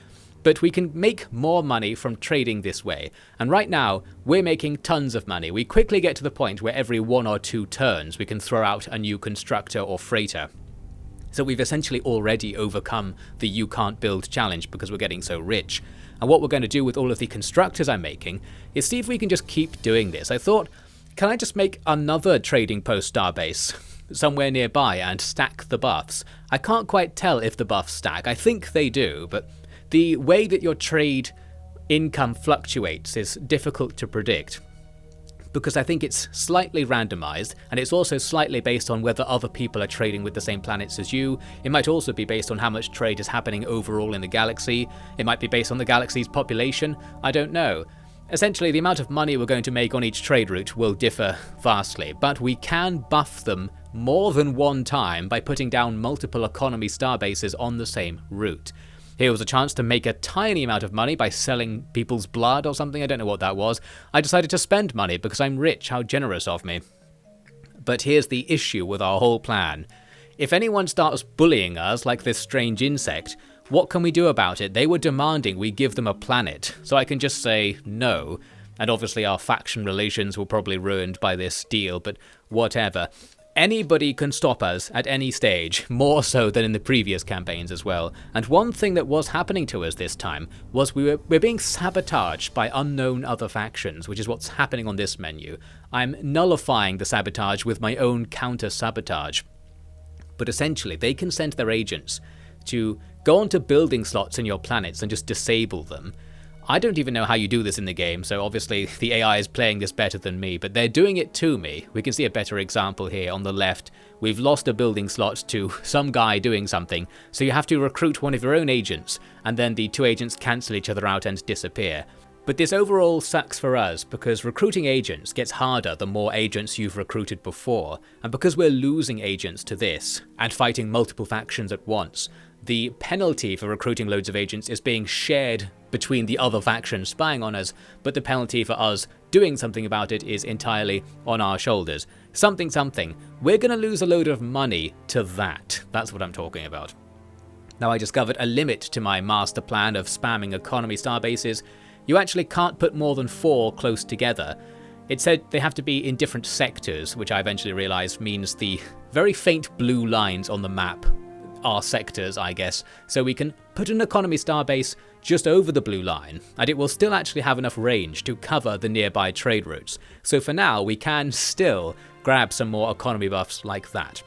Speaker 1: But we can make more money from trading this way. And right now, we're making tons of money. We quickly get to the point where every 1 or 2 turns we can throw out a new constructor or freighter. So we've essentially already overcome the you can't build challenge because we're getting so rich. And what we're going to do with all of the constructors I'm making is see if we can just keep doing this. I thought, can I just make another trading post starbase somewhere nearby and stack the buffs? I can't quite tell if the buffs stack. I think they do, but the way that your trade income fluctuates is difficult to predict, because I think it's slightly randomized, and it's also slightly based on whether other people are trading with the same planets as you. It might also be based on how much trade is happening overall in the galaxy. It might be based on the galaxy's population. I don't know. Essentially, the amount of money we're going to make on each trade route will differ vastly, but we can buff them more than one time by putting down multiple economy starbases on the same route. Here was a chance to make a tiny amount of money by selling people's blood or something. I don't know what that was. I decided to spend money because I'm rich. How generous of me. But here's the issue with our whole plan. If anyone starts bullying us like this strange insect, what can we do about it? They were demanding we give them a planet, so I can just say no. And obviously our faction relations were probably ruined by this deal, but whatever. Anybody can stop us at any stage, more so than in the previous campaigns as well. And one thing that was happening to us this time was we're being sabotaged by unknown other factions, which is what's happening on this menu. I'm nullifying the sabotage with my own counter-sabotage. But essentially, they can send their agents to go onto building slots in your planets and just disable them. I don't even know how you do this in the game, so obviously the AI is playing this better than me, but they're doing it to me. We can see a better example here on the left. We've lost a building slot to some guy doing something, so you have to recruit one of your own agents, and then the two agents cancel each other out and disappear. But this overall sucks for us, because recruiting agents gets harder the more agents you've recruited before, and because we're losing agents to this, and fighting multiple factions at once, the penalty for recruiting loads of agents is being shared between the other factions spying on us, but the penalty for us doing something about it is entirely on our shoulders. Something. We're gonna lose a load of money to that. That's what I'm talking about. Now, I discovered a limit to my master plan of spamming economy starbases. You actually can't put more than 4 close together. It said they have to be in different sectors, which I eventually realized means the very faint blue lines on the map are sectors, I guess, so we can put an economy starbase just over the blue line, and it will still actually have enough range to cover the nearby trade routes. So for now, we can still grab some more economy buffs like that.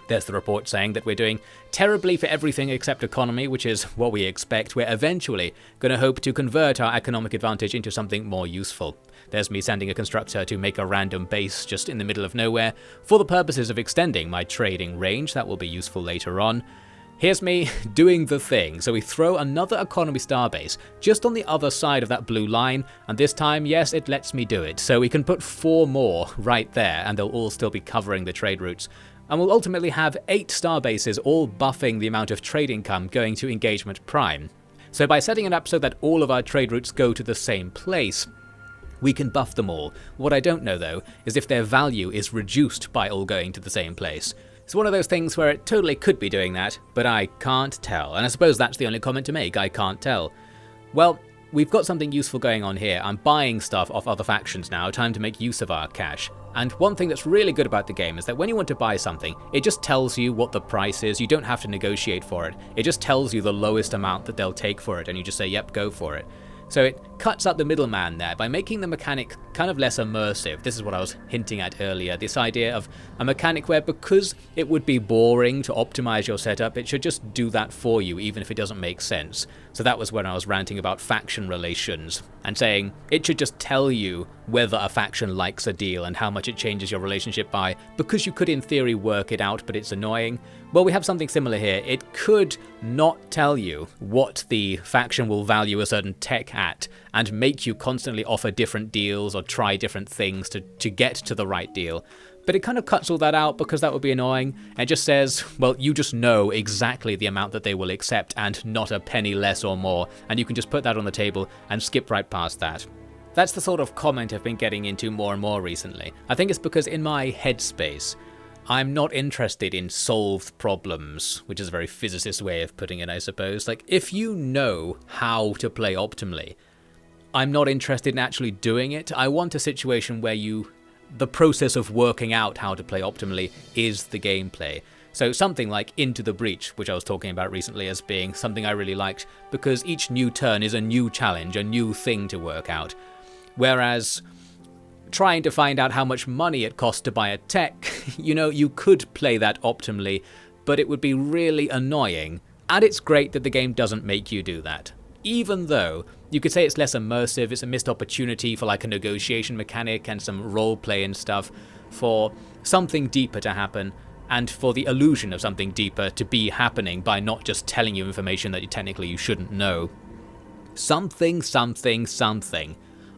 Speaker 1: There's the report saying that we're doing terribly for everything except economy, which is what we expect. We're eventually going to hope to convert our economic advantage into something more useful. There's me sending a constructor to make a random base just in the middle of nowhere for the purposes of extending my trading range. That will be useful later on. Here's me doing the thing. So we throw another economy starbase just on the other side of that blue line, and this time, yes, it lets me do it. So we can put 4 more right there, and they'll all still be covering the trade routes. And we'll ultimately have 8 starbases all buffing the amount of trade income going to Engagement Prime. So by setting it up so that all of our trade routes go to the same place, we can buff them all. What I don't know though is if their value is reduced by all going to the same place. It's one of those things where it totally could be doing that, but I can't tell. And I suppose that's the only comment to make, I can't tell. Well, we've got something useful going on here. I'm buying stuff off other factions now, time to make use of our cash. And one thing that's really good about the game is that when you want to buy something, it just tells you what the price is. You don't have to negotiate for it. It just tells you the lowest amount that they'll take for it, and you just say, yep, go for it. So it cuts out the middleman there by making the mechanic kind of less immersive. This is what I was hinting at earlier, this idea of a mechanic where, because it would be boring to optimize your setup, it should just do that for you even if it doesn't make sense. So that was when I was ranting about faction relations and saying it should just tell you whether a faction likes a deal and how much it changes your relationship by, because you could in theory work it out, but it's annoying. Well, we have something similar here. It could not tell you what the faction will value a certain tech at and make you constantly offer different deals or try different things to get to the right deal. But it kind of cuts all that out because that would be annoying. It just says, well, you just know exactly the amount that they will accept and not a penny less or more, and you can just put that on the table and skip right past that. That's the sort of comment I've been getting into more and more recently. I think it's because in my headspace, I'm not interested in solved problems, which is a very physicist way of putting it, I suppose. Like, if you know how to play optimally, I'm not interested in actually doing it. I want a situation where the process of working out how to play optimally is the gameplay. So something like Into the Breach, which I was talking about recently as being something I really liked, because each new turn is a new challenge, a new thing to work out. Whereas trying to find out how much money it costs to buy a tech, you could play that optimally, but it would be really annoying. And it's great that the game doesn't make you do that. Even though you could say it's less immersive, it's a missed opportunity for like a negotiation mechanic and some roleplay and stuff, for something deeper to happen, and for the illusion of something deeper to be happening by not just telling you information that technically you shouldn't know. Something.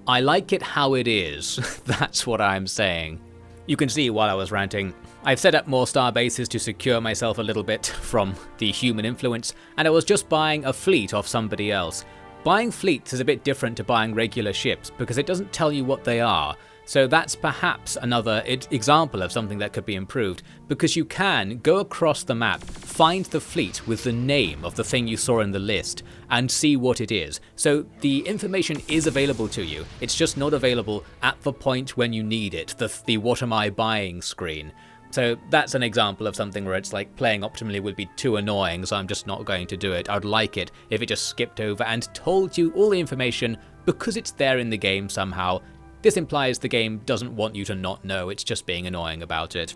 Speaker 1: I like it how it is. That's what I'm saying. You can see while I was ranting, I've set up more starbases to secure myself a little bit from the human influence, and I was just buying a fleet off somebody else. Buying fleets is a bit different to buying regular ships because it doesn't tell you what they are. So that's perhaps another example of something that could be improved, because you can go across the map, find the fleet with the name of the thing you saw in the list, and see what it is. So the information is available to you, it's just not available at the point when you need it, the what am I buying screen. So that's an example of something where it's like playing optimally would be too annoying, so I'm just not going to do it. I'd like it if it just skipped over and told you all the information because it's there in the game somehow. This implies the game doesn't want you to not know, it's just being annoying about it.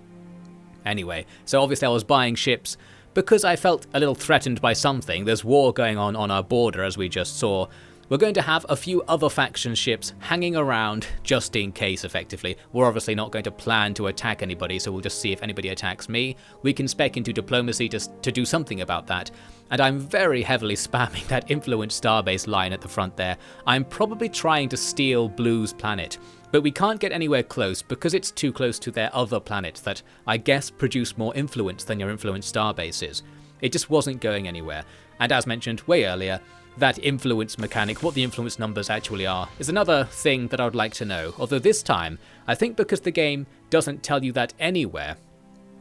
Speaker 1: Anyway, so obviously I was buying ships because I felt a little threatened by something. There's war going on our border, as we just saw. we're going to have a few other faction ships hanging around just in case, effectively. We're obviously not going to plan to attack anybody, so we'll just see if anybody attacks me. We can spec into diplomacy to do something about that. And I'm very heavily spamming that influence starbase line at the front there. I'm probably trying to steal Blue's planet, but we can't get anywhere close because it's too close to their other planets that I guess produce more influence than your influence starbases. It just wasn't going anywhere. And as mentioned way earlier, that influence mechanic, what the influence numbers actually are, is another thing that I would like to know. Although this time, I think because the game doesn't tell you that anywhere,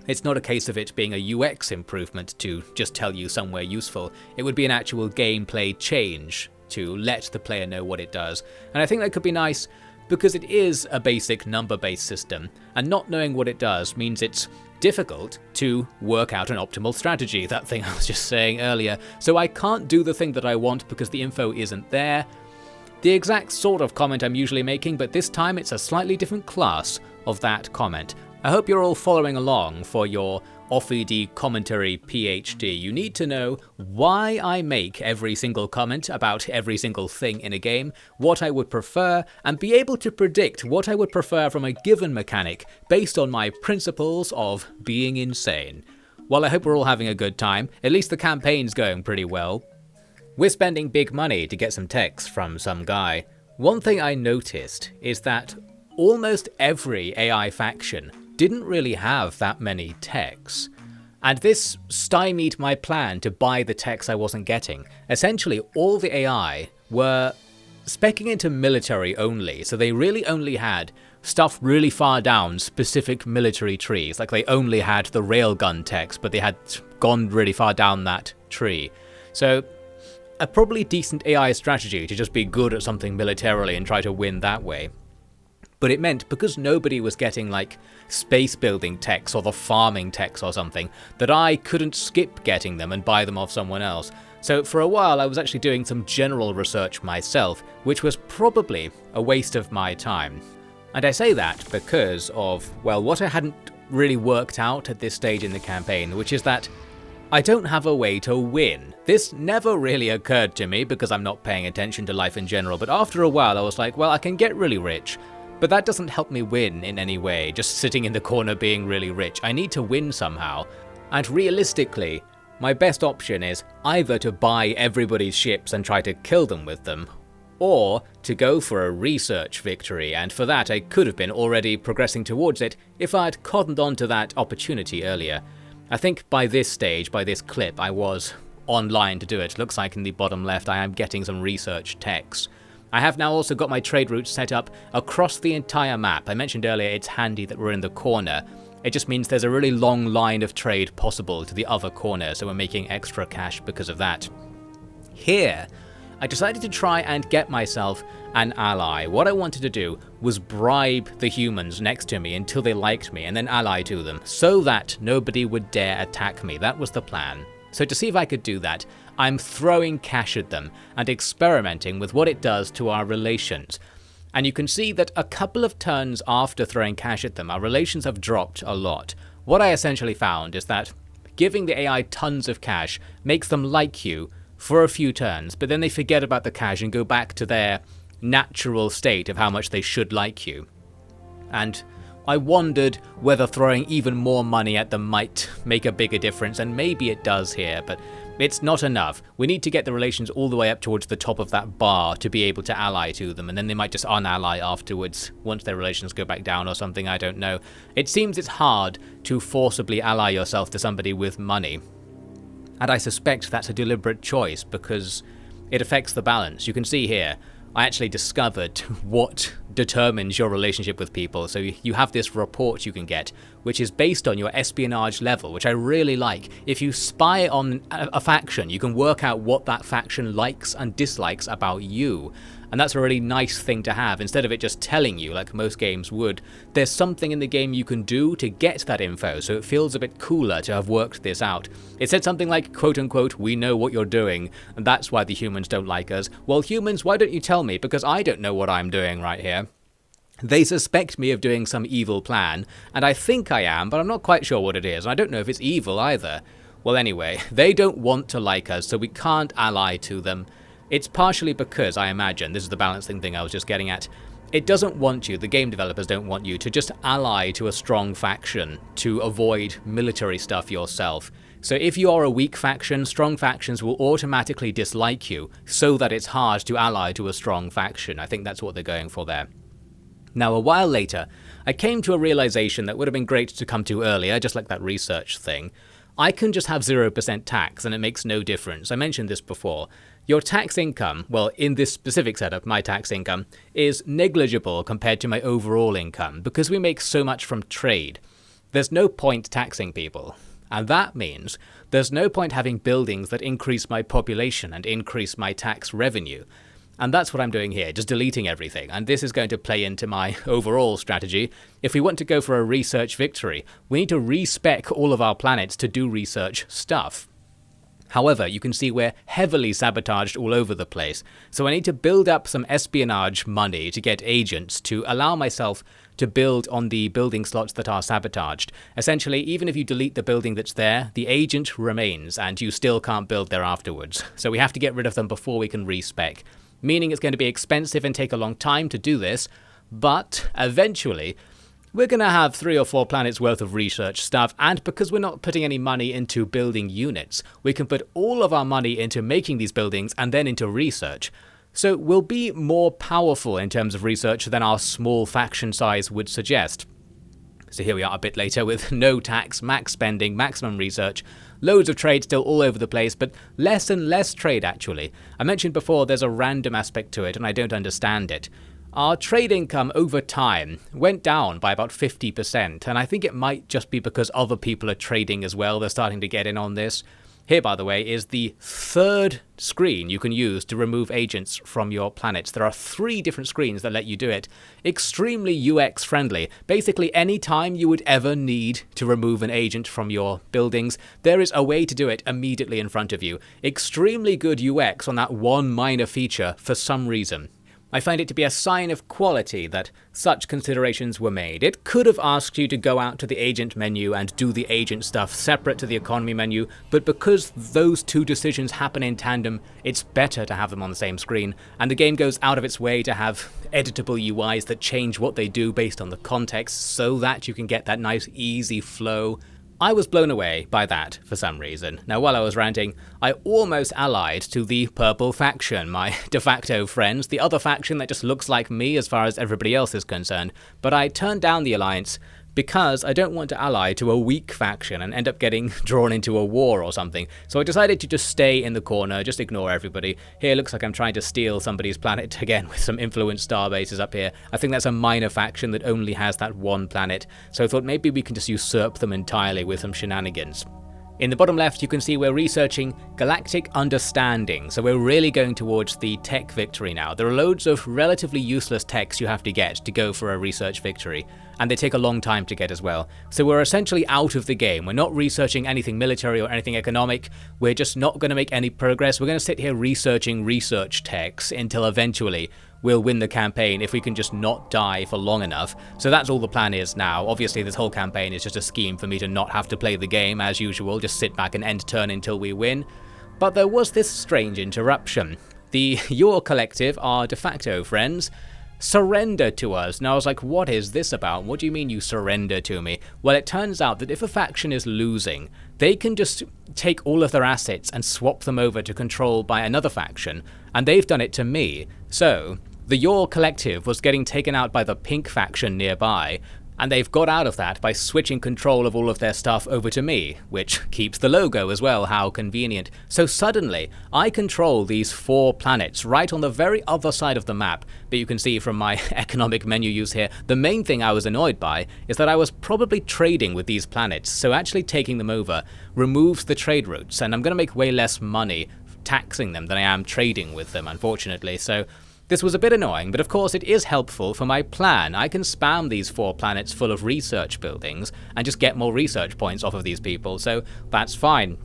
Speaker 1: it's not a case of it being a UX improvement to just tell you somewhere useful. It would be an actual gameplay change to let the player know what it does. And I think that could be nice because it is a basic number-based system, and not knowing what it does means it's difficult to work out an optimal strategy, that thing I was just saying earlier. So I can't do the thing that I want because the info isn't there. The exact sort of comment I'm usually making, but this time it's a slightly different class of that comment. I hope you're all following along for your off-ED commentary PhD. You need to know why I make every single comment about every single thing in a game, what I would prefer, and be able to predict what I would prefer from a given mechanic based on my principles of being insane. Well, I hope we're all having a good time. At least the campaign's going pretty well. We're spending big money to get some techs from some guy. One thing I noticed is that almost every AI faction didn't really have that many techs, and this stymied my plan to buy the techs I wasn't getting. Essentially, all the AI were speccing into military only, so they really only had stuff really far down specific military trees, like they only had the railgun techs, but they had gone really far down that tree. So a probably decent AI strategy to just be good at something militarily and try to win that way. But it meant because nobody was getting like space building techs or the farming techs or something, that I couldn't skip getting them and buy them off someone else. So for a while I was actually doing some general research myself, which was probably a waste of my time. And I say that because of, well, what I hadn't really worked out at this stage in the campaign, which is that I don't have a way to win. This never really occurred to me because I'm not paying attention to life in general, but after a while I was like, well, I can get really rich, but that doesn't help me win in any way, just sitting in the corner being really rich. I need to win somehow. And realistically, my best option is either to buy everybody's ships and try to kill them with them, or to go for a research victory, and for that I could have been already progressing towards it if I'd cottoned on to that opportunity earlier. I think by this stage, by this clip, I was online to do it. Looks like in the bottom left I am getting some research techs. I have now also got my trade routes set up across the entire map. I mentioned earlier it's handy that we're in the corner. It just means there's a really long line of trade possible to the other corner, so we're making extra cash because of that. Here, I decided to try and get myself an ally. What I wanted to do was bribe the humans next to me until they liked me and then ally to them, so that nobody would dare attack me. That was the plan. So to see if I could do that, I'm throwing cash at them and experimenting with what it does to our relations. And you can see that a couple of turns after throwing cash at them, our relations have dropped a lot. What I essentially found is that giving the AI tons of cash makes them like you for a few turns, but then they forget about the cash and go back to their natural state of how much they should like you. And I wondered whether throwing even more money at them might make a bigger difference, and maybe it does here, but it's not enough. We need to get the relations all the way up towards the top of that bar to be able to ally to them, and then they might just unally afterwards once their relations go back down or something, I don't know. It seems it's hard to forcibly ally yourself to somebody with money, and I suspect that's a deliberate choice because it affects the balance. You can see here, I actually discovered what determines your relationship with people. So you have this report you can get, which is based on your espionage level, which I really like. If you spy on a faction, you can work out what that faction likes and dislikes about you. And that's a really nice thing to have. Instead of it just telling you, like most games would, there's something in the game you can do to get that info, so it feels a bit cooler to have worked this out. It said something like, quote unquote, "We know what you're doing, and that's why the humans don't like us." Well, humans, why don't you tell me? Because I don't know what I'm doing right here. They suspect me of doing some evil plan, and I think I am, but I'm not quite sure what it is, and I don't know if it's evil either. Well, anyway, they don't want to like us, so we can't ally to them. It's partially because, I imagine, this is the balancing thing I was just getting at, it doesn't want you, the game developers don't want you to just ally to a strong faction to avoid military stuff yourself. So if you are a weak faction, strong factions will automatically dislike you so that it's hard to ally to a strong faction. I think that's what they're going for there. Now, a while later, I came to a realization that would have been great to come to earlier, just like that research thing. I can just have 0% tax and it makes no difference. I mentioned this before. Your tax income, well, in this specific setup, my tax income, is negligible compared to my overall income because we make so much from trade. There's no point taxing people. And that means there's no point having buildings that increase my population and increase my tax revenue. And that's what I'm doing here, just deleting everything. And this is going to play into my overall strategy. If we want to go for a research victory, we need to respec all of our planets to do research stuff. However, you can see we're heavily sabotaged all over the place, so I need to build up some espionage money to get agents to allow myself to build on the building slots that are sabotaged. Essentially, even if you delete the building that's there, the agent remains, and you still can't build there afterwards. So we have to get rid of them before we can respec, meaning it's going to be expensive and take a long time to do this, but eventually we're going to have 3 or 4 planets worth of research stuff, and because we're not putting any money into building units, we can put all of our money into making these buildings and then into research. So we'll be more powerful in terms of research than our small faction size would suggest. So here we are a bit later with no tax, max spending, maximum research, loads of trade still all over the place, but less and less trade actually. I mentioned before there's a random aspect to it and I don't understand it. Our trade income over time went down by about 50%, and I think it might just be because other people are trading as well. They're starting to get in on this. Here, by the way, is the 3rd screen you can use to remove agents from your planets. There are 3 different screens that let you do it. Extremely UX friendly. Basically, any time you would ever need to remove an agent from your buildings, there is a way to do it immediately in front of you. Extremely good UX on that one minor feature for some reason. I find it to be a sign of quality that such considerations were made. It could have asked you to go out to the agent menu and do the agent stuff separate to the economy menu, but because those 2 decisions happen in tandem, it's better to have them on the same screen, and the game goes out of its way to have editable UIs that change what they do based on the context so that you can get that nice easy flow. I was blown away by that for some reason. Now, while I was ranting, I almost allied to the purple faction, my de facto friends, the other faction that just looks like me as far as everybody else is concerned, but I turned down the alliance because I don't want to ally to a weak faction and end up getting drawn into a war or something. So I decided to just stay in the corner, just ignore everybody. Here looks like I'm trying to steal somebody's planet again with some influenced starbases up here. I think that's a minor faction that only has that one planet, so I thought maybe we can just usurp them entirely with some shenanigans. In the bottom left, you can see we're researching Galactic Understanding, so we're really going towards the tech victory now. There are loads of relatively useless techs you have to get to go for a research victory, and they take a long time to get as well. So we're essentially out of the game. We're not researching anything military or anything economic. We're just not going to make any progress. We're going to sit here researching research techs until eventually we'll win the campaign if we can just not die for long enough. So that's all the plan is now. Obviously this whole campaign is just a scheme for me to not have to play the game as usual, just sit back and end turn until we win. But there was this strange interruption. Your collective, our de facto friends, surrender to us. Now I was like, what is this about? What do you mean you surrender to me? Well, it turns out that if a faction is losing, they can just take all of their assets and swap them over to control by another faction, and they've done it to me. So the Your collective was getting taken out by the pink faction nearby, and they've got out of that by switching control of all of their stuff over to me, which keeps the logo as well, how convenient. So suddenly, I control these 4 planets right on the very other side of the map, but you can see from my economic menu use here, the main thing I was annoyed by is that I was probably trading with these planets, so actually taking them over removes the trade routes, and I'm going to make way less money taxing them than I am trading with them, unfortunately, so this was a bit annoying, but of course it is helpful for my plan. I can spam these 4 planets full of research buildings and just get more research points off of these people, so that's fine.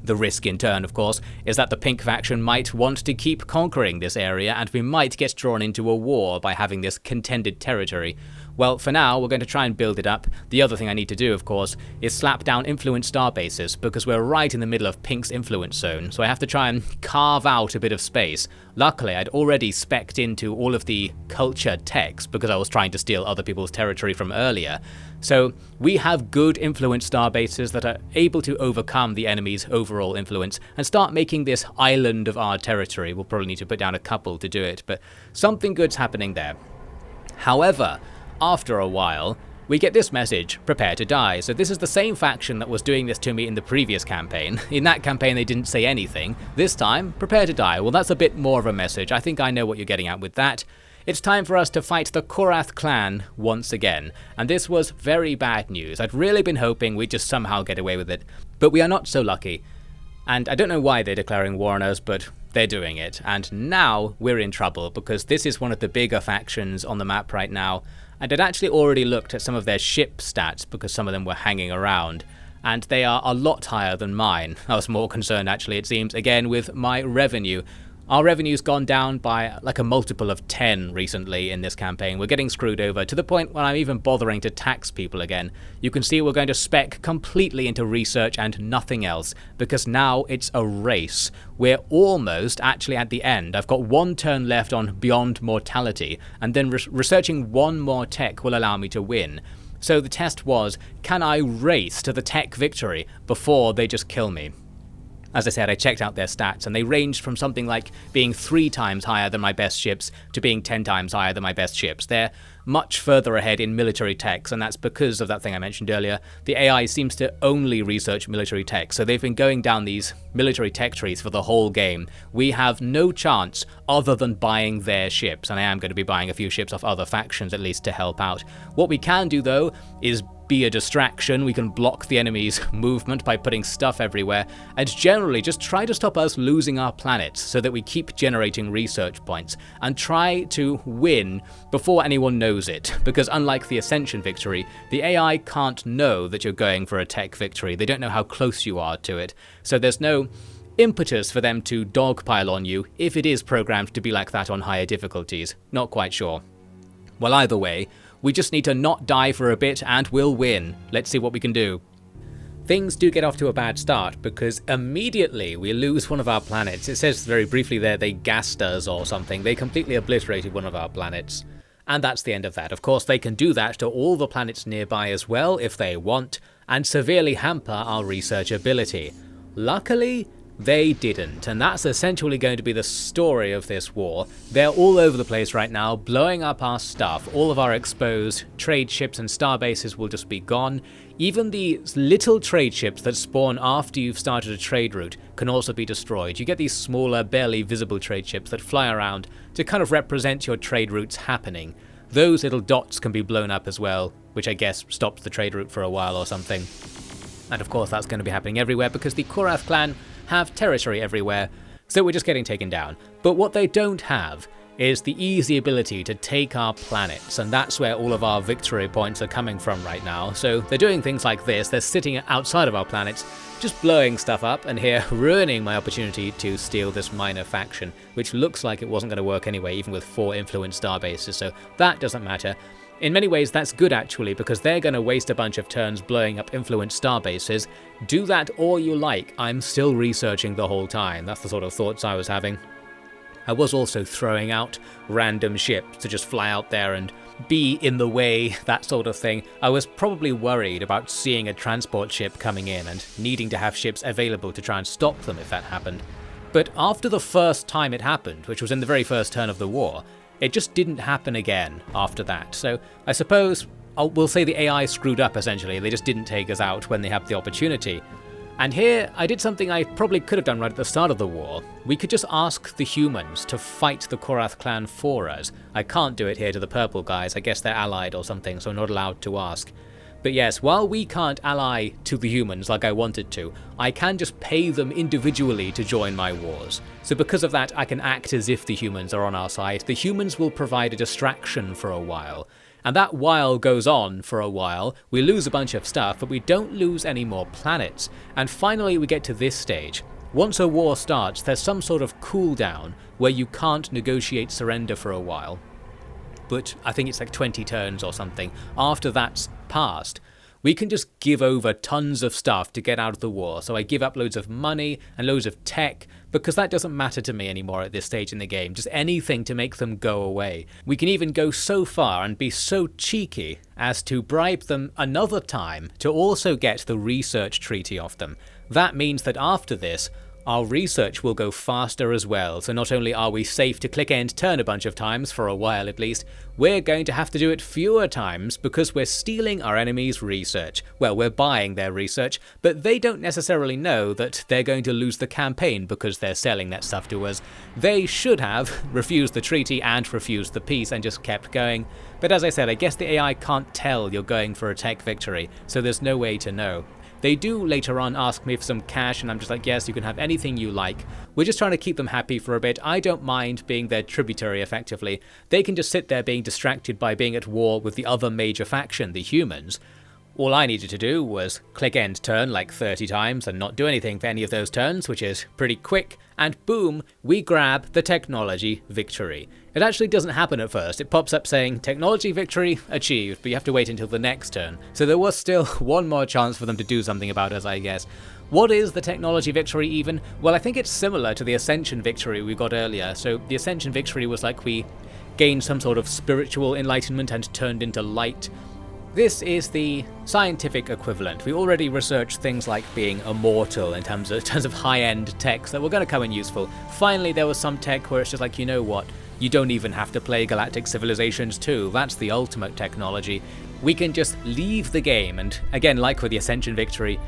Speaker 1: The risk in turn, of course, is that the pink faction might want to keep conquering this area and we might get drawn into a war by having this contended territory. Well, for now, we're going to try and build it up. The other thing I need to do, of course, is slap down influence starbases, because we're right in the middle of Pink's influence zone, so I have to try and carve out a bit of space. Luckily, I'd already specced into all of the culture techs, because I was trying to steal other people's territory from earlier. So we have good influence starbases that are able to overcome the enemy's overall influence and start making this island of our territory. We'll probably need to put down a couple to do it, but something good's happening there. However, after a while, we get this message, prepare to die. So this is the same faction that was doing this to me in the previous campaign. In that campaign they didn't say anything. This time, prepare to die. Well, that's a bit more of a message. I think I know what you're getting at with that. It's time for us to fight the Korath clan once again. And this was very bad news. I'd really been hoping we'd just somehow get away with it. But we are not so lucky. And I don't know why they're declaring war on us, but they're doing it. And now we're in trouble, because this is one of the bigger factions on the map right now. And I'd actually already looked at some of their ship stats, because some of them were hanging around, and they are a lot higher than mine. I was more concerned, actually, it seems, again with my revenue. Our revenue's gone down by like a multiple of 10 recently in this campaign. We're getting screwed over to the point where I'm even bothering to tax people again. You can see we're going to spec completely into research and nothing else, because now it's a race. We're almost actually at the end. I've got one turn left on Beyond Mortality, and then researching one more tech will allow me to win. So the test was, can I race to the tech victory before they just kill me? As I said, I checked out their stats, and they ranged from something like being 3 times higher than my best ships to being 10 times higher than my best ships. They're much further ahead in military techs, and that's because of that thing I mentioned earlier. The AI seems to only research military tech, so they've been going down these military tech trees for the whole game. We have no chance other than buying their ships, and I am going to be buying a few ships off other factions at least to help out. What we can do, though, is be a distraction. We can block the enemy's movement by putting stuff everywhere, and generally just try to stop us losing our planets so that we keep generating research points, and try to win before anyone knows it, because unlike the Ascension victory, the AI can't know that you're going for a tech victory. They don't know how close you are to it, so there's no impetus for them to dogpile on you if it is programmed to be like that on higher difficulties. Not quite sure. Well, either way, we just need to not die for a bit and we'll win. Let's see what we can do. Things do get off to a bad start, because immediately we lose one of our planets. It says very briefly there they gassed us or something. They completely obliterated one of our planets. And that's the end of that. Of course, they can do that to all the planets nearby as well if they want, and severely hamper our research ability. Luckily, they didn't, and that's essentially going to be the story of this war. They're all over the place right now, blowing up our stuff. All of our exposed trade ships and starbases will just be gone. Even the little trade ships that spawn after you've started a trade route can also be destroyed. You get these smaller, barely visible trade ships that fly around to kind of represent your trade routes happening. Those little dots can be blown up as well, which I guess stops the trade route for a while or something. And of course that's going to be happening everywhere, because the Korath clan have territory everywhere, so we're just getting taken down. But what they don't have is the easy ability to take our planets, and that's where all of our victory points are coming from right now. So they're doing things like this. They're sitting outside of our planets, just blowing stuff up, and here ruining my opportunity to steal this minor faction, which looks like it wasn't going to work anyway, even with 4 influence starbases, so that doesn't matter. In many ways that's good actually, because they're going to waste a bunch of turns blowing up influence starbases. Do that all you like, I'm still researching the whole time. That's the sort of thoughts I was having. I was also throwing out random ships to just fly out there and be in the way, that sort of thing. I was probably worried about seeing a transport ship coming in and needing to have ships available to try and stop them if that happened. But after the first time it happened, which was in the very first turn of the war, it just didn't happen again after that. So I suppose we'll say the AI screwed up essentially. They just didn't take us out when they had the opportunity. And here I did something I probably could have done right at the start of the war. We could just ask the humans to fight the Korath clan for us. I can't do it here to the purple guys. I guess they're allied or something, so I'm not allowed to ask. But yes, while we can't ally to the humans like I wanted to, I can just pay them individually to join my wars. So because of that, I can act as if the humans are on our side. The humans will provide a distraction for a while. And that while goes on for a while. We lose a bunch of stuff, but we don't lose any more planets. And finally we get to this stage. Once a war starts, there's some sort of cooldown where you can't negotiate surrender for a while. But I think it's like 20 turns or something. After that's passed, we can just give over tons of stuff to get out of the war. So I give up loads of money and loads of tech, because that doesn't matter to me anymore at this stage in the game. Just anything to make them go away. We can even go so far and be so cheeky as to bribe them another time to also get the research treaty off them. That means that after this, our research will go faster as well, so not only are we safe to click end turn a bunch of times, for a while at least, we're going to have to do it fewer times because we're stealing our enemies' research. Well, we're buying their research, but they don't necessarily know that they're going to lose the campaign because they're selling that stuff to us. They should have refused the treaty and refused the peace and just kept going. But as I said, I guess the AI can't tell you're going for a tech victory, so there's no way to know. They do later on ask me for some cash, and I'm just like, yes, you can have anything you like. We're just trying to keep them happy for a bit. I don't mind being their tributary, effectively. They can just sit there being distracted by being at war with the other major faction, the humans. All I needed to do was click end turn like 30 times and not do anything for any of those turns, which is pretty quick, and boom, we grab the technology victory. It actually doesn't happen at first. It pops up saying technology victory achieved, but you have to wait until the next turn. So there was still one more chance for them to do something about us, I guess. What is the technology victory even? Well, I think it's similar to the Ascension victory we got earlier. So the Ascension victory was like we gained some sort of spiritual enlightenment and turned into light. This is the scientific equivalent. We already researched things like being immortal in terms of high-end techs that were going to come in useful. Finally, there was some tech where it's just like, you know what? You don't even have to play Galactic Civilizations 2. That's the ultimate technology. We can just leave the game, and again, like with the Ascension victory,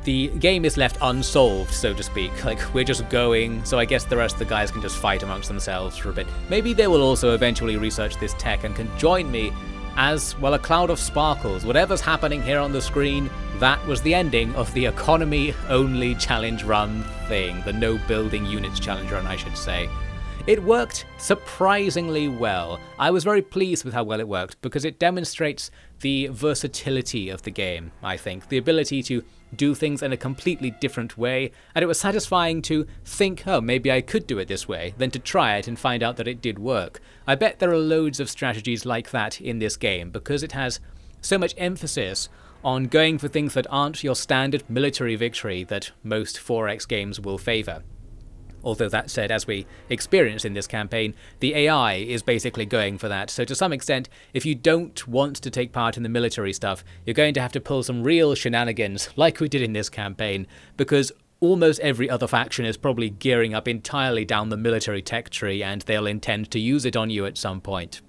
Speaker 1: the game is left unsolved, so to speak. Like, we're just going, so I guess the rest of the guys can just fight amongst themselves for a bit. Maybe they will also eventually research this tech and can join me as, well, a cloud of sparkles. Whatever's happening here on the screen, that was the ending of the economy-only challenge run thing. The no building units challenge run, I should say. It worked surprisingly well. I was very pleased with how well it worked because it demonstrates the versatility of the game, I think. The ability to do things in a completely different way, and it was satisfying to think, oh, maybe I could do it this way, than to try it and find out that it did work. I bet there are loads of strategies like that in this game because it has so much emphasis on going for things that aren't your standard military victory that most 4X games will favour. Although that said, as we experience in this campaign, the AI is basically going for that. So to some extent, if you don't want to take part in the military stuff, you're going to have to pull some real shenanigans, like we did in this campaign, because almost every other faction is probably gearing up entirely down the military tech tree, and they'll intend to use it on you at some point.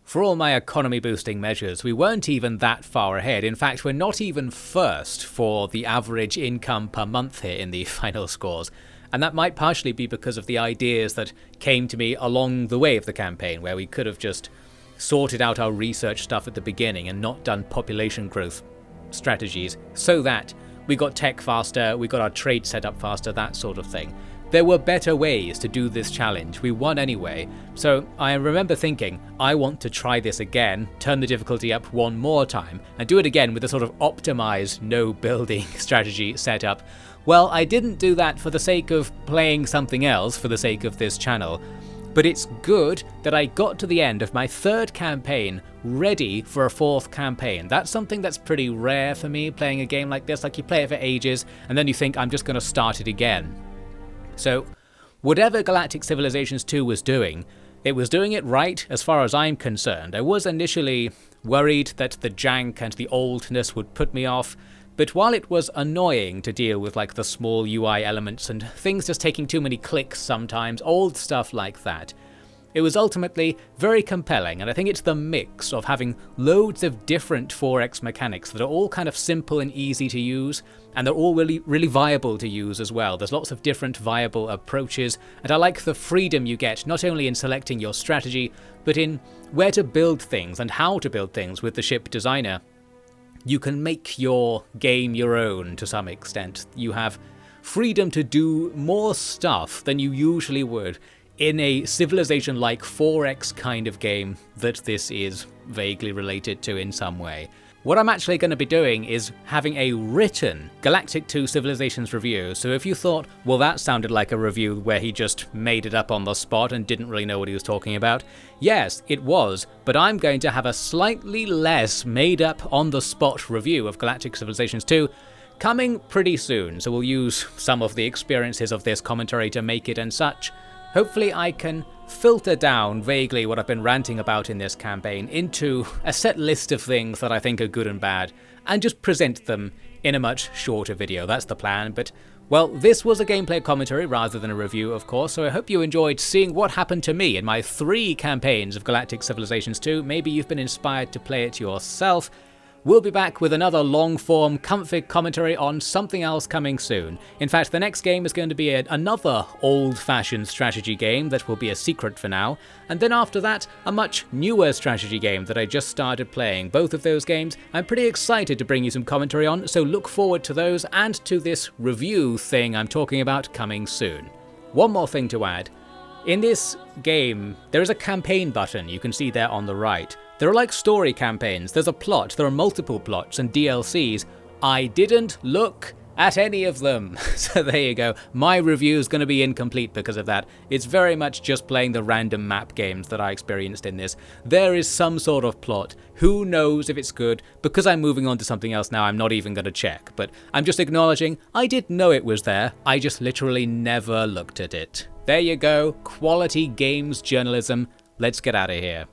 Speaker 1: For all my economy boosting measures, we weren't even that far ahead. In fact, we're not even first for the average income per month here in the final scores. And that might partially be because of the ideas that came to me along the way of the campaign, where we could have just sorted out our research stuff at the beginning and not done population growth strategies, so that we got tech faster, we got our trade set up faster, that sort of thing. There were better ways to do this challenge. We won anyway. So I remember thinking, I want to try this again, turn the difficulty up one more time, and do it again with a sort of optimized no building strategy set up. Well, I didn't do that for the sake of playing something else for the sake of this channel, but it's good that I got to the end of my third campaign ready for a fourth campaign. That's something that's pretty rare for me, playing a game like this. Like, you play it for ages and then you think, I'm just going to start it again. So whatever Galactic Civilizations 2 was doing, it was doing it right as far as I'm concerned. I was initially worried that the jank and the oldness would put me off, but while it was annoying to deal with like the small UI elements and things just taking too many clicks sometimes, old stuff like that, it was ultimately very compelling. And I think it's the mix of having loads of different 4X mechanics that are all kind of simple and easy to use, and they're all really viable to use as well. There's lots of different viable approaches, and I like the freedom you get not only in selecting your strategy, but in where to build things and how to build things with the ship designer. you can make your game your own to some extent. You have freedom to do more stuff than you usually would in a Civilization-like 4X kind of game that this is vaguely related to in some way. What I'm actually going to be doing is having a written Galactic 2 Civilizations review, so if you thought, well, that sounded like a review where he just made it up on the spot and didn't really know what he was talking about, yes, it was, but I'm going to have a slightly less made up on the spot review of Galactic Civilizations 2 coming pretty soon, so we'll use some of the experiences of this commentary to make it and such. Hopefully I can filter down vaguely what I've been ranting about in this campaign into a set list of things that I think are good and bad, and just present them in a much shorter video. That's the plan, but well, this was a gameplay commentary rather than a review, of course, so I hope you enjoyed seeing what happened to me in my 3 campaigns of Galactic Civilizations 2. Maybe you've been inspired to play it yourself. We'll be back with another long-form config commentary on something else coming soon. In fact, the next game is going to be another old-fashioned strategy game that will be a secret for now, and then after that, a much newer strategy game that I just started playing. Both of those games I'm pretty excited to bring you some commentary on, so look forward to those and to this review thing I'm talking about coming soon. One more thing to add. In this game, there is a campaign button you can see there on the right. There are like story campaigns, there's a plot, there are multiple plots and DLCs. I didn't look at any of them, so there you go. My review is going to be incomplete because of that. It's very much just playing the random map games that I experienced in this. There is some sort of plot. Who knows if it's good? Because I'm moving on to something else now, I'm not even going to check, but I'm just acknowledging I did know it was there, I just literally never looked at it. There you go, quality games journalism. Let's get out of here.